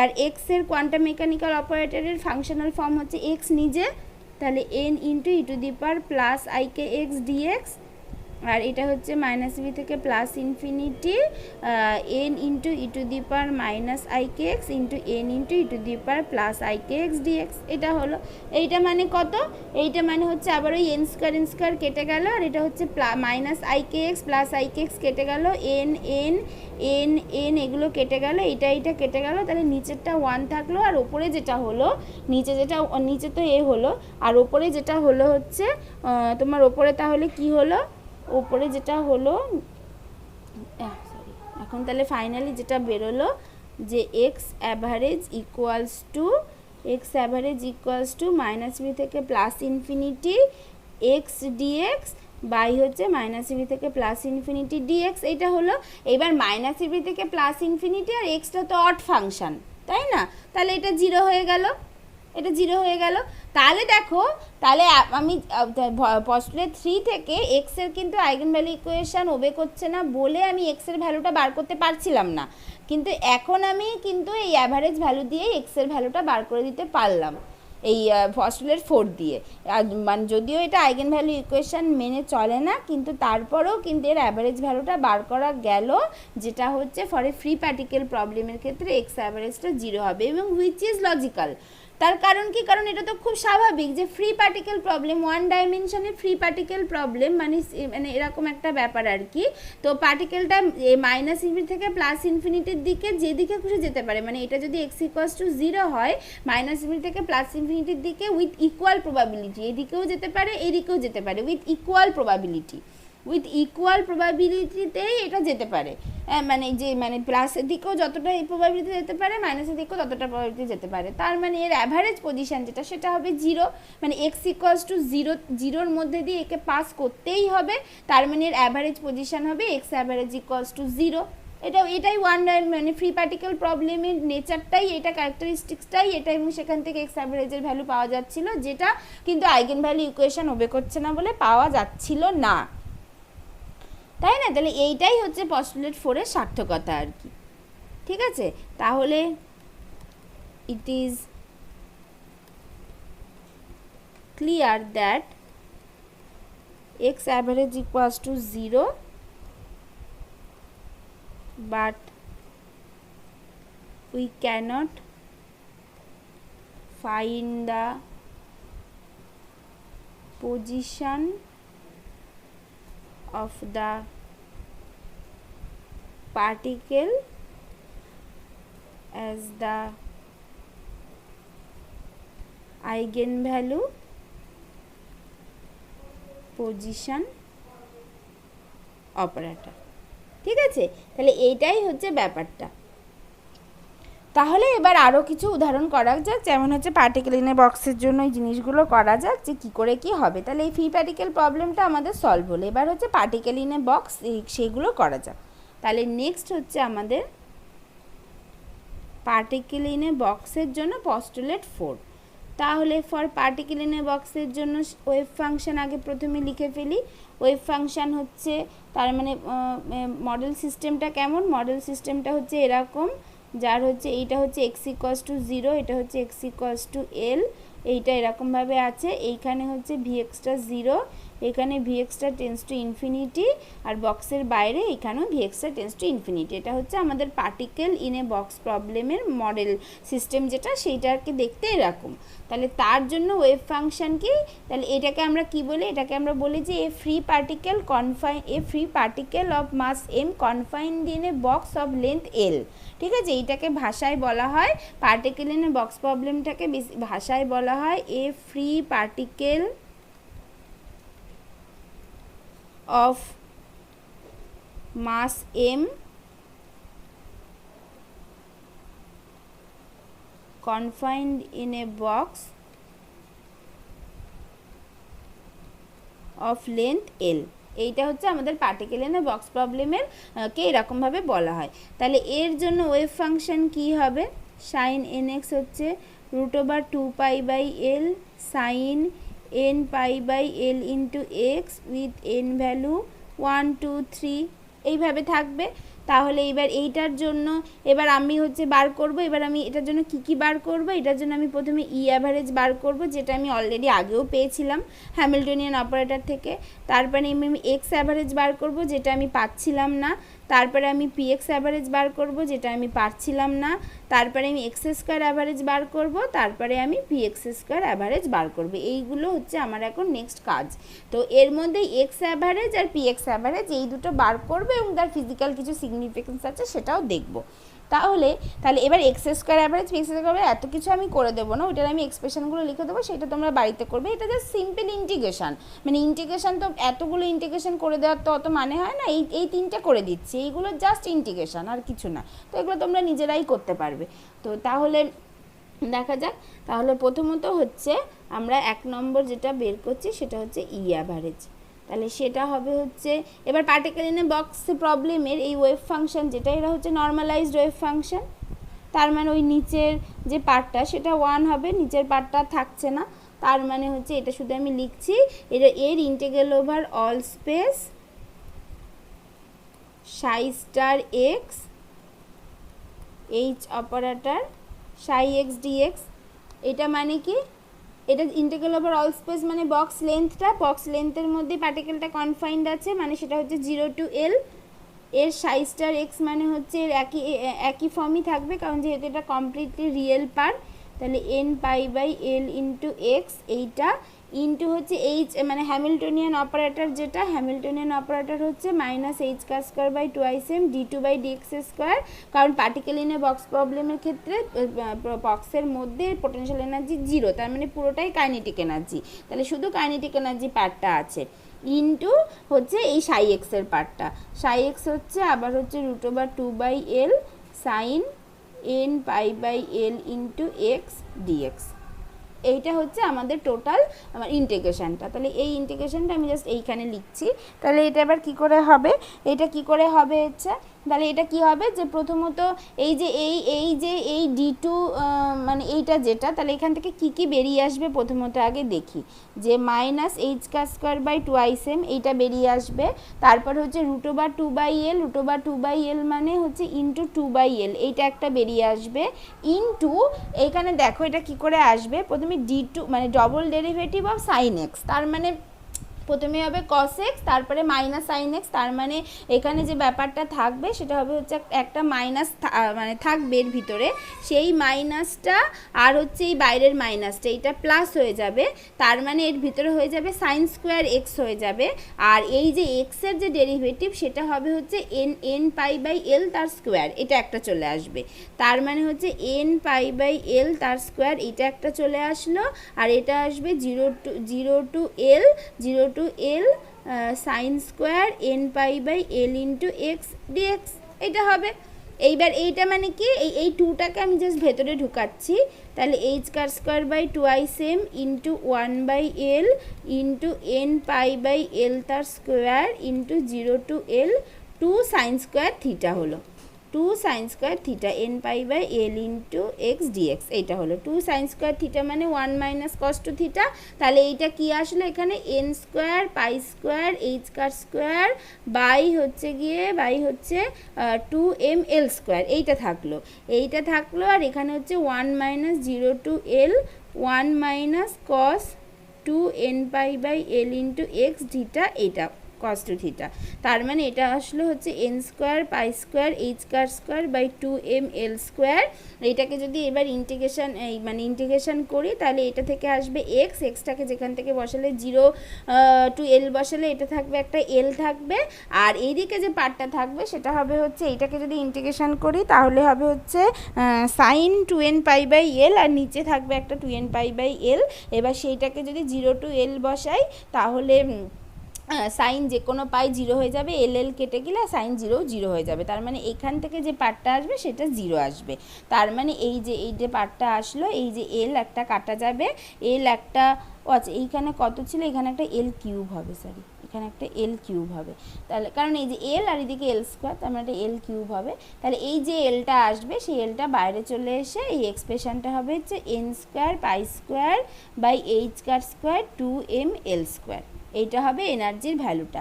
আর এক্সের কোয়ান্টাম মেকানিক্যাল অপারেটরের ফাংশনাল ফর্ম হচ্ছে এক্স নিজে, তাহলে N into E to the power plus I K x DX, আর এটা হচ্ছে মাইনাস বি থেকে plus infinity N into E to the power minus I K x into N into E to the power plus I K x dx, এটা হলো। এইটা মানে কত, এইটা মানে হচ্ছে আবার ওই এন স্কোয়ার কেটে গেল, আর এটা হচ্ছে minus I K x plus I K x কেটে গেল, এন এন এন এন এগুলো কেটে গেল, এইটা কেটে গেল, তাহলে নিচেরটা 1 থাকলো, আর ওপরে যেটা হলো নিচে তো এ হলো, আর ওপরে যেটা হলো হচ্ছে তোমার ওপরে তাহলে কি হলো ওপরে যেটা হলো সরি, এখন তাহলে ফাইনালি যেটা বেরোলো যে X average equals to minus B থেকে plus infinity X DX by হচ্ছে মাইনাস বি থেকে প্লাস ইনফিনিটি ডিএক্স। এটা হলো এবার মাইনাস বি থেকে প্লাস ইনফিনিটি, আর এক্সটা তো অড ফাংশন, তাই না? তাহলে এটা 0 হয়ে গেল, এটা 0 হয়ে গেল। তাহলে দেখো, তাহলে আমি পস্টুলেট 3 থেকে এক্স এর কিন্তু আইগেন ভ্যালু ইকুয়েশন ওবে করছে না বলে আমি এক্স এর ভ্যালুটা বার করতে পারছিলাম না, কিন্তু এখন আমি কিন্তু এই অ্যাভারেজ ভ্যালু দিয়ে এক্স এর ভ্যালুটা বার করে দিতে পারলাম এই পস্টুলেট 4 দিয়ে। মানে যদিও এটা আইগেন ভ্যালু ইকুয়েশন মেনে চলে না, কিন্তু তারপরেও কিন্তু এর অ্যাভারেজ ভ্যালুটা বার করা গেল, যেটা হচ্ছে ফর এ ফ্রি পার্টিকেল প্রবলেমের ক্ষেত্রে এক্স অ্যাভারেজটা 0 হবে, এবং হুইচ ইজ লজিক্যাল। তার কারণ কি? কারণ এটা তো খুব স্বাভাবিক যে ফ্রি পার্টিকেল প্রবলেম, ওয়ান ডাইমেনশনের ফ্রি পার্টিকেল প্রবলেম মানে এরকম একটা ব্যাপার আর কি। তো পার্টিকেলটা মাইনাস ইনফিনিটি থেকে প্লাস ইনফিনিটির দিকে যেদিকে খুশি যেতে পারে, মানে এটা যদি এক্স ইকুয়ালস টু 0 হয় মাইনাস ইনফিনিটি থেকে প্লাস ইনফিনিটির দিকে উইথ ইকুয়াল প্রবাবিলিটি, এদিকেও যেতে পারে এদিকেও যেতে পারে উইথ ইকুয়াল প্রবাবিলিটিতেই এটা যেতে পারে। মানে যে মানে প্লাসের দিকেও যতটা এই প্রবাবিলিটি যেতে পারে, মাইনাসের দিকেও ততটা প্রবাবিলিটি যেতে পারে। তার মানে এর অ্যাভারেজ পজিশন যেটা সেটা হবে 0, মানে এক্স ইকুয়ালস টু 0 মধ্যে দিয়ে একে পাস করতেই হবে, তার মানে এর অ্যাভারেজ পজিশন হবে এক্স অ্যাভারেজ ইকুয়ালস টু 0। এটাই মানে ফ্রি পার্টিকেল প্রবলেমের নেচারটাই এটা, ক্যারেক্টারিস্টিক্সটাই এটা, এবং সেখান থেকে এক্স অ্যাভারেজের ভ্যালু পাওয়া যাচ্ছিল, যেটা কিন্তু আইগেন ভ্যালু ইকুয়েশন ওবে করছে না বলে পাওয়া যাচ্ছিল না, তাই না? তাহলে এইটাই হচ্ছে পস্টুলেট 4 এর সার্থকতা আর কি। ঠিক আছে, তাহলে it is clear that x average equals two 0, but we cannot find the position of the particle as the eigenvalue position operator। ঠিক আছে, তাহলে এইটাই হচ্ছে ব্যাপারটা। তাহলে এবার আরও কিছু উদাহরণ করা যাক, যেমন হচ্ছে পার্টিকেল ইন এ বক্সের জন্য এই জিনিসগুলো করা যাক যে কী করে কী হবে। তাহলে এই ফ্রি পার্টিকেল প্রবলেমটা আমাদের সলভ হলো, এবার হচ্ছে পার্টিকেল ইন এ বক্স সেগুলো করা যাক। তাহলে নেক্সট হচ্ছে আমাদের পার্টিকেল ইন এ বক্সের জন্য পস্টুলেট 4। তাহলে ফর পার্টিকেল ইন এ বক্সের জন্য ওয়েভ ফাংশন আগে প্রথমে লিখে ফেলি। ওয়েভ ফাংশন হচ্ছে, তার মানে মডেল সিস্টেমটা কেমন? মডেল সিস্টেমটা হচ্ছে এরকম, যার হচ্ছে এইটা হচ্ছে এক্স ইকুয়ালস টু 0, এটা হচ্ছে এক্স ইকুয়ালস টু এল, এইটা এরকমভাবে আছে, এইখানে হচ্ছে ভি এক্সটা 0, এখানে ভি এক্সটা টেন্স টু ইনফিনিটি, আর বক্সের বাইরে এখানেও ভি এক্সটা টেন্স টু ইনফিনিটি। এটা হচ্ছে আমাদের পার্টিকেল ইন এ বক্স প্রবলেমের মডেল সিস্টেম, যেটা সেইটাকে দেখতে এরকম। তাহলে তার জন্য ওয়েভ ফাংশন কি? তাহলে এটাকে আমরা কি বলি? এটাকে আমরা বলি যে a free particle of mass m confined in a box of length L. ঠিক আছে, এইটাকে ভাষায় বলা হয়, পার্টিকেল ইন এ বক্স প্রবলেমটাকে ভাষায় বলা হয় a free particle of mass m confined in a box of length L। এইটা হচ্ছে আমাদের পার্টিকেল ইন এ বক্স প্রবলেমের কে এরকমভাবে বলা হয়। তাহলে এর জন্য ওয়েভ ফাংশন কি হবে? সাইন এন এক্স হচ্ছে √2π/L sine n π/L into x with n value 1 2 3 এইভাবে থাকবে। তাহলে এবার এইটার জন্য এবার আমি হচ্ছে বার করব, এবার আমি এটার জন্য কি বার করব? এটার জন্য আমি প্রথমে ই অ্যাভারেজ বার করব, যেটা আমি অলরেডি আগেও পেয়েছিলাম হ্যামিল্টনিয়ান অপারেটর থেকে। তারপরে আমি এক্স অ্যাভারেজ বার করব, যেটা আমি পাচ্ছিলাম না। তারপরে আমি পি এক্স অ্যাভারেজ বার করব, যেটা আমি পারছিলাম না। তারপরে আমি এক্স স্কোয়ার অ্যাভারেজ বার করব, তারপরে আমি পি এক্স স্কোয়ার অ্যাভারেজ বার করব। এইগুলো হচ্ছে আমার এখন নেক্সট কাজ। তো এর মধ্যে এক্স অ্যাভারেজ আর পি এক্স অ্যাভারেজ এই দুটো বার করবে, এবং তার ফিজিক্যাল কিছু সিগনিফিকেন্স আছে সেটাও দেখব। তাহলে এবার x square average X square এত কিছু আমি করে দেবো না, ওইটার আমি এক্সপ্রেশনগুলো লিখে দেবো, সেটা তোমরা বাড়িতে করবে। এটা জাস্ট সিম্পল ইন্টিগ্রেশন, মানে ইন্টিগ্রেশন তো এতগুলো ইন্টিগ্রেশন করে দেওয়ার তো অত মানে হয় না, এই তিনটে করে দিচ্ছি, এইগুলো জাস্ট ইন্টিগ্রেশন আর কিছু না। তো এগুলো তোমরা নিজেরাই করতে পারবে। তো তাহলে দেখা যাক, তাহলে প্রথমত হচ্ছে আমরা 1 নম্বর যেটা বের করছি সেটা হচ্ছে ই অ্যাভারেজ। তাহলে সেটা হবে হচ্ছে, এবার পার্টিকেল ইন এ বক্স প্রবলেমের এই ওয়েভ ফাংশন যেটা, এটা হচ্ছে নর্মালাইজড ওয়েভ ফাংশন, তার মানে ওই নিচের যে পার্টটা সেটা 1 হবে, নিচের পার্টটা থাকছে না, তার মানে হচ্ছে এটা শুধু আমি লিখছি এটা এর integral over all space psi star x H operator সাই এক্স ডিএক্স। এটা মানে কি, এটা ইন্টিগ্রাল ওভার অল স্পেস মানে বক্স লেন্থের মধ্যে পার্টিকেলটা কনফাইন্ড আছে, মানে সেটা হচ্ছে 0 to L। এর সাই স্টার এক্স মানে হচ্ছে এর একই ফর্মই থাকবে, কারণ যেহেতু এটা কমপ্লিটলি রিয়েল পার্ট। তাহলে n pi by L into x, এইটা ইন্টু হচ্ছে এইচ মানে হ্যামিল্টনিয়ান অপারেটর, যেটা হ্যামিল্টনিয়ান অপারেটর হচ্ছে minus H car square by 2m d2 by dx square, কারণ পার্টিকেল ইন এ বক্স প্রবলেমের ক্ষেত্রে বক্সের মধ্যে পোটেনশিয়াল এনার্জি 0, তার মানে পুরোটাই কাইনেটিক এনার্জি, তাহলে শুধু কাইনেটিক এনার্জি পার্টটা আছে, ইন্টু হচ্ছে এই সাই এক্সের পার্টটা। সাই এক্স হচ্ছে আবার হচ্ছে √2/L sine n pi by L into x dx. এইটা হচ্ছে আমাদের টোটাল আমার ইন্টিগ্রেশনটা। তাহলে এই ইন্টিগ্রেশনটা আমি জাস্ট এইখানে লিখছি। তাহলে এটা এবার কি করে হবে, এটা কি করে হবে হচ্ছে, তাহলে এটা কি হবে যে প্রথমত এই যে এই D2 মানে এইটা যেটা, তাহলে এখান থেকে কি কি বেরিয়ে আসবে প্রথমত আগে দেখি, যে minus H car square by 2m এইটা বেরিয়ে আসবে, তারপর হচ্ছে √2/L মানে হচ্ছে ইন্টু 2/L এইটা একটা বেরিয়ে আসবে, ইন্টু এইখানে দেখো এটা কি করে আসবে, প্রথমে D2 মানে double derivative of sine x, তার মানে প্রথমে হবে কস এক্স তারপরে মাইনাস সাইন এক্স, তার মানে এখানে যে ব্যাপারটা থাকবে সেটা হবে হচ্ছে একটা মাইনাস মানে থাকবে এর ভিতরে, সেই মাইনাসটা আর হচ্ছে এই বাইরের মাইনাসটা এইটা প্লাস হয়ে যাবে, তার মানে এর ভিতরে হয়ে যাবে সাইন স্কোয়ার এক্স হয়ে যাবে, আর এই যে এক্সের যে ডেরিভেটিভ সেটা হবে হচ্ছে n পাই বাই এল তার স্কোয়ার, এটা একটা চলে আসবে, তার মানে হচ্ছে n পাই বাই এল তার স্কোয়ার, এটা একটা চলে আসলো, আর এটা আসবে 0 to L sine square n pi by L into x dx, এটা হবে। এইবার এইটা মানে কি, এই 2টাকে আমি জাস্ট ভেতরে ঢুকাচ্ছি, তাহলে H car square by 2m into 1/L into n pi by L তার square into 0 to L 2 sine square theta হলো, 2 sine square theta n pi by L into x dx, এইটা হলো 2 সাইন স্কোয়ার থিটা মানে 1 minus কস two theta, তাহলে এইটা কি আসলো এখানে n square pi square H car square by হচ্ছে 2ml স্কোয়ার, এইটা থাকলো, আর এখানে হচ্ছে 1 minus 0 to L 1 minus cos 2n pi by L into x theta, এইটা cos টু থিটা, তার মানে এটা আসলে হচ্ছে n square pi square H car square by 2ml square. এইটাকে যদি এবার ইন্টিগ্রেশন করি তাহলে এটা থেকে আসবে এক্সটাকে যেখান থেকে বসালে 0 to L বসালে এটা থাকবে একটা L থাকবে, আর এইদিকে যে পার্টটা থাকবে সেটা হবে হচ্ছে এইটাকে যদি ইন্টিগ্রেশন করি তাহলে হবে হচ্ছে সাইন 2n পাই বাই এল, আর নিচে থাকবে একটা 2n পাই বাই এল। এবার সেইটাকে যদি 0 to L বসাই তাহলে সাইন যে কোনো পাই 0 হয়ে যাবে, এল কেটে গেলে সাইন 0 হয়ে যাবে, তার মানে এখান থেকে যে পার্টটা আসবে সেটা 0 আসবে, তার মানে এই যে পার্টটা আসলো, এই যে এল একটা কাটা যাবে, এল একটা আচ্ছা এইখানে কত ছিল, এখানে একটা এল কিউব হবে, এখানে একটা এল কিউব হবে, তাহলে কারণ এই যে এল আর এদিকে এল স্কোয়ার, তার মানে একটা এল কিউব হবে, তাহলে এই যে এলটা আসবে সেই এলটা বাইরে চলে এসে এই এক্সপ্রেশনটা হবে হচ্ছে n square pi square by h car square 2ml square, এইটা হবে এনার্জির ভ্যালুটা।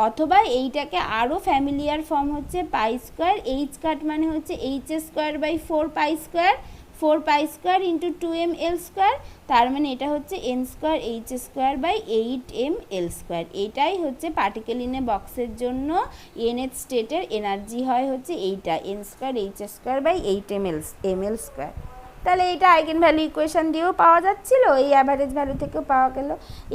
অথবা এইটাকে আরও ফ্যামিলিয়ার ফর্ম হচ্ছে পাই স্কোয়ার এইচ কাট মানে হচ্ছে h square by 4 pi square into 2ml square, তার মানে এটা হচ্ছে n square H square by 8ml square, এটাই হচ্ছে পার্টিকেল ইন এ বক্সের জন্য nth স্টেটের এনার্জি হয় হচ্ছে এইটা n square H square by 8ml square. তাহলে এইটা আইগেন ভ্যালু ইকুয়েশন দিয়েও পাওয়া যাচ্ছিল, এই অ্যাভারেজ ভ্যালু থেকেও পাওয়া গেল।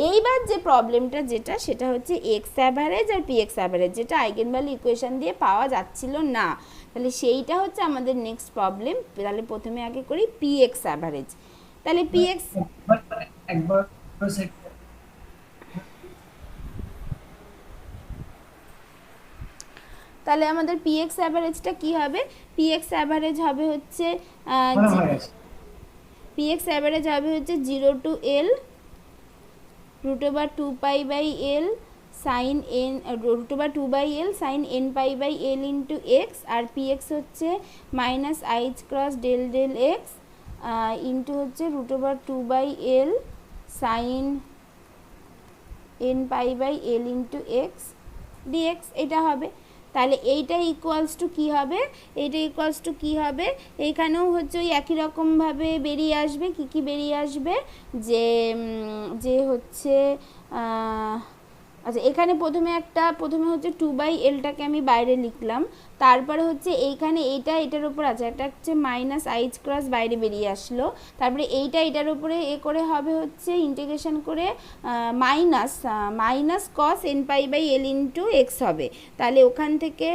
এইবার যে প্রবলেমটা যেটা সেটা হচ্ছে এক্স অ্যাভারেজ আর পি এক্স অ্যাভারেজ, যেটা আইগেন ভ্যালু ইকুয়েশন দিয়ে পাওয়া যাচ্ছিল না, তাহলে সেইটা হচ্ছে আমাদের নেক্সট প্রবলেম। তাহলে প্রথমে আগে করি পি এক্স অ্যাভারেজ। তাহলে পি এক্স একবার তাহলে আমাদের পি এক্স অ্যাভারেজটা কী হবে? পি এক্স অ্যাভারেজ হবে হচ্ছে পি এক্স অ্যাভারেজ হবে হচ্ছে 0 to L √2π/L sin n √2/L sin n π/L into x, R P x হচ্ছে -i cross del x into হচ্ছে √2/L sin n π/L into x dx, এটা হবে। তাহলে এইটা ইকুয়ালস টু কী হবে? এইটা ইকুয়ালস টু কী হবে? এইখানেও হচ্ছে ওই একই রকমভাবে বেরিয়ে আসবে। কি বেরিয়ে আসবে? যে হচ্ছে আচ্ছা, এখানে প্রথমে হচ্ছে 2/Lটাকে আমি বাইরে লিখলাম, তারপরে হচ্ছে এইখানে এটার উপর আছে, একটা হচ্ছে -i ক্রস বাইরে বেরিয়ে আসলো, তারপরে এটার উপরে করে হবে হচ্ছে ইন্টিগ্রেশন করে minus cos n π/L into x হবে। তাহলে ওখান থেকে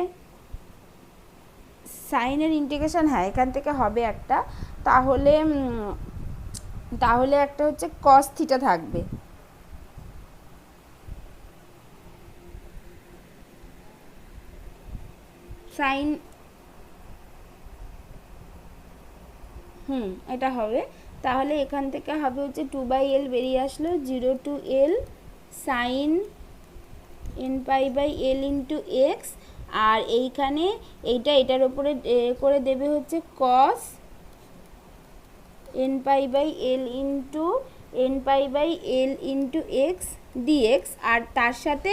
সাইনের ইন্টিগ্রেশন, হ্যাঁ এখান থেকে হবে একটা, তাহলে একটা হচ্ছে cos থিটা থাকবে, সাইন এটা হবে। তাহলে এখান থেকে হবে হচ্ছে 2/L বেরিয়ে আসলো, 0 to L sin n π/L into X, আর এইখানে এটার উপরে করে দেবে হচ্ছে cos n π/L into X dx, আর তার সাথে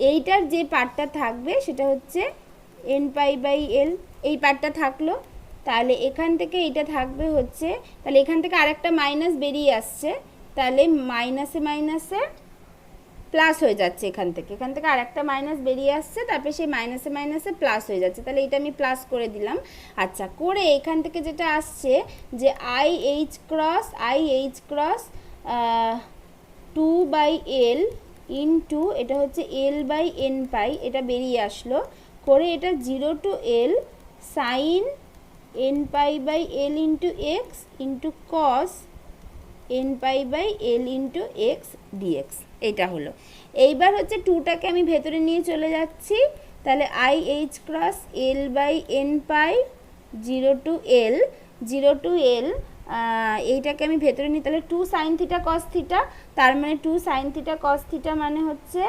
এইটার যে পার্টটা থাকবে সেটা হচ্ছে n π/L, এই পার্টটা থাকলো। তাহলে এখান থেকে এটা থাকবে হচ্ছে, তাহলে এখান থেকে আরেকটা মাইনাস বেরিয়ে আসছে, তাহলে মাইনাসে প্লাস হয়ে যাচ্ছে, এখান থেকে আরেকটা মাইনাস বেরিয়ে আসছে, তারপরে সেই মাইনাসে প্লাস হয়ে যাচ্ছে। তাহলে এটা আমি প্লাস করে দিলাম। আচ্ছা, করে এখান থেকে যেটা আসছে যে IH ক্রস 2/L ইন্টু এটা হচ্ছে L/n π, এটা বেরিয়ে আসলো, করে এটা 0 to L sin n π/L into x into cos n π/L into X dx, এটা হলো। এইবার হচ্ছে 2টাকে আমি ভেতরে নিয়ে চলে যাচ্ছি, তাহলে IH cross L/n π 0 to L এইটাকে আমি ভেতরে নিই, তাহলে 2 sin θ cos θ, তার মানে 2 sin θ cos θ মানে হচ্ছে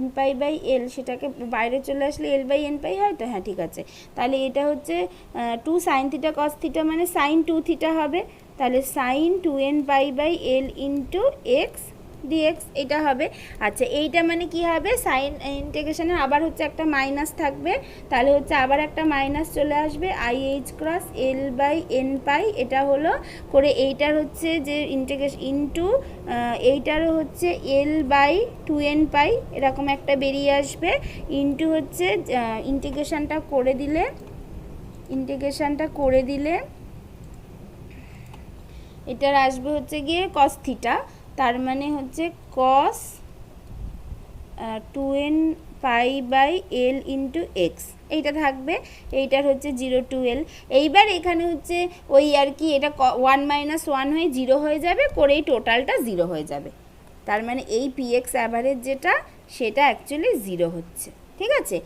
n π/L, সেটাকে বাইরে চলে আসলে L/n π হয় তো, হ্যাঁ ঠিক আছে। তাহলে এটা হচ্ছে 2 sin θ cos θ মানে sin 2θ হবে, তাহলে sin 2n π/L into X dx, এটা হবে। আচ্ছা, এইটা মানে কি হবে? সাইন ইন্টিগ্রেশনে আবার হচ্ছে একটা মাইনাস থাকবে, তাহলে হচ্ছে আবার একটা মাইনাস চলে আসবে, IH ক্রস L/n π, এটা হলো। করে এইটার হচ্ছে যে ইন্টিগ্রেশন ইন্টু এইটারও হচ্ছে L/2n π, এরকম একটা বেরিয়ে আসবে, ইন্টু হচ্ছে ইন্টিগ্রেশনটা করে দিলে এটার আসবে হচ্ছে গিয়ে cos θ, তার মানে হচ্ছে cos 2n π/L into x, এইটা থাকবে, এইটার হচ্ছে 0 to L। এইবার এখানে হচ্ছে ওই আর কি, এটা 1 - 1 হয়ে 0 হয়ে যাবে, করে এই টোটালটা 0 হয়ে যাবে, তার মানে এই PX অ্যাভারেজ যেটা সেটা অ্যাকচুয়ালি 0 হচ্ছে, ঠিক আছে।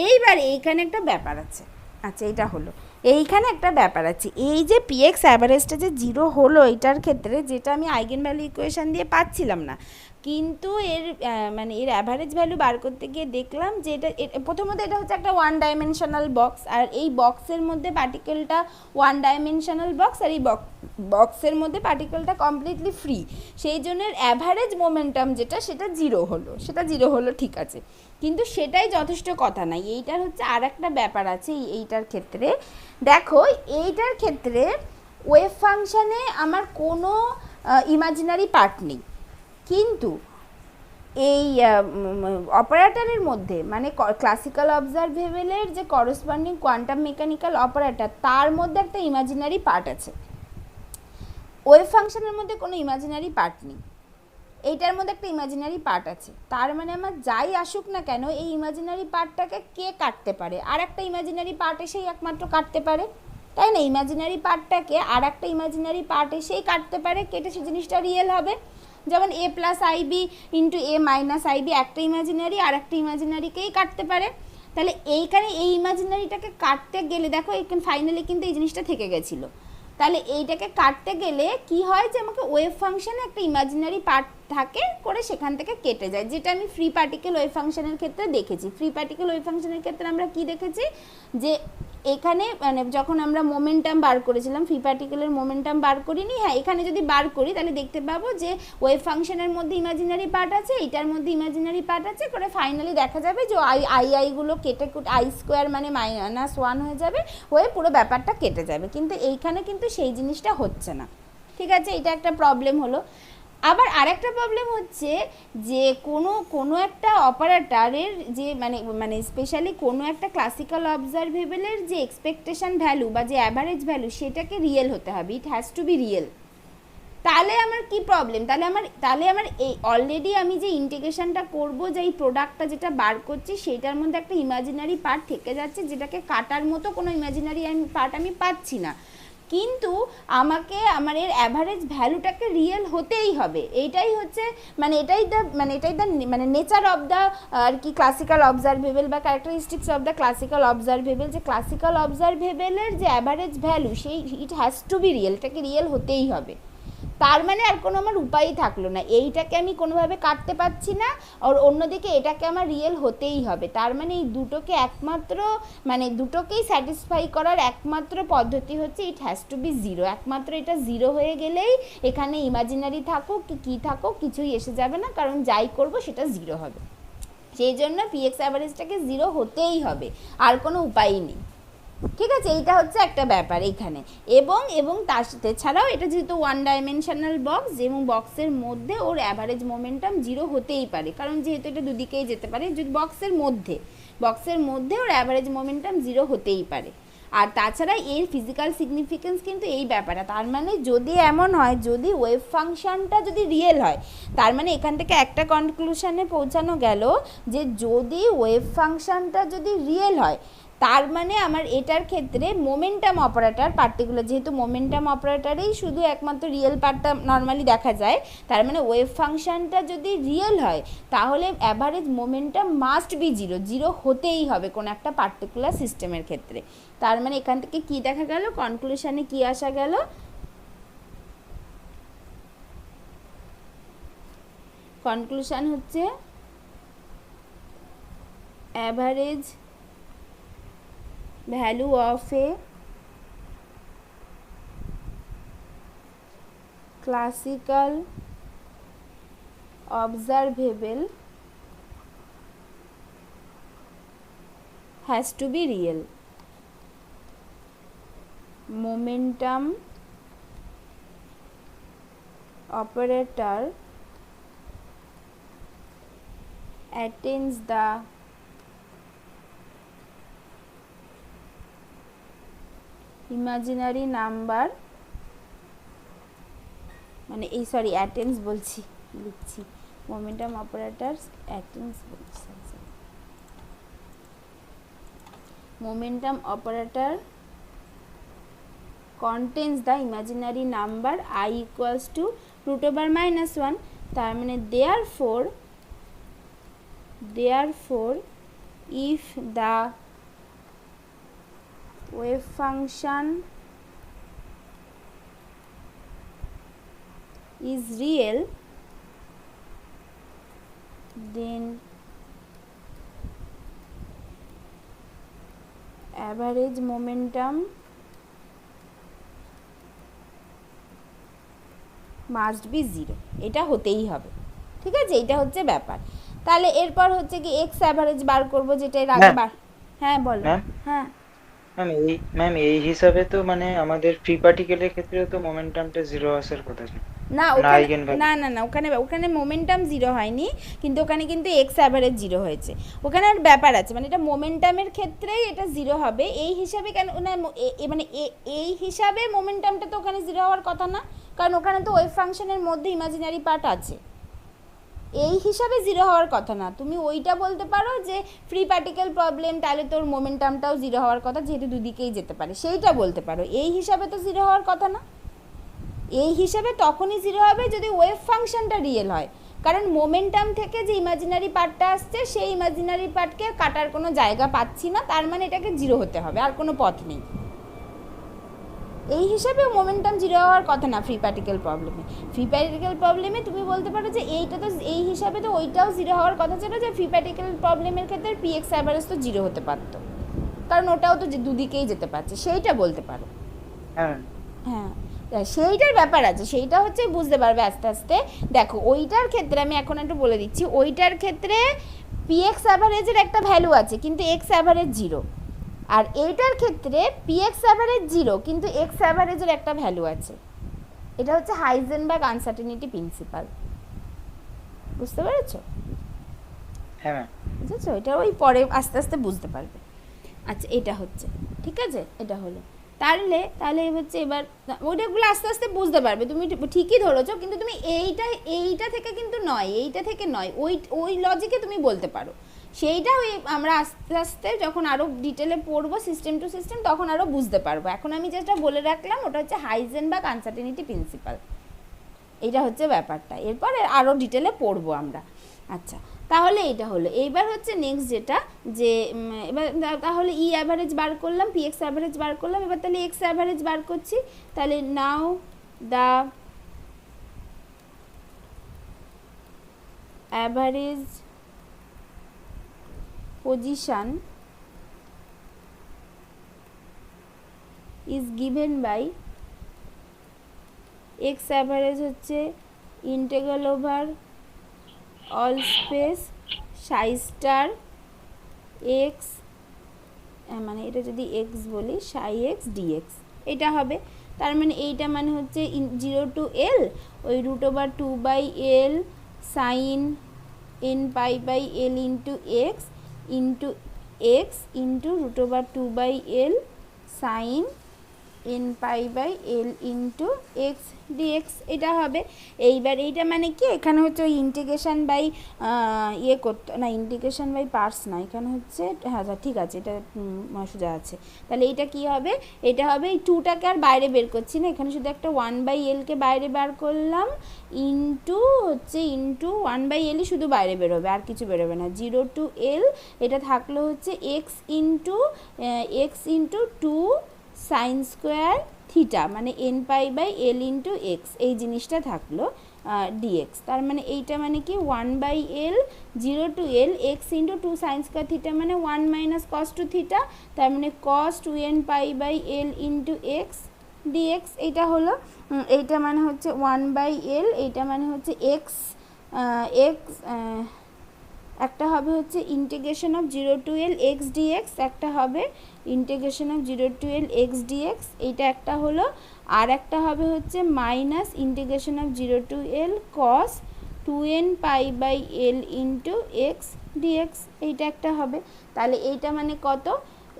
এইবার এইখানে একটা ব্যাপার আছে, আচ্ছা এটা হলো, এইখানে একটা ব্যাপার আছে, এই যে PX অ্যাভারেজটা যে 0 হলো এটার ক্ষেত্রে, যেটা আমি আইগেন ভ্যালু ইকুয়েশন দিয়ে পাচ্ছিলাম না, কিন্তু এর মানে এর অ্যাভারেজ ভ্যালু বার করতে গিয়ে দেখলাম যে প্রথমত এটা হচ্ছে একটা 1 ডাইমেনশনাল বক্স, আর এই বক্সের মধ্যে পার্টিকেলটা 1 ডাইমেনশনাল বক্স, আর এই বক্সের মধ্যে পার্টিকেলটা কমপ্লিটলি ফ্রি, সেই জন্য অ্যাভারেজ মোমেন্টাম যেটা সেটা 0 হলো, ঠিক আছে, কিন্তু সেটাই যথেষ্ট কথা নাই। এইটার হচ্ছে আর একটা ব্যাপার আছে এইটার ক্ষেত্রে, দেখো এইটার ক্ষেত্রে ওয়েভ ফাংশানে আমার কোনো ইমাজিনারি পার্ট নেই, কিন্তু এই অপারেটরের মধ্যে মানে ক্লাসিক্যাল অবজারভেবলের যে করসপন্ডিং কোয়ান্টাম মেকানিক্যাল অপারেটর তার মধ্যে একটা ইমাজিনারি পার্ট আছে, ওয়েভ ফাংশনের মধ্যে কোনো ইমাজিনারি পার্ট নেই, এইটার মধ্যে একটা ইমাজিনারি পার্ট আছে। তার মানে আমার যাই আসুক না কেন এই ইমাজিনারি পার্টটাকে কে কাটতে পারে, আর একটা ইমাজিনারি পার্ট এসেই একমাত্র কাটতে পারে, তাই না? ইমাজিনারি পার্টটাকে আর একটা ইমাজিনারি পার্ট এসেই কাটতে পারে, কেটে সেই জিনিসটা রিয়েল হবে। যেমন এ প্লাস আইবি ইন্টু এ মাইনাস আইবি একটা ইমাজিনারি আর একটা ইমাজিনারিকেই কাটতে পারে। তাহলে এইখানে এই ইমাজিনারিটাকে কাটতে গেলে দেখো এখানে ফাইনালি কিন্তু এই জিনিসটা থেকে গেছিলো, তাহলে এইটাকে কাটতে গেলে কি হয় যে আমাকে ওয়েভ ফাংশনে একটা ইমাজিনারি পার্ট থাকে করে সেখান থেকে কেটে যায়, যেটা আমি ফ্রি পার্টিকেল ওয়েভ ফাংশনের ক্ষেত্রে দেখেছি। ফ্রি পার্টিকেল ওয়েভ ফাংশনের ক্ষেত্রে আমরা কি দেখেছি যে এখানে মানে যখন আমরা মোমেন্টাম বার করেছিলাম, ফ্রি পার্টিকেলের মোমেন্টাম বার করিনি, হ্যাঁ এখানে যদি বার করি তাহলে দেখতে পাবো যে ওয়েভ ফাংশনের মধ্যে ইমাজিনারি পার্ট আছে, এইটার মধ্যে ইমাজিনারি পার্ট আছে করে ফাইনালি দেখা যাবে যে আইগুলো কেটে আই স্কোয়ার মানে -1 হয়ে যাবে, হয়ে পুরো ব্যাপারটা কেটে যাবে। কিন্তু এইখানে কিন্তু সেই জিনিসটা হচ্ছে না, ঠিক আছে? এটা একটা প্রবলেম হলো। আবার আরেকটা প্রবলেম হচ্ছে যে কোনো একটা অপারেটরের যে মানে স্পেশালি কোনো একটা ক্লাসিক্যাল অবজারভেবলের যে এক্সপেকটেশন ভ্যালু বা যে অ্যাভারেজ ভ্যালু সেটাকে রিয়েল হতে হবে, it has to be real. তাহলে আমার কি প্রবলেম, তাহলে আমার এই অলরেডি আমি যে ইন্টিগ্রেশনটা করব, যে এই প্রোডাক্টটা যেটা বার করছি সেটার মধ্যে একটা ইমাজিনারি পার্ট থেকে যাচ্ছে, যেটাকে কাটার মতো কোনো ইমাজিনারি পার্ট আমি পাচ্ছি না, কিন্তু আমাকে আমার এর অ্যাভারেজ ভ্যালুটাকে রিয়েল হতেই হবে। এইটাই হচ্ছে এটাই দ্য নেচার অফ দ্য আর কি ক্লাসিক্যাল অবজারভেবল বা characteristics of the classical observable, যে ক্লাসিক্যাল অবজারভেবলের যে অ্যাভারেজ ভ্যালু সেই it has to be real, এটাকে রিয়েল হতেই হবে। তার মানে আর কোনো আমার উপায়ই থাকলো না, এইটাকে আমি কোনোভাবে কাটতে পারছি না, আর অন্যদিকে এটাকে আমার রিয়েল হতেই হবে। তার মানে এই দুটোকে একমাত্র দুটোকেই স্যাটিসফাই করার একমাত্র পদ্ধতি হচ্ছে it has to be zero. একমাত্র এটা জিরো হয়ে গেলেই এখানে ইমাজিনারি থাকুক কি থাকুক কিছুই এসে যাবে না, কারণ যাই করব সেটা জিরো হবে। সেই জন্য পিএক্স অ্যাভারেজটাকে জিরো হতেই হবে, আর কোনো উপায়ই নেই, ঠিক আছে? এইটা হচ্ছে একটা ব্যাপার এখানে। এবং তার সাথে ছাড়াও এটা যেহেতু ওয়ান ডাইমেনশনাল বক্স, এবং বক্সের মধ্যে ওর অ্যাভারেজ মোমেন্টাম জিরো হতেই পারে, কারণ যেহেতু এটা দুদিকেই যেতে পারে, যদি বক্সের মধ্যে ওর অ্যাভারেজ মোমেন্টাম জিরো হতেই পারে। আর তাছাড়া এর ফিজিক্যাল সিগনিফিকেন্স কিন্তু এই ব্যাপারটা, তার মানে যদি এমন হয় যদি ওয়েভ ফাংশনটা যদি রিয়েল হয়, তার মানে এখান থেকে একটা কনক্লুশনে পৌঁছানো গেল যে যদি ওয়েভ ফাংশনটা যদি রিয়েল হয় তার মানে আমার এটার ক্ষেত্রে মোমেন্টাম অপারেটর পার্টিকুলার, যেহেতু মোমেন্টাম অপারেটরেই শুধু একমাত্র রিয়েল পার্টটা নর্মালি দেখা যায়, তার মানে ওয়েভ ফাংশনটা যদি রিয়েল হয় তাহলে average momentum must be zero হতেই হবে কোনো একটা পার্টিকুলার সিস্টেমের ক্ষেত্রে। তার মানে এখান থেকে কি দেখা গেল, কনক্লুশনে কি আসা গেল, কনক্লুশন হচ্ছে average value of a classical observable has to be real. Momentum operator attains the imaginary number attains বলছি, লিখছি মোমেন্টাম অপারেটরস অ্যাটেন্স বলছি, momentum operator contains the imaginary number I equals to √(-1), তার মানে therefore if the wave function is real, then average momentum must be zero, এটা হতেই হবে, ঠিক আছে? এটা হচ্ছে ব্যাপার। তাহলে এরপর হচ্ছে কি এক্স অ্যাভারেজ বার করব, যেটা এর আগে হ্যাঁ বলো। হ্যাঁ ম্যাম এই হিসাবে তো মানে আমাদের ফ্রি পার্টিকেলের ক্ষেত্রেও তো মোমেন্টামটা জিরো আসার কথা ছিল। না না ওখানে আইগেন ভ্যালু। না না না ওখানে ওখানে মোমেন্টাম জিরো হয়নি, কিন্তু ওখানে কিন্তু এক্স অ্যাভারেজ জিরো হয়েছে। ওখানে আর ব্যাপার আছে, মানে এটা মোমেন্টামের ক্ষেত্রেই এটা জিরো হবে এই হিসাবে কেন না, মানে এই হিসাবে মোমেন্টামটা তো ওখানে জিরো হওয়ার কথা না, কারণ ওখানে তো ওয়েভ ফাংশনের মধ্যে ইমাজিনারি পার্ট আছে, এই হিসাবে জিরো হওয়ার কথা না। তুমি ওইটা বলতে পারো যে ফ্রি পার্টিকেল প্রবলেম, তাহলে তোর মোমেন্টামটাও জিরো হওয়ার কথা, যেহেতু দুদিকেই যেতে পারে, সেইটা বলতে পারো। এই হিসাবে তো জিরো হওয়ার কথা না। এই হিসাবে তখনই জিরো হবে যদি ওয়েভ ফাংশনটা রিয়েল হয়, কারণ মোমেন্টাম থেকে যে ইমাজিনারি পার্টটা আসছে সেই ইমাজিনারি পার্টকে কাটার কোনো জায়গা পাচ্ছি না, তার মানে এটাকে জিরো হতে হবে, আর কোনো পথ নেই। এই হিসাবে মোমেন্টাম জিরো হওয়ার কথা না ফ্রি পার্টিকেল প্রবলেমে। ফ্রি পার্টিকেল প্রবলেমে তুমি বলতে পারো যে এইটা তো এই হিসাবে তো ওইটাও জিরো হওয়ার কথা ছিল, যে ফ্রি পার্টিকেল প্রবলেমের ক্ষেত্রে পিএক্স অ্যাভারেজ তো জিরো হতে পারতো, কারণ ওটাও তো দুদিকেই যেতে পারছে, সেইটা বলতে পারো। হ্যাঁ হ্যাঁ, সেইটার ব্যাপার আছে, সেইটা হচ্ছে বুঝতে পারবে আস্তে আস্তে। দেখো ওইটার ক্ষেত্রে আমি এখন একটু বলে দিচ্ছি, ওইটার ক্ষেত্রে পিএক্স অ্যাভারেজের একটা ভ্যালু আছে কিন্তু এক্স অ্যাভারেজ জিরো, আর এইটার ক্ষেত্রে পিএক্স অ্যাভারেজ জিরো কিন্তু এক্স অ্যাভারেজের একটা ভ্যালু আছে। এটা হচ্ছে হাইজেনবার্গ আনসার্টেনিটি প্রিন্সিপাল, বুঝতে পেরেছো? হ্যাঁ ম্যাম। বুঝেছো? এটা ওই পরে আস্তে আস্তে বুঝতে পারবে। আচ্ছা এটা হচ্ছে, ঠিক আছে, এটা হলো। তাহলে হচ্ছে এবার ওইটাগুলো আস্তে আস্তে বুঝতে পারবে। তুমি ঠিকই ধরেছো, কিন্তু তুমি এইটা থেকে কিন্তু নয়, এইটা থেকে নয়, ওই লজিকে তুমি বলতে পারো। সেইটা ওই আমরা আস্তে আস্তে যখন আরও ডিটেলে পড়বো সিস্টেম টু সিস্টেম, তখন আরও বুঝতে পারবো। এখন আমি যেটা বলে রাখলাম ওটা হচ্ছে হাইজেনবার্গ আনসার্টেনিটি প্রিন্সিপাল, এইটা হচ্ছে ব্যাপারটা। এরপর আরও ডিটেলে পড়বো আমরা। আচ্ছা, তাহলে এটা হলো। এইবার হচ্ছে নেক্সট যেটা, যে এবার তাহলে ই অ্যাভারেজ বার করলাম, পি এক্স অ্যাভারেজ বার করলাম, এবার তাহলে এক্স অ্যাভারেজ বার করছি। তাহলে now the average position is given by X average হচ্ছে integral over all space psi star X, মানে এটা যদি এক্স বলি সাই এক্স ডিএক্স, এটা হবে। তার মানে এইটা মানে হচ্ছে 0 to L ওই √2/L sine n pi by L into x into √2/L sine n pi by L into x dx, এটা হবে। এইবার এইটা মানে কি, এখানে হচ্ছে ওই ইন্টিগ্রেশন বাই ইয়ে করতে না, ইন্টিগ্রেশন বাই পার্টস না, এখানে হচ্ছে হ্যাঁ ঠিক আছে, এটা সোজা আছে। তাহলে এইটা কি হবে, এটা হবে এই 2টাকে আর বাইরে বের করছি না, এখানে শুধু একটা 1/Lকে বাইরে বার করলাম, ইন্টু 1/L শুধু বাইরে বেরোবে, আর কিছু বেরোবে না। 0 to L এটা থাকলো হচ্ছে x into 2 sine square theta, মানে n pi by L into x, এই জিনিসটা থাকলো ডিএক্স। তার মানে এইটা মানে কি 1/L 0 to L x into 2 sine square theta, মানে 1 মাইনাস কস 2 থিটা, তার মানে cos 2n pi by L into x dx, এইটা হলো। এইটা মানে হচ্ছে 1/L, এইটা মানে হচ্ছে এক্স একটা হবে হচ্ছে integration of 0 to L x dx, একটা হবে integration of 0 to L x dx, এইটা একটা হলো। আর একটা হবে হচ্ছে minus integration of 0 to L cos 2n pi by L into x dx, এইটা একটা হবে। তাহলে এইটা মানে কত,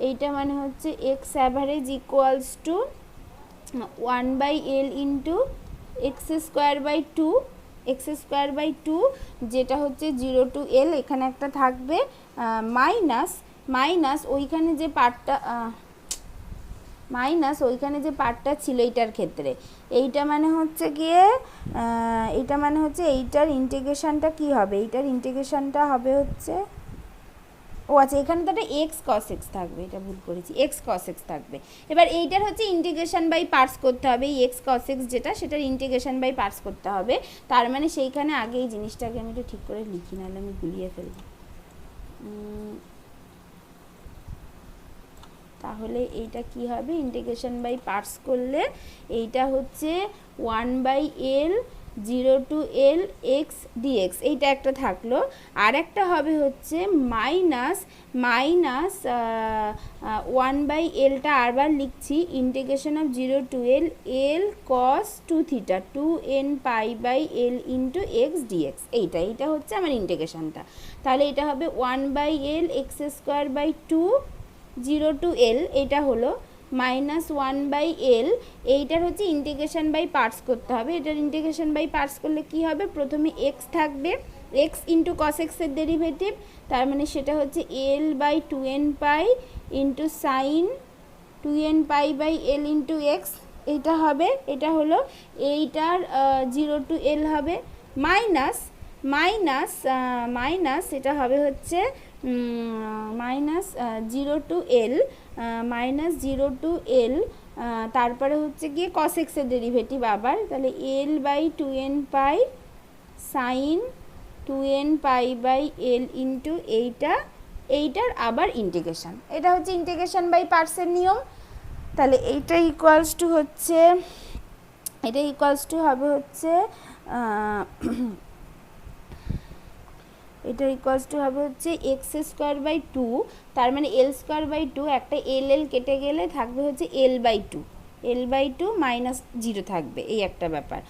এইটা মানে হচ্ছে x average equals to 1/L into x square by 2, যেটা হচ্ছে 0 to L, এখানে একটা থাকবে মাইনাস ওইখানে যে পার্টটা ছিল এইটার ক্ষেত্রে, এইটা মানে হচ্ছে গিয়ে এইটার ইন্টিগ্রেশনটা কি হবে, এইটার ইন্টিগ্রেশনটা হবে হচ্ছে আচ্ছা এখানে তো একটা এক্স কস এক্স থাকবে, এটা ভুল করেছি, এক্স কস এক্স থাকবে। এবার এইটার হচ্ছে ইন্টিগ্রেশন বাই পার্টস করতে হবে, এই এক্স কস এক্স যেটা, সেটার ইন্টিগ্রেশন বাই পার্টস করতে হবে। তার মানে সেইখানে আগে এই জিনিসটাকে আমি একটু ঠিক করে লিখি, নাহলে আমি গুলিয়ে ফেলব। তাহলে এইটা কি হবে, ইন্টিগ্রেশন বাই পার্টস করলে এইটা হচ্ছে 1/L 0 to L X dx, এইটা একটা থাকলো। আর একটা হবে হচ্ছে মাইনাস মাইনাস 1/Lটা আরবার লিখছি, integration of 0 to L L cos 2 theta 2n π/L into x dx. এইটা হচ্ছে আমার ইন্টিগ্রেশনটা। তাহলে এটা হবে 1/L x²/2 0 টু এল, এটা হলো মাইনাস 1/L। এইটার হচ্ছে ইন্টিগ্রেশন বাই পার্টস করতে হবে। এটার ইন্টিগ্রেশন বাই পার্টস করলে কি হবে, প্রথমে এক্স থাকবে, এক্স ইন্টু কস এক্সের ডেরিভেটিভ, তার মানে সেটা হচ্ছে L/2n pi into sign 2n π/L into x, এইটা হবে। এটা হলো এইটার 0 টু এল হবে, মাইনাস মাইনাস মাইনাস এটা হবে হচ্ছে minus 0 to L minus 0 to এল, তারপরে হচ্ছে গিয়ে কস এক্সের ডেরিভেটিভ আবার, তাহলে L/2n পাই সাইন 2n π/L ইন্টু এইটার আবার ইন্টিগ্রেশন। এটা হচ্ছে ইন্টিগ্রেশন বাই পার্টসের নিয়ম। তাহলে এইটা ইকুয়ালস টু হচ্ছে, এটা ইকুয়ালস টু হবে হচ্ছে এটা ইকুয়ালস টু হবে হচ্ছে x²/2, তার মানে L²/2, একটা এল কেটে গেলে থাকবে হচ্ছে L/2, L/2 মাইনাস 0 থাকবে, এই একটা ব্যাপার।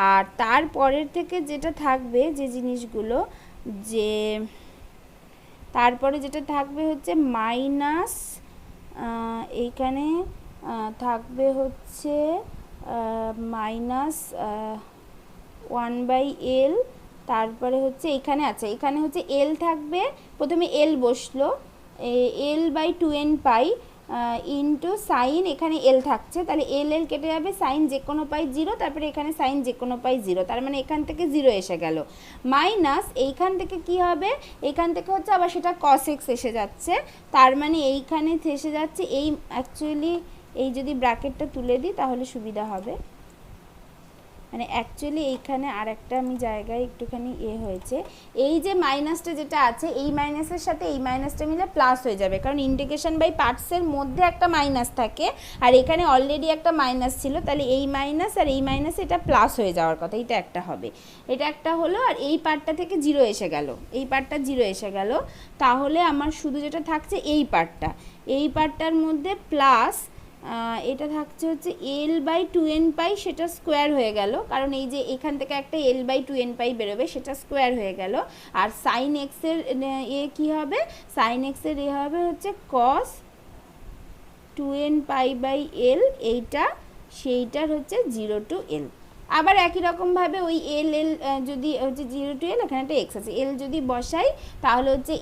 আর তারপরের থেকে যেটা থাকবে যে জিনিসগুলো, যে তারপরে যেটা থাকবে হচ্ছে মাইনাস, এইখানে থাকবে হচ্ছে মাইনাস 1/L, তারপরে হচ্ছে এখানে আছে, এখানে হচ্ছে এল থাকবে, প্রথমে এল বসলো, L/2n পাই ইন্টু সাইন, এখানে এল থাকছে, তাহলে এল কেটে যাবে, সাইন যে কোনো পাই 0, তারপরে এখানে সাইন যে কোনো পাই 0, তার মানে এখান থেকে 0 এসে গেল, মাইনাস এইখান থেকে কি হবে, এইখান থেকে হচ্ছে আবার সেটা কস এক্স এসে যাচ্ছে, তার মানে এইখানে এসে যাচ্ছে এই, অ্যাকচুয়ালি এই যদি ব্র্যাকেটটা তুলে দিই তাহলে সুবিধা হবে, মানে অ্যাকচুয়ালি এইখানে আর একটা আমি জায়গায় একটুখানি হয়েছে, এই যে মাইনাসটা যেটা আছে, এই মাইনাসের সাথে এই মাইনাসটা মিলে প্লাস হয়ে যাবে, কারণ ইন্টিগ্রেশন বাই পার্টসের মধ্যে একটা মাইনাস থাকে, আর এখানে অলরেডি একটা মাইনাস ছিল, তাহলে এই মাইনাস আর এই মাইনাস এটা প্লাস হয়ে যাওয়ার কথা, এটা একটা হবে, এটা একটা হলো। আর এই পার্টটা থেকে 0 এসে গেল, এই পার্টটা 0 এসে গেল, তাহলে আমার শুধু যেটা থাকছে এই পার্টটা, এই পার্টটার মধ্যে প্লাস এটা থাকছে হচ্ছে L/2n পাই, সেটা স্কোয়ার হয়ে গেল, কারণ এই যে এখান থেকে একটা L/2n পাই বেরোবে, সেটা স্কোয়ার হয়ে গেল। আর সাইন এক্সের কী হবে, সাইন এক্সের হবে হচ্ছে কস 2n π/L, এইটা সেইটার হচ্ছে 0 টু এল। আবার একই রকমভাবে ওই এল যদি হচ্ছে 0 টু এল, এখানে একটা এক্স আছে, এল যদি বসাই তাহলে হচ্ছে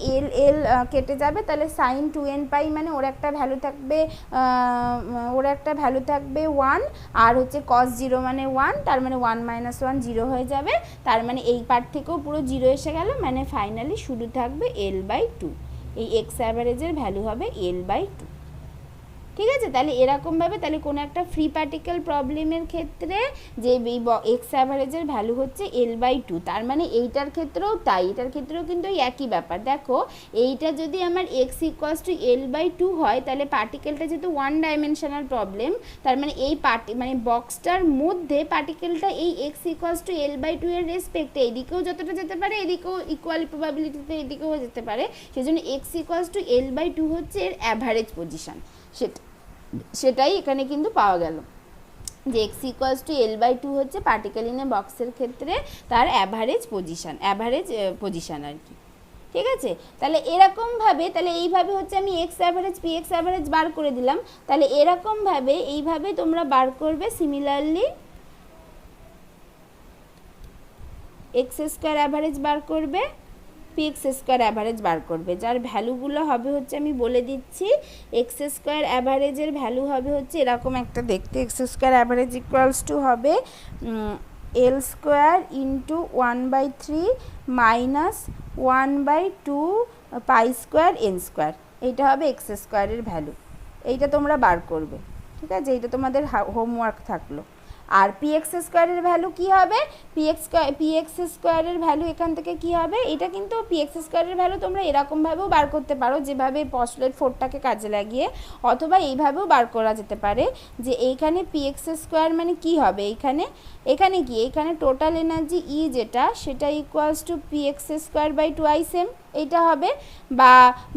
এল কেটে যাবে, তাহলে সাইন 2n পাই মানে ওর একটা ভ্যালু থাকবে 1, আর হচ্ছে কস 0 মানে 1, তার মানে 1 - 1 0 হয়ে যাবে, তার মানে এই পার্ট থেকেও পুরো 0 এসে গেল, মানে ফাইনালি শুধু থাকবে L/2, এই এক্স অ্যাভারেজের ভ্যালু হবে L/2। ঠিক আছে, তাহলে এরকমভাবে, তাহলে কোনো একটা ফ্রি পার্টিকেল প্রবলেমের ক্ষেত্রে যে এক্স অ্যাভারেজের ভ্যালু হচ্ছে L/2, তার মানে এইটার ক্ষেত্রেও তাই, এটার ক্ষেত্রেও কিন্তু ওই একই ব্যাপার। দেখো এইটা যদি আমার x = L/2 হয়, তাহলে পার্টিকেলটা যেহেতু 1 ডাইমেনশনাল প্রবলেম, তার মানে এই মানে বক্সটার মধ্যে পার্টিকেলটা এই x = L/2 এর রেসপেক্টে এদিকেও যতটা যেতে পারে, এদিকেও ইকুয়াল প্রবাবিলিটিতে এদিকেও যেতে পারে, সেজন্য x = L/2 হচ্ছে এর অ্যাভারেজ পজিশন, সেটাই এখানে কিন্তু পাওয়া গেল, যে x = L/2 হচ্ছে পার্টিকেল ইন এ বক্সের ক্ষেত্রে তার অ্যাভারেজ পজিশন আর কি। ঠিক আছে, তাহলে এরকমভাবে, তাহলে এইভাবে হচ্ছে আমি X average P X average বার করে দিলাম, তাহলে এরকমভাবে এইভাবে তোমরা বার করবে, সিমিলারলি x² অ্যাভারেজ বার করবে, px² অ্যাভারেজ বার করবে, যার ভ্যালুগুলো হবে হচ্ছে আমি বলে দিচ্ছি, x² অ্যাভারেজের ভ্যালু হবে হচ্ছে এরকম একটা দেখতে, x² অ্যাভারেজ ইকুয়ালস টু হবে L² ইন্টু 1/3 মাইনাস 1/2 π² n², এইটা হবে x² এর ভ্যালু, এইটা তোমরা বার করবে। ঠিক আছে, এইটা তোমাদের হোমওয়ার্ক থাকলো। আর পিএক্স স্কোয়ারের ভ্যালু কি হবে, পিএক্স স্কোয়ারের ভ্যালু এখান থেকে কি হবে, এটা কিন্তু পিএক্স স্কোয়ারের ভ্যালু তোমরা এরকমভাবেও বার করতে পারো যেভাবে পস্টুলেট 4টাকে কাজে লাগিয়ে, অথবা এইভাবেও বার করা যেতে পারে যে এইখানে পিএক্স স্কোয়ার মানে কি হবে, এখানে কি, এখানে টোটাল এনার্জি ই যেটা সেটা equals to PX square by 2m এইটা হবে,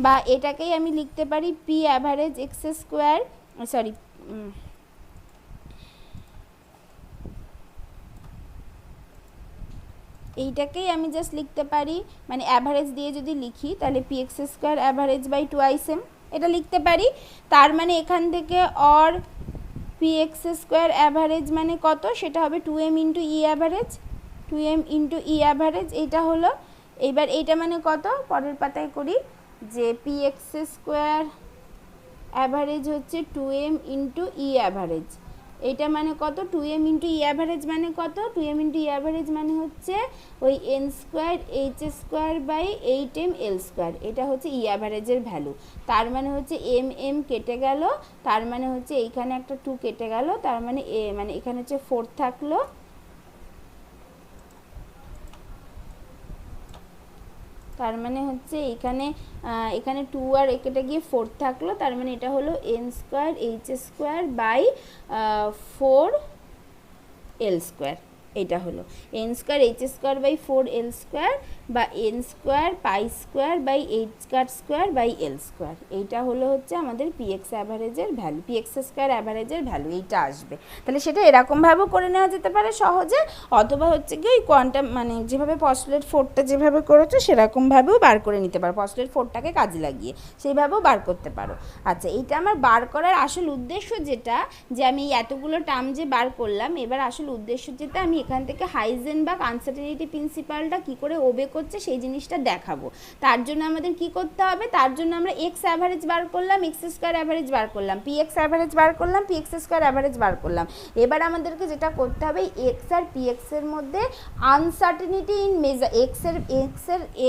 বা এটাকেই আমি লিখতে পারি P average X square, sorry এইটাকেই আমি জাস্ট লিখতে পারি, মানে অ্যাভারেজ দিয়ে যদি লিখি তাহলে PX square average by 2m এটা লিখতে পারি। তার মানে এখান থেকে অর পিএক্স স্কোয়ার অ্যাভারেজ মানে কত, সেটা হবে 2m ইন্টু ই অ্যাভারেজ, 2m ইন্টু ই অ্যাভারেজ এইটা হলো। এইবার এইটা মানে কত, পরের পাতায় করি যে পিএক্স স্কোয়ার অ্যাভারেজ হচ্ছে 2m ইন্টু ই অ্যাভারেজ, এইটা মানে কত, 2m ইন্টু ই অ্যাভারেজ মানে কত, 2m ইন্টু ই অ্যাভারেজ মানে হচ্ছে ওই n square H square by 8m L square, এটা হচ্ছে ই অ্যাভারেজের ভ্যালু। তার মানে হচ্ছে এম কেটে গেল, তার মানে হচ্ছে এইখানে একটা 2 কেটে গেল, তার মানে মানে এখানে হচ্ছে 4 থাকলো, তার মানে হচ্ছে এখানে 2 আর কেটে গিয়ে 4 থাকলো, তার মানে এটা হলো N square H square by 4l square, এটা হলো N square H square by 4l square বা N square pi square by H cut square by L square, এইটা হলো হচ্ছে আমাদের পিএক্স অ্যাভারেজের ভ্যালু, পিএক্স স্কোয়ার অ্যাভারেজের ভ্যালু এইটা আসবে। তাহলে সেটা এরকমভাবেও করে নেওয়া যেতে পারে সহজে, অথবা হচ্ছে কি ওই কোয়ান্টাম মানে যেভাবে পস্টুলেট 4টা যেভাবে করেছো সেরকমভাবেও বার করে নিতে পারো, পস্টুলেট 4টাকে কাজে লাগিয়ে সেইভাবেও বার করতে পারো। আচ্ছা, এইটা আমার বার করার আসল উদ্দেশ্য যেটা, যে আমি এতগুলো টার্ম যে বার করলাম, এবার আসল উদ্দেশ্য যেটা আমি এখান থেকে হাইজেনবার্গ আনসার্টেনিটি প্রিন্সিপালটা কী করে ওবে করছে সেই জিনিসটা দেখাবো। তার জন্য আমাদের কি করতে হবে, তার জন্য আমরা এক্স অ্যাভারেজ বার করলাম, এক্স স্কোয়ার অ্যাভারেজ বার করলাম, পিএক্স অ্যাভারেজ বার করলাম, পিএক্স স্কোয়ার অ্যাভারেজ বার করলাম। এবার আমাদেরকে যেটা করতে হবে, এক্স আর পিএক্সের মধ্যে আনসার্টেনিটি ইন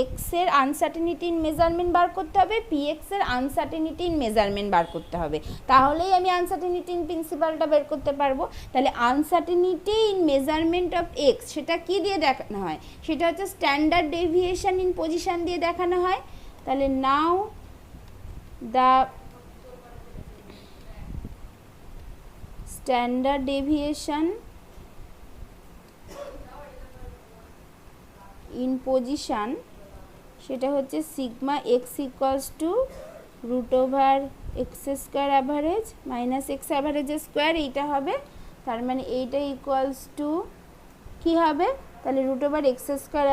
এক্সের আনসার্টেনিটি ইন মেজারমেন্ট বার করতে হবে, পিএক্সের আনসার্টেনিটি ইন মেজারমেন্ট বার করতে হবে, তাহলেই আমি আনসার্টেনিটি ইন প্রিন্সিপালটা বের করতে পারবো। তাহলে uncertainty in measurement of x সেটা কি দিয়ে দেখানো হয়, সেটা হচ্ছে স্ট্যান্ডার্ড ডেভিয়েশন ইন পজিশন দিয়ে দেখানো হয়। তাহলে now the standard deviation in position সেটা হচ্ছে sigma X equals to root over x square average minus X অ্যাভারেজের স্কোয়ার, এইটা হবে। তার মানে এইটা ইকুয়ালস টু কী হবে, তাহলে root over x square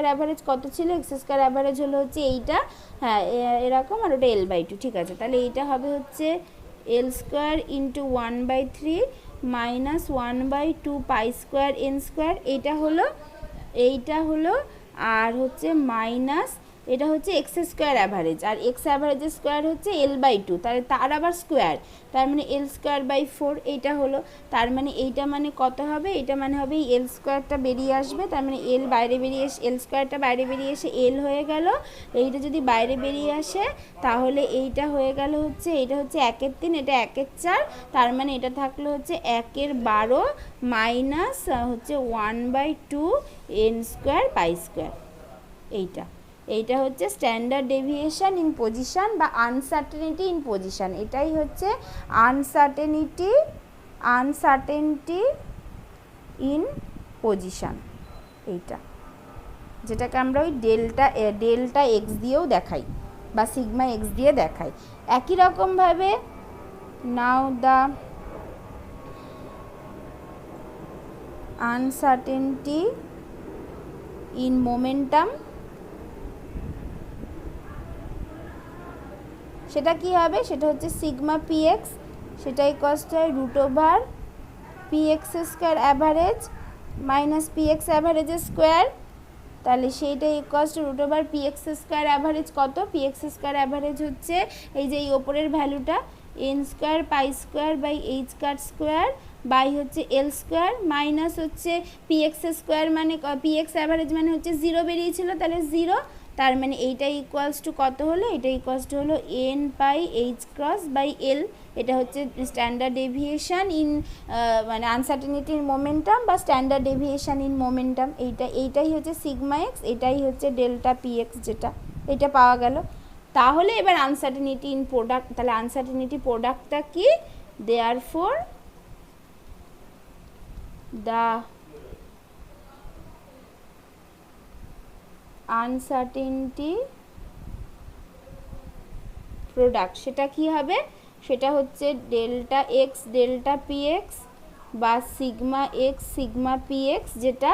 average কত ছিল, এক্স স্কোয়ার অ্যাভারেজ হলো হচ্ছে এইটা, হ্যাঁ এরকম, আর ওটা L/2, ঠিক আছে। তাহলে এইটা হবে হচ্ছে L square into 1/3 minus 1/2 pi square N square, এইটা হলো আর হচ্ছে মাইনাস এটা হচ্ছে এক্স স্কোয়ার অ্যাভারেজ, আর এক্স অ্যাভারেজের স্কোয়ার হচ্ছে L/2, তাহলে তার আবার স্কোয়ার, তার মানে এল স্কোয়ার বাই 4 এইটা হলো। তার মানে এইটা মানে কত হবে, এটা মানে হবে এই এল স্কোয়ারটা বেরিয়ে আসবে, তার মানে এল স্কোয়ারটা বাইরে বেরিয়ে এসে এল হয়ে গেল, এইটা যদি বাইরে বেরিয়ে আসে তাহলে এইটা হয়ে গেল হচ্ছে, এইটা হচ্ছে 1/3, এটা 1/4, তার মানে এটা থাকলো হচ্ছে 1/12 মাইনাস হচ্ছে 1/2 এন স্কোয়ার পাই স্কোয়ার, এইটা হচ্ছে স্ট্যান্ডার্ড ডেভিয়েশন ইন পজিশন বা আনসার্টেনিটি ইন পজিশন, এটাই হচ্ছে আনসার্টেনিটি ইন পজিশন, এইটা যেটাকে আমরা ওই ডেল্টা এক্স দিয়েও দেখাই বা সিগমা এক্স দিয়ে দেখাই। একই রকমভাবে now the uncertainty in momentum, সেটা কি হবে, সেটা হচ্ছে সিগমা পিএক্স, সেটা equals to root over PX square average minus PX অ্যাভারেজের স্কোয়ার, তাহলে সেইটা equals to root over PX square average কত, পিএক্স স্কোয়ার অ্যাভারেজ হচ্ছে এই যে এই ওপরের ভ্যালুটা N square pi square by H cut square by হচ্ছে এল স্কোয়ার মাইনাস হচ্ছে পিএক্স স্কোয়ার মানে পিএক্স অ্যাভারেজ মানে হচ্ছে 0 বেরিয়েছিল, তাহলে 0, তার মানে এইটা ইকুয়ালস টু কত হলো, এটা ইকুয়ালস টু হলো n pi H cross by L. এটা হচ্ছে স্ট্যান্ডার্ড ডেভিয়েশন ইন মানে আনসার্টেনিটির মোমেন্টাম বা স্ট্যান্ডার্ড ডেভিয়েশন ইন মোমেন্টাম। এইটাই হচ্ছে সিগমা এক্স, এটাই হচ্ছে ডেল্টা পি এক্স, যেটা এটা পাওয়া গেল। তাহলে এবার আনসার্টেনিটি ইন প্রোডাক্ট, তাহলে আনসার্টেনিটি প্রোডাক্টটা কি, দেয়ারফর দ্য আনসার্টেনিটি প্রোডাক্ট সেটা কি হবে, সেটা হচ্ছে delta X delta P X বা sigma x sigma P X, যেটা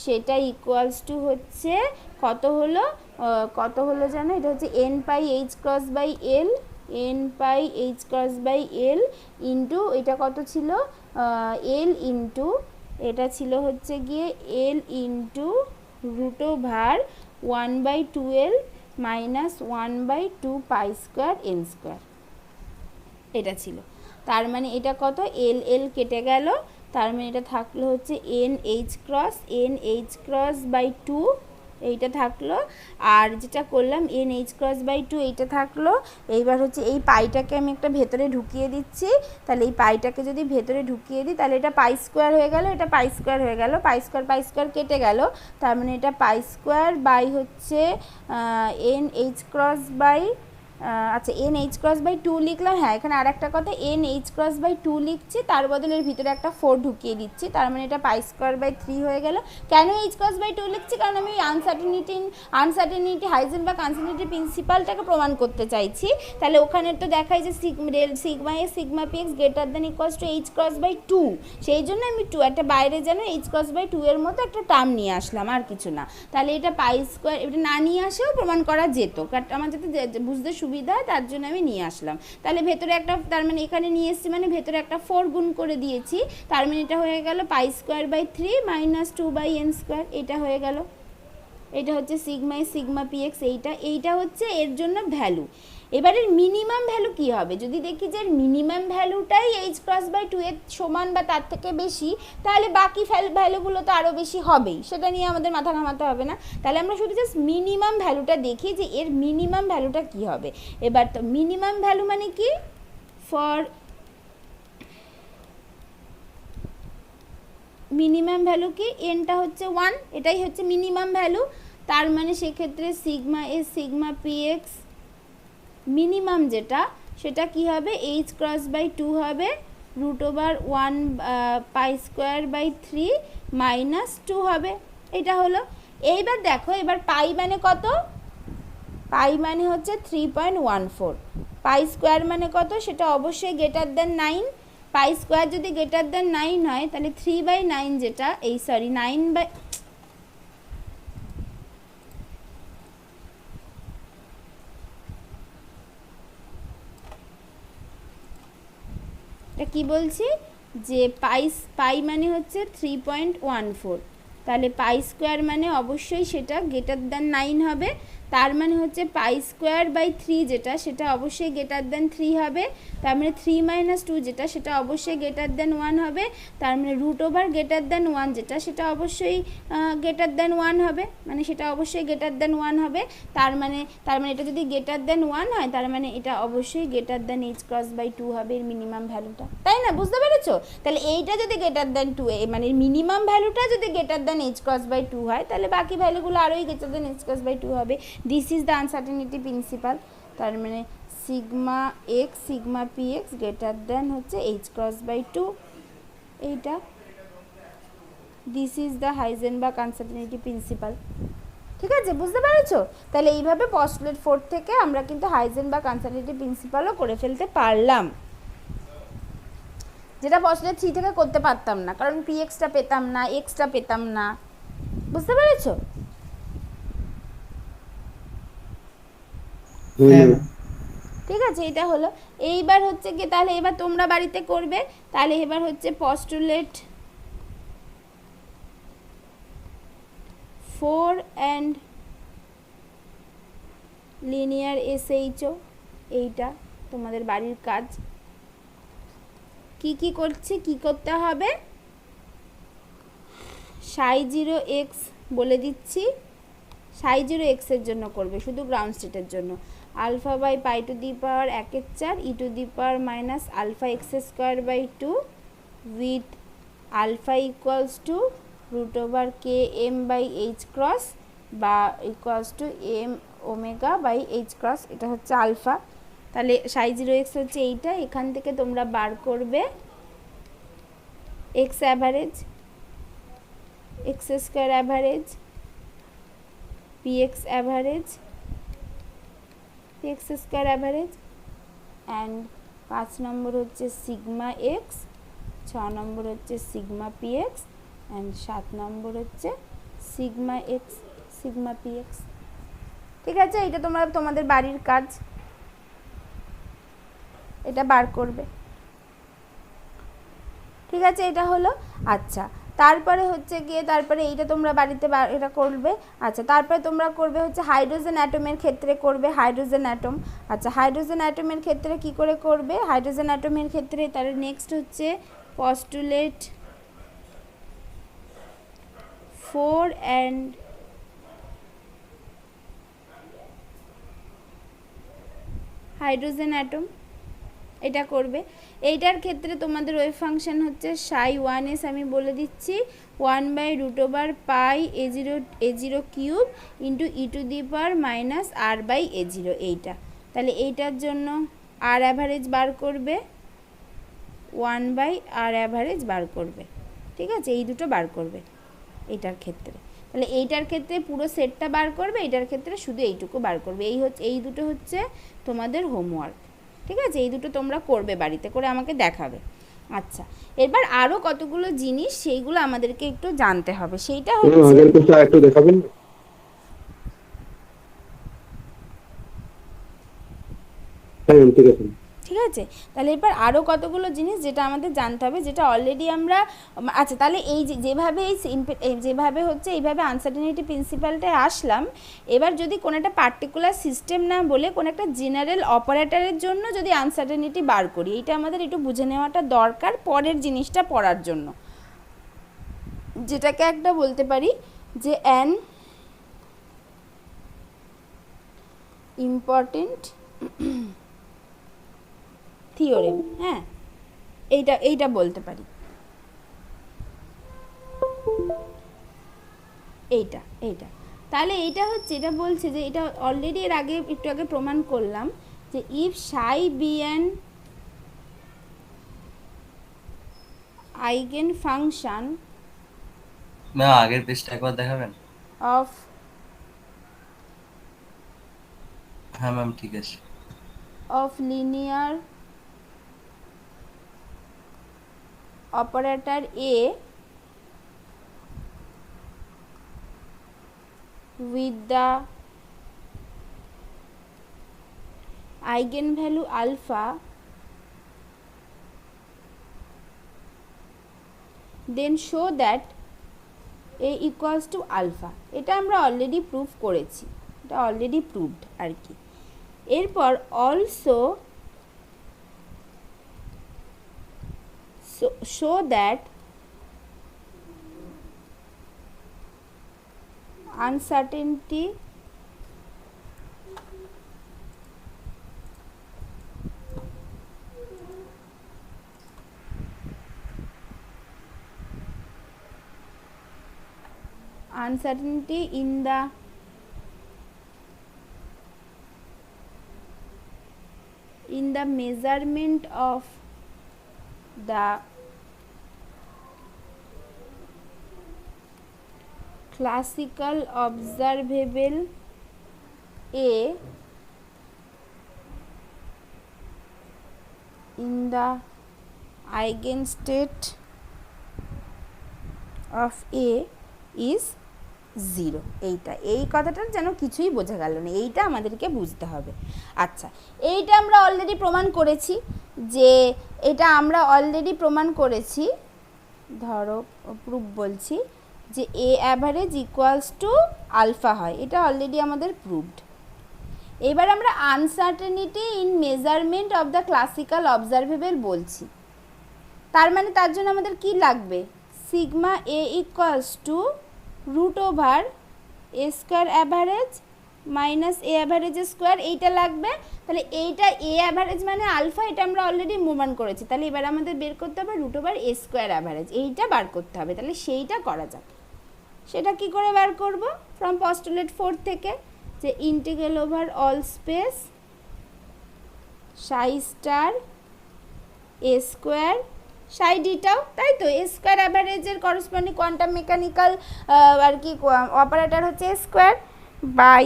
সেটা ইকুয়ালস টু হচ্ছে কত হলো, জানো, এটা হচ্ছে N pi H cross by L, N pi H cross by L into এটা কত ছিল, এল ইন্টু এটা ছিল হচ্ছে গিয়ে L into root over 1/12 minus 1/2 pi square N square, এটা ছিল। তার মানে এটা কত, এল এল কেটে গেল, তার মানে এটা থাকলো হচ্ছে এন এইচ ক্রস বাই 2, এইটা থাকলো। আর যেটা করলাম এন এইচ ক্রস বাই 2 এইটা থাকলো। এইবার হচ্ছে এই পাইটাকে আমি একটা ভেতরে ঢুকিয়ে দিচ্ছি, তাহলে এই পাইটাকে যদি ভেতরে ঢুকিয়ে দিই তাহলে এটা পাই স্কোয়ার হয়ে গেল, এটা পাই স্কোয়ার হয়ে গেল, পাই স্কোয়ার কেটে গেল। তার মানে এটা পাই স্কোয়ার বাই হচ্ছে এন এইচ ক্রস বাই, আচ্ছা এন এইচ ক্রস বাই 2 লিখলাম। হ্যাঁ, এখানে আর একটা কথা, এন এইচ ক্রস বাই 2 লিখছি, তার বদলে এর ভিতরে একটা 4 ঢুকিয়ে দিচ্ছি, তার মানে এটা পাই স্কোয়ার বাই 3 হয়ে গেল। কেন এইচ ক্রস বাই 2 লিখছি, কারণ আমি আনসার্টেনিটি হাইজেনবার্গ আনসার্টেনিটি প্রিন্সিপালটাকে প্রমাণ করতে চাইছি। তাহলে ওখানে তো দেখাই যে sigma a sigma P x greater than equals to h cross by 2, সেই জন্য আমি 2 একটা বাইরে যেন এইচ ক্রস বাই 2 এর মতো একটা টার্ম নিয়ে আসলাম, আর কিছু না। তাহলে এটা পাই স্কোয়ার, এটা না নিয়ে আসেও প্রমাণ করা যেত, কারণ আমার যাতে বুঝতে সুবিধা হয় তার জন্য আমি নিয়ে আসলাম। তাহলে ভেতরে একটা, তার মানে এখানে নিয়ে এসেছি মানে ভেতরে একটা 4 গুণ করে দিয়েছি, তার মানে এটা হয়ে গেল pi square by 3 minus 2 by n square, এটা হয়ে গেল। এটা হচ্ছে sigma a sigma P x, এইটা হচ্ছে এর জন্য ভ্যালু। এবারের মিনিমাম ভ্যালু কি হবে, যদি দেখি যে এর মিনিমাম ভ্যালুটাই এইচ ক্রস বাই 2 এর সমান বা তার থেকে বেশি, তাহলে বাকি ভ্যালুগুলো তো আরও বেশি হবেই, সেটা নিয়ে আমাদের মাথা ঘামাতে হবে না। তাহলে আমরা শুধু জাস্ট মিনিমাম ভ্যালুটা দেখি যে এর মিনিমাম ভ্যালুটা কি হবে। এবার তো মিনিমাম ভ্যালু মানে কি, ফর মিনিমাম ভ্যালু কি, এনটা হচ্ছে 1, এটাই হচ্ছে মিনিমাম ভ্যালু। তার মানে সেক্ষেত্রে sigma a sigma P x minimum যেটা, সেটা কি হবে, এইচ ক্রস বাই 2 হবে, root over 1 pi square by 3 minus 2 হবে, এটা হলো। এইবার দেখো, এবার পাই মানে কত, পাই মানে হচ্ছে 3.14, পাই স্কোয়ার মানে কত, সেটা অবশ্যই গ্রেটার দেন 9, পাই স্কোয়ার যদি গ্রেটার দেন 9 হয় তাহলে 3/9 যেটা, 9 বাই, এটা কি বলছি, যে পাই মানে হচ্ছে 3.14, তাহলে পাই স্কোয়ার মানে অবশ্যই সেটা গ্রেটার দেন 9 হবে, তার মানে হচ্ছে পাই স্কোয়ার বাই 3 যেটা, সেটা অবশ্যই গ্রেটার দেন 3 হবে, তার মানে 3 মাইনাস 2 যেটা, সেটা অবশ্যই গ্রেটার দেন 1 হবে, তার মানে রুট ওভার গ্রেটার দেন 1 যেটা, সেটা অবশ্যই গ্রেটার দেন 1 হবে, মানে সেটা অবশ্যই গ্রেটার দেন 1 হবে। তার মানে এটা যদি গ্রেটার দেন 1 হয়, তার মানে এটা অবশ্যই greater than h cross by 2 হবে এর মিনিমাম ভ্যালুটা, তাই না, বুঝতে পেরেছো? তাহলে এইটা যদি গ্রেটার দেন 2, মানে মিনিমাম ভ্যালুটা যদি greater than h cross by 2 হয়, তাহলে বাকি ভ্যালুগুলো আরোই greater than h cross by 2 হবে। This is the uncertainty principle. তার মানে sigma x sigma P x greater than হচ্ছে এইচ ক্রস বাই 2, এইটা। This is the Heisenberg uncertainty principle. ঠিক আছে, বুঝতে পেরেছো? তাহলে এইভাবে পস্টুলেট 4 থেকে আমরা কিন্তু হাইজেনবার্গ আনসার্টেনিটি প্রিন্সিপালও করে ফেলতে পারলাম, যেটা পস্টুলেট 3 থেকে করতে পারতাম না, কারণ পি এক্সটা পেতাম না, এক্সটা পেতাম না, বুঝতে পেরেছো? ঠিক আছে, এটা হলো। এইবার হচ্ছে কি, তাহলে এবার তোমরা বাড়িতে করবে, তাহলে এবার হচ্ছে পস্টুলেট 4 অ্যান্ড লিনিয়ার এসএইচও, এইটা তোমাদের বাড়ির কাজ। কি করতে হবে, সাই 0 এক্স বলে দিচ্ছি, সাই জিরো এক্সের জন্য করবে, শুধু গ্রাউন্ড স্টেটের জন্য। Alpha by pi to the power 1/4 E to the power minus alpha X square by 2 with alpha equals to root over K M by H cross বা equals to M omega by H cross, এটা হচ্ছে alpha. তাহলে সাই zero x হচ্ছে এইটা, এখান থেকে তোমরা বার করবে x average, X square average, px average, px square average and 5 নম্বর হচ্ছে সিগমা এক্স, 6 নম্বর হচ্ছে সিগমা px অ্যান্ড 7 নম্বর হচ্ছে সিগমা এক্স সিগমা px। ঠিক আছে, এটা তোমরা তোমাদের বাড়ির কাজ, এটা বার করবে। ঠিক আছে, এটা হলো। আচ্ছা, তারপরে হচ্ছে গিয়ে তারপরে এইটা তোমরা বাড়িতে এটা করবে। আচ্ছা, তারপরে তোমরা করবে হচ্ছে হাইড্রোজেন অ্যাটমের ক্ষেত্রে করবে হাইড্রোজেন অ্যাটম। আচ্ছা, হাইড্রোজেন অ্যাটমের ক্ষেত্রে কি করে করবে? হাইড্রোজেন অ্যাটমের ক্ষেত্রে তার নেক্সট হচ্ছে পস্টুলেট 4 অ্যান্ড হাইড্রোজেন অ্যাটম, এটা করবে। এইটার ক্ষেত্রে তোমাদের ওয়েভ ফাংশন হচ্ছে সাই 1s, আমি বলে দিচ্ছি 1 by root over pi a0 cube into E to the power minus r by a0, এইটা। তাহলে এইটার জন্য আর অ্যাভারেজ বার করবে 1 বাই আর অ্যাভারেজ বার করবে। ঠিক আছে, এই দুটো বার করবে এইটার ক্ষেত্রে। তাহলে এইটার ক্ষেত্রে পুরো সেটটা বার করবে, এইটার ক্ষেত্রে শুধু এইটুকু বার করবে। এই দুটো হচ্ছে তোমাদের হোমওয়ার্ক। ঠিক আছে, এই দুটো তোমরা করবে, বাড়িতে করে আমাকে দেখাবে। আচ্ছা, এবার আরও কতগুলো জিনিস সেইগুলো আমাদেরকে একটু জানতে হবে, সেইটা হচ্ছে আগের পেজটা একটু দেখাবেন? হ্যাঁ ঠিক আছে। ঠিক আছে, তাহলে এবার আরও কতগুলো জিনিস যেটা আমাদের জানতে হবে, যেটা অলরেডি আমরা। আচ্ছা, তাহলে এই যেভাবে যেভাবে হচ্ছে এইভাবে আনসার্টেনিটি প্রিন্সিপালটায় আসলাম, এবার যদি কোনো একটা পার্টিকুলার সিস্টেম না বলে কোনো একটা জেনারেল অপারেটরের জন্য যদি আনসার্টেনিটি বার করি, এইটা আমাদের একটু বুঝে নেওয়াটা দরকার পরের জিনিসটা পড়ার জন্য, যেটাকে একটা বলতে পারি যে অ্যান ইম্পর্টেন্ট থিওরেম। হ্যাঁ, এইটা বলতে পারি, এইটা। তাহলে এইটা হচ্ছে, এটা বলছে যে এটা অলরেডি এর আগে একটু আগে প্রমাণ করলাম যে if Sai B an eigen function ma'am আগের পেজটা একবার দেখাবেন? অফ হ্যাঁ ম্যাম ঠিক আছে। of linear operator A with the eigenvalue alpha, then show that A equals to alpha। এটা আমরা অলরেডি প্রুভ করেছি, এটা অলরেডি প্রুভড আর কি। এরপর also show that uncertainty in the measurement of the classical observable A in the eigenstate of A is 0। এই কথাটার যেন কিছুই বোঝা গেল না, এইটা আমাদেরকে বুঝতে হবে। আচ্ছা, এইটা আমরা অলরেডি প্রমাণ করেছি যে ধরো প্রুফ বলছি যে A average equals to alpha হয়, এটা অলরেডি আমাদের প্রুভড। এবার আমরা uncertainty in measurement of the classical observable বলছি, তার মানে তার জন্য আমাদের কি লাগবে? Sigma A equals to root over A square average minus A অ্যাভারেজের স্কোয়ার, এইটা লাগবে। তাহলে এইটা এ অ্যাভারেজ মানে আলফা, এটা আমরা অলরেডি মুভমেন্ট করেছি। তাহলে এবার আমাদের বের করতে হবে root over A square average, এইটা বার করতে হবে। তাহলে সেইটা করা যাক। সেটা কি করে বার করব? ফ্রম পস্টুলেট 4 থেকে, যে integral over all space psi star A square psi D tau, তাই তো? এ স্কোয়ার অ্যাভারেজের করসপন্ডিং কোয়ান্টাম মেকানিক্যাল আর কি অপারেটর হচ্ছে A square by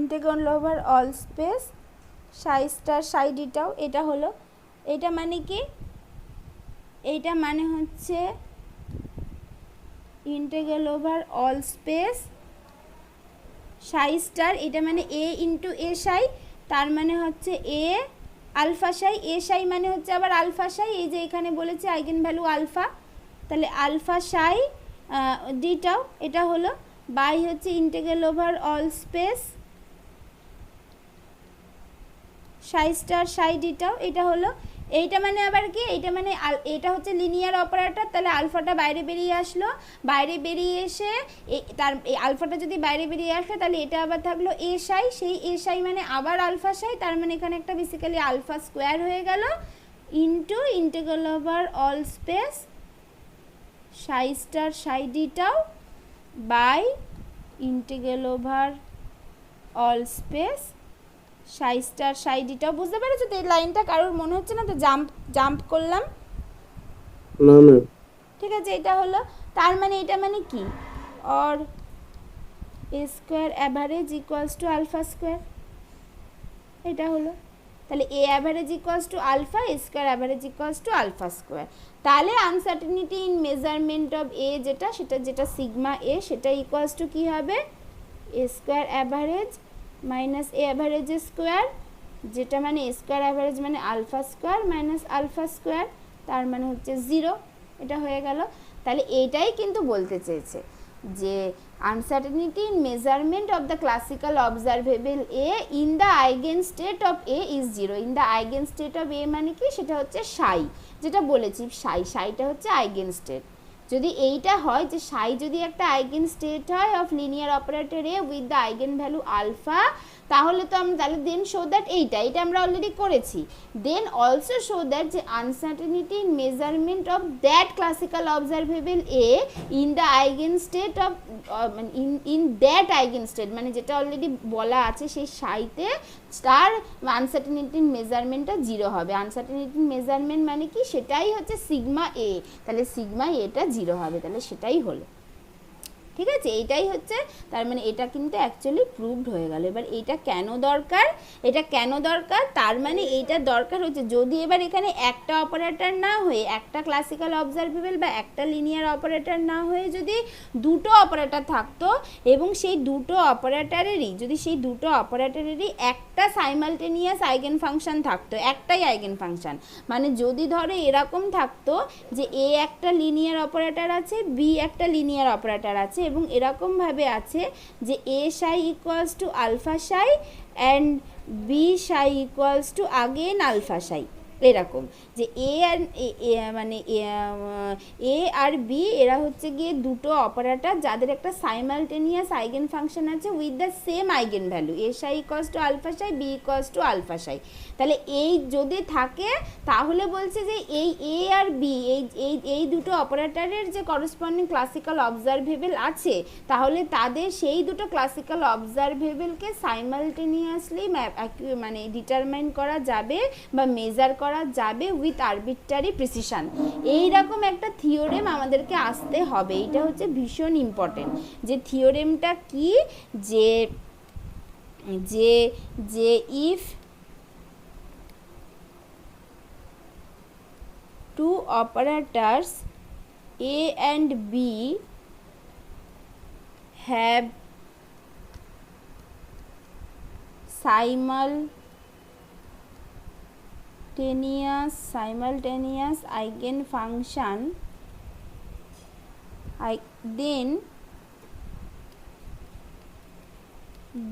integral over all space psi star psi ডিটাও। এটা হলো, এটা মানে কি? এইটা মানে হচ্ছে integral over all space psi star, এটা মানে এ ইন্টু এ সাই, তার মানে হচ্ছে এ আলফা সাই, এ সাই মানে হচ্ছে আবার আলফা সাই, এই যে এখানে বলেছে আইগেন ভ্যালু আলফা, তাহলে আলফা সাই ডিটাও এটা হলো, বাই হচ্ছে integral over all space psi star psi ডিটাও, এটা হলো। এইটা মানে আবার কি? এইটা মানে এটা হচ্ছে লিনিয়ার অপারেটর, তাহলে আলফাটা বাইরে বেরিয়ে আসলো, বাইরে বেরিয়ে এসে তার এই আলফাটা যদি বাইরে বেরিয়ে আসে তাহলে এটা আবার থাকলো এ সাই, সেই এ সাই মানে আবার আলফা সাই, তার মানে এখানে একটা বেসিক্যালি আলফা স্কোয়ার হয়ে গেল into integral over all space psi star psi ডিটাও by integral over all space psi star psi D tau. বুঝতে পেরেছো তো? এই লাইনটা কারোর মনে হচ্ছে না তো? জাম্প করলাম, না ম্যাম। ঠিক আছে? এটা হলো, তার মানে এটা মানে কি? Or A square average equals to alpha square, এটা হলো। তাহলে A average equals to alpha, A square average equals to alpha square. তাহলে uncertainty in measurement of A যেটা সিগমা এ, সেটা ইকুয়ালস টু কী হবে? A square average minus A অ্যাভারেজের square, যেটা মানে এ স্কোয়ার অ্যাভারেজ মানে alpha square minus alpha square, তার মানে হচ্ছে 0। এটা হয়ে গেল। তাহলে এইটাই কিন্তু বলতে চেয়েছে যে uncertainty in measurement of the classical observable A in the eigen state of A is 0। In the eigen state of A মানে কি? সেটা হচ্ছে সাই, যেটা বলেছি সাইটা হচ্ছে আইগেন স্টেট। যদি এইটা হয় যে সাই যদি একটা আইগেন স্টেট হয় of linear operator A with the eigen value alpha, তাহলে তো আমরা তাহলে দেন শো দ্যাট এইটা আমরা অলরেডি করেছি। দেন অলসো শো দ্যাট যে uncertainty in measurement of that classical observable A in the eigen state of in that eigen state, মানে যেটা অলরেডি বলা আছে সেই সাইতে তার আনসার্টেনিটির মেজারমেন্টটা 0 হবে। আনসার্টেনিটির মেজারমেন্ট মানে কি? সেটাই হচ্ছে সিগমা এ, তাহলে সিগমা এটা 0 হবে, তাহলে সেটাই হলো। ঠিক আছে? এইটাই হচ্ছে, তার মানে এটা কিন্তু অ্যাকচুয়ালি প্রুভড হয়ে গেল। এবার এইটা কেন দরকার? এটা কেন দরকার? তার মানে এইটা দরকার হচ্ছে যদি এবার এখানে একটা অপারেটর না হয়ে, একটা ক্লাসিক্যাল অবজারভেবল বা একটা লিনিয়ার অপারেটর না হয়ে যদি দুটো অপারেটর থাকতো, এবং সেই দুটো অপারেটরেরই একটা সাইমালটেনিয়াস আইগেন ফাংশন থাকতো, একটাই আইগেন ফাংশন, মানে যদি ধরো এরকম থাকতো যে এ একটা লিনিয়ার অপারেটর আছে, বি একটা লিনিয়ার অপারেটর আছে, এবং এরকমভাবে আছে যে এ psi equals to alpha Sai and B Sai equals two again alpha সাই, এরকম যে এ আর বি এরা হচ্ছে গিয়ে দুটো অপারেটর যাদের একটা সাইমালটেনিয়াস আইগেন ফাংশন আছে with the same eigen value, A psi equals to alpha psi, B equals to alpha psi. তাহলে এই যদি থাকে তাহলে বলছে যে এই এ আর বি এই দুটো অপারেটরের যে করসপন্ডিং ক্লাসিক্যাল অবজারভেবল আছে, তাহলে তাদের সেই দুটো ক্লাসিক্যাল অবজারভেবলকে সাইমালটেনিয়াসলি মানে ডিটারমাইন করা যাবে বা মেজার করা যাবে উইথ আরবিট্রারি প্রিসিশন। এইরকম একটা থিওরেম আমাদেরকে আসতে হবে। এটা হচ্ছে ভীষণ ইম্পর্টেন্ট। যে থিওরেমটা কি? যে if two operators A and B have simultaneous eigenfunction, then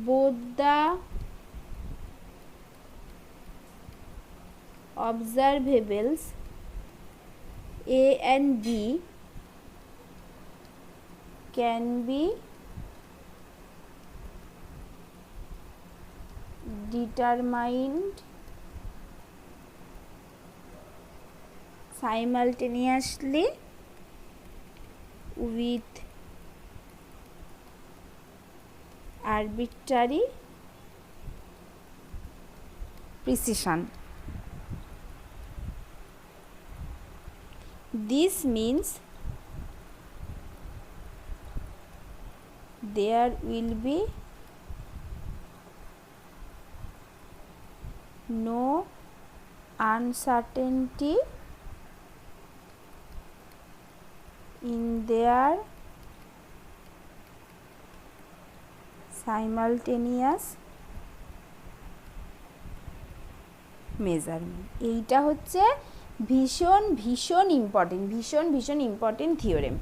both the observables A and B can be determined simultaneously with arbitrary precision. This means there will be no uncertainty in their simultaneous measurement. এইটা হচ্ছে ভীষণ ভীষণ important theorem.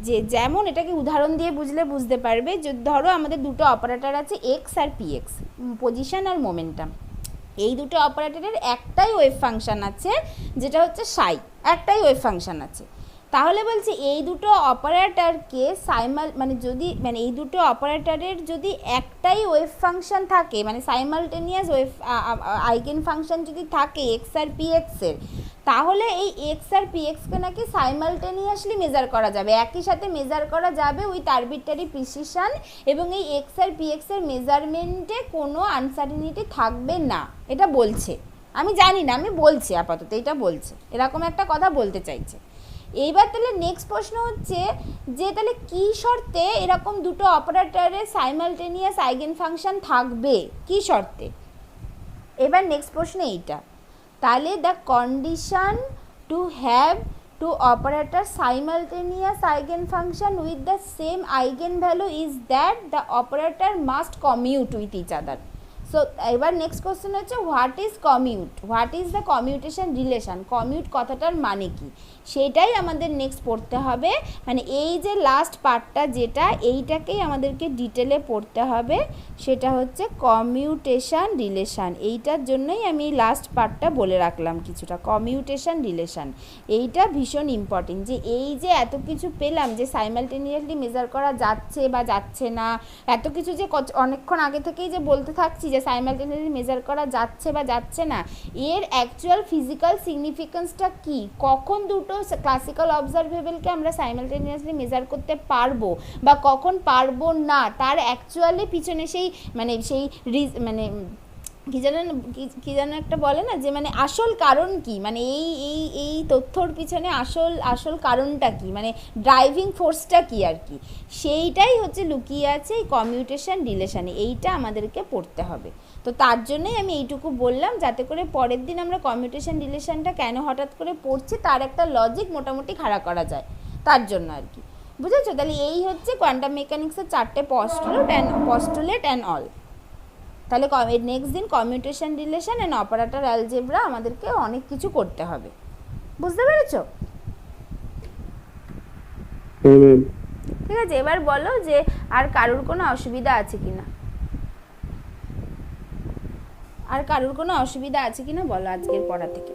যে যেমন এটাকে উদাহরণ দিয়ে বুঝলে বুঝতে পারবে, যে ধরো আমাদের দুটো অপারেটর আছে এক্স আর পিএক্স, পজিশন আর মোমেন্টাম। এই দুটো অপারেটরের একটাই ওয়েভ ফাংশন আছে যেটা হচ্ছে সাই, একটাই ওয়েভ ফাংশন আছে। তাহলে বলছি এই দুটো অপারেটরকে মানে এই দুটো অপারেটরের যদি একটাই ওয়েভ ফাংশন থাকে, মানে সাইমালটেনিয়াস ওয়েভ আইগেন ফাংশন যদি থাকে এক্স আর পিএক্সের, তাহলে এই এক্স আর পিএক্সকে নাকি সাইমালটেনিয়াসলি মেজার করা যাবে, একই সাথে মেজার করা যাবে উইথ আরবিট্রারি প্রিসিশন, এবং এই এক্স আর পিএক্সের মেজারমেন্টে কোনো আনসার্টিনিটি থাকবে না। এটা বলছে, আমি জানি না, আমি বলছি আপাতত এটা বলছে, এরকম একটা কথা বলতে চাইছে। এইবার তাহলে নেক্সট প্রশ্ন হচ্ছে যে তাহলে কী শর্তে এরকম দুটো অপারেটরের সাইমালটেনিয়াস আইগেন ফাংশন থাকবে, কী শর্তে? এবার নেক্সট প্রশ্ন এইটা, তাহলে the condition to have two operator simultaneous eigen function with the same eigen value is that the operator must commute with each other. So এবার নেক্সট কোশ্চেন হচ্ছে what is commute, what is the commutation relation, commute কথাটার মানে কি, সেটাই আমাদের next পড়তে হবে। মানে এই যে লাস্ট পার্টটা যেটা, এইটাকেই আমাদেরকে ডিটেলে পড়তে হবে, সেটা হচ্ছে কমিউটেশন রিলেশন। এইটার জন্যই আমি লাস্ট পার্টটা বলে রাখলাম কিছুটা, কমিউটেশন রিলেশন। এইটা ভীষণ ইম্পর্টেন্ট, যে এই যে এত কিছু পেলাম যে সাইমালটেনিয়াসলি মেজার করা যাচ্ছে বা যাচ্ছে না, এত কিছু যে অনেকক্ষণ আগে থেকেই যে বলতে থাকছি যে সাইমালটেনিয়াসলি মেজার করা যাচ্ছে বা যাচ্ছে না, এর অ্যাকচুয়াল ফিজিক্যাল সিগনিফিকেন্সটা কি, কখন দুটো ক্লাসিক্যাল অবজারভেবলকে আমরা সাইমালটেনিয়াসলি মেজার করতে পারবো বা কখন পারবো না, তার অ্যাকচুয়ালি পিছনে সেই মানে কি যেন একটা বলে না, যে মানে আসল কারণ কি, মানে এই তথ্যর পিছনে আসল কারণটা কি, মানে ড্রাইভিং ফোর্সটা কি আর কি, সেইটাই হচ্ছে লুকিয়ে আছে এই কমিউটেশন রিলেশনে। এইটা আমাদেরকে পড়তে হবে। তো তার জন্যই আমি এইটুকু বললাম, যাতে করে পরের দিন আমরা কমিউটেশন রিলেশনটা কেন হঠাৎ করে পড়ছি তার একটা লজিক মোটামুটি খাড়া করা যায়, তার জন্য আর কি। বুঝেছো? তাহলে এই হচ্ছে কোয়ান্টাম মেকানিক্সের 4টে পস্টুলেট অ্যান্ড অল। তাহলে নেক্সট দিন commutation relation and operator algebra আমাদেরকে অনেক কিছু করতে হবে। বুঝতে পেরেছো? ঠিক আছে, এবার বলো যে আর কারোর কোনো অসুবিধা আছে কিনা, বলো আজকের পড়া থেকে।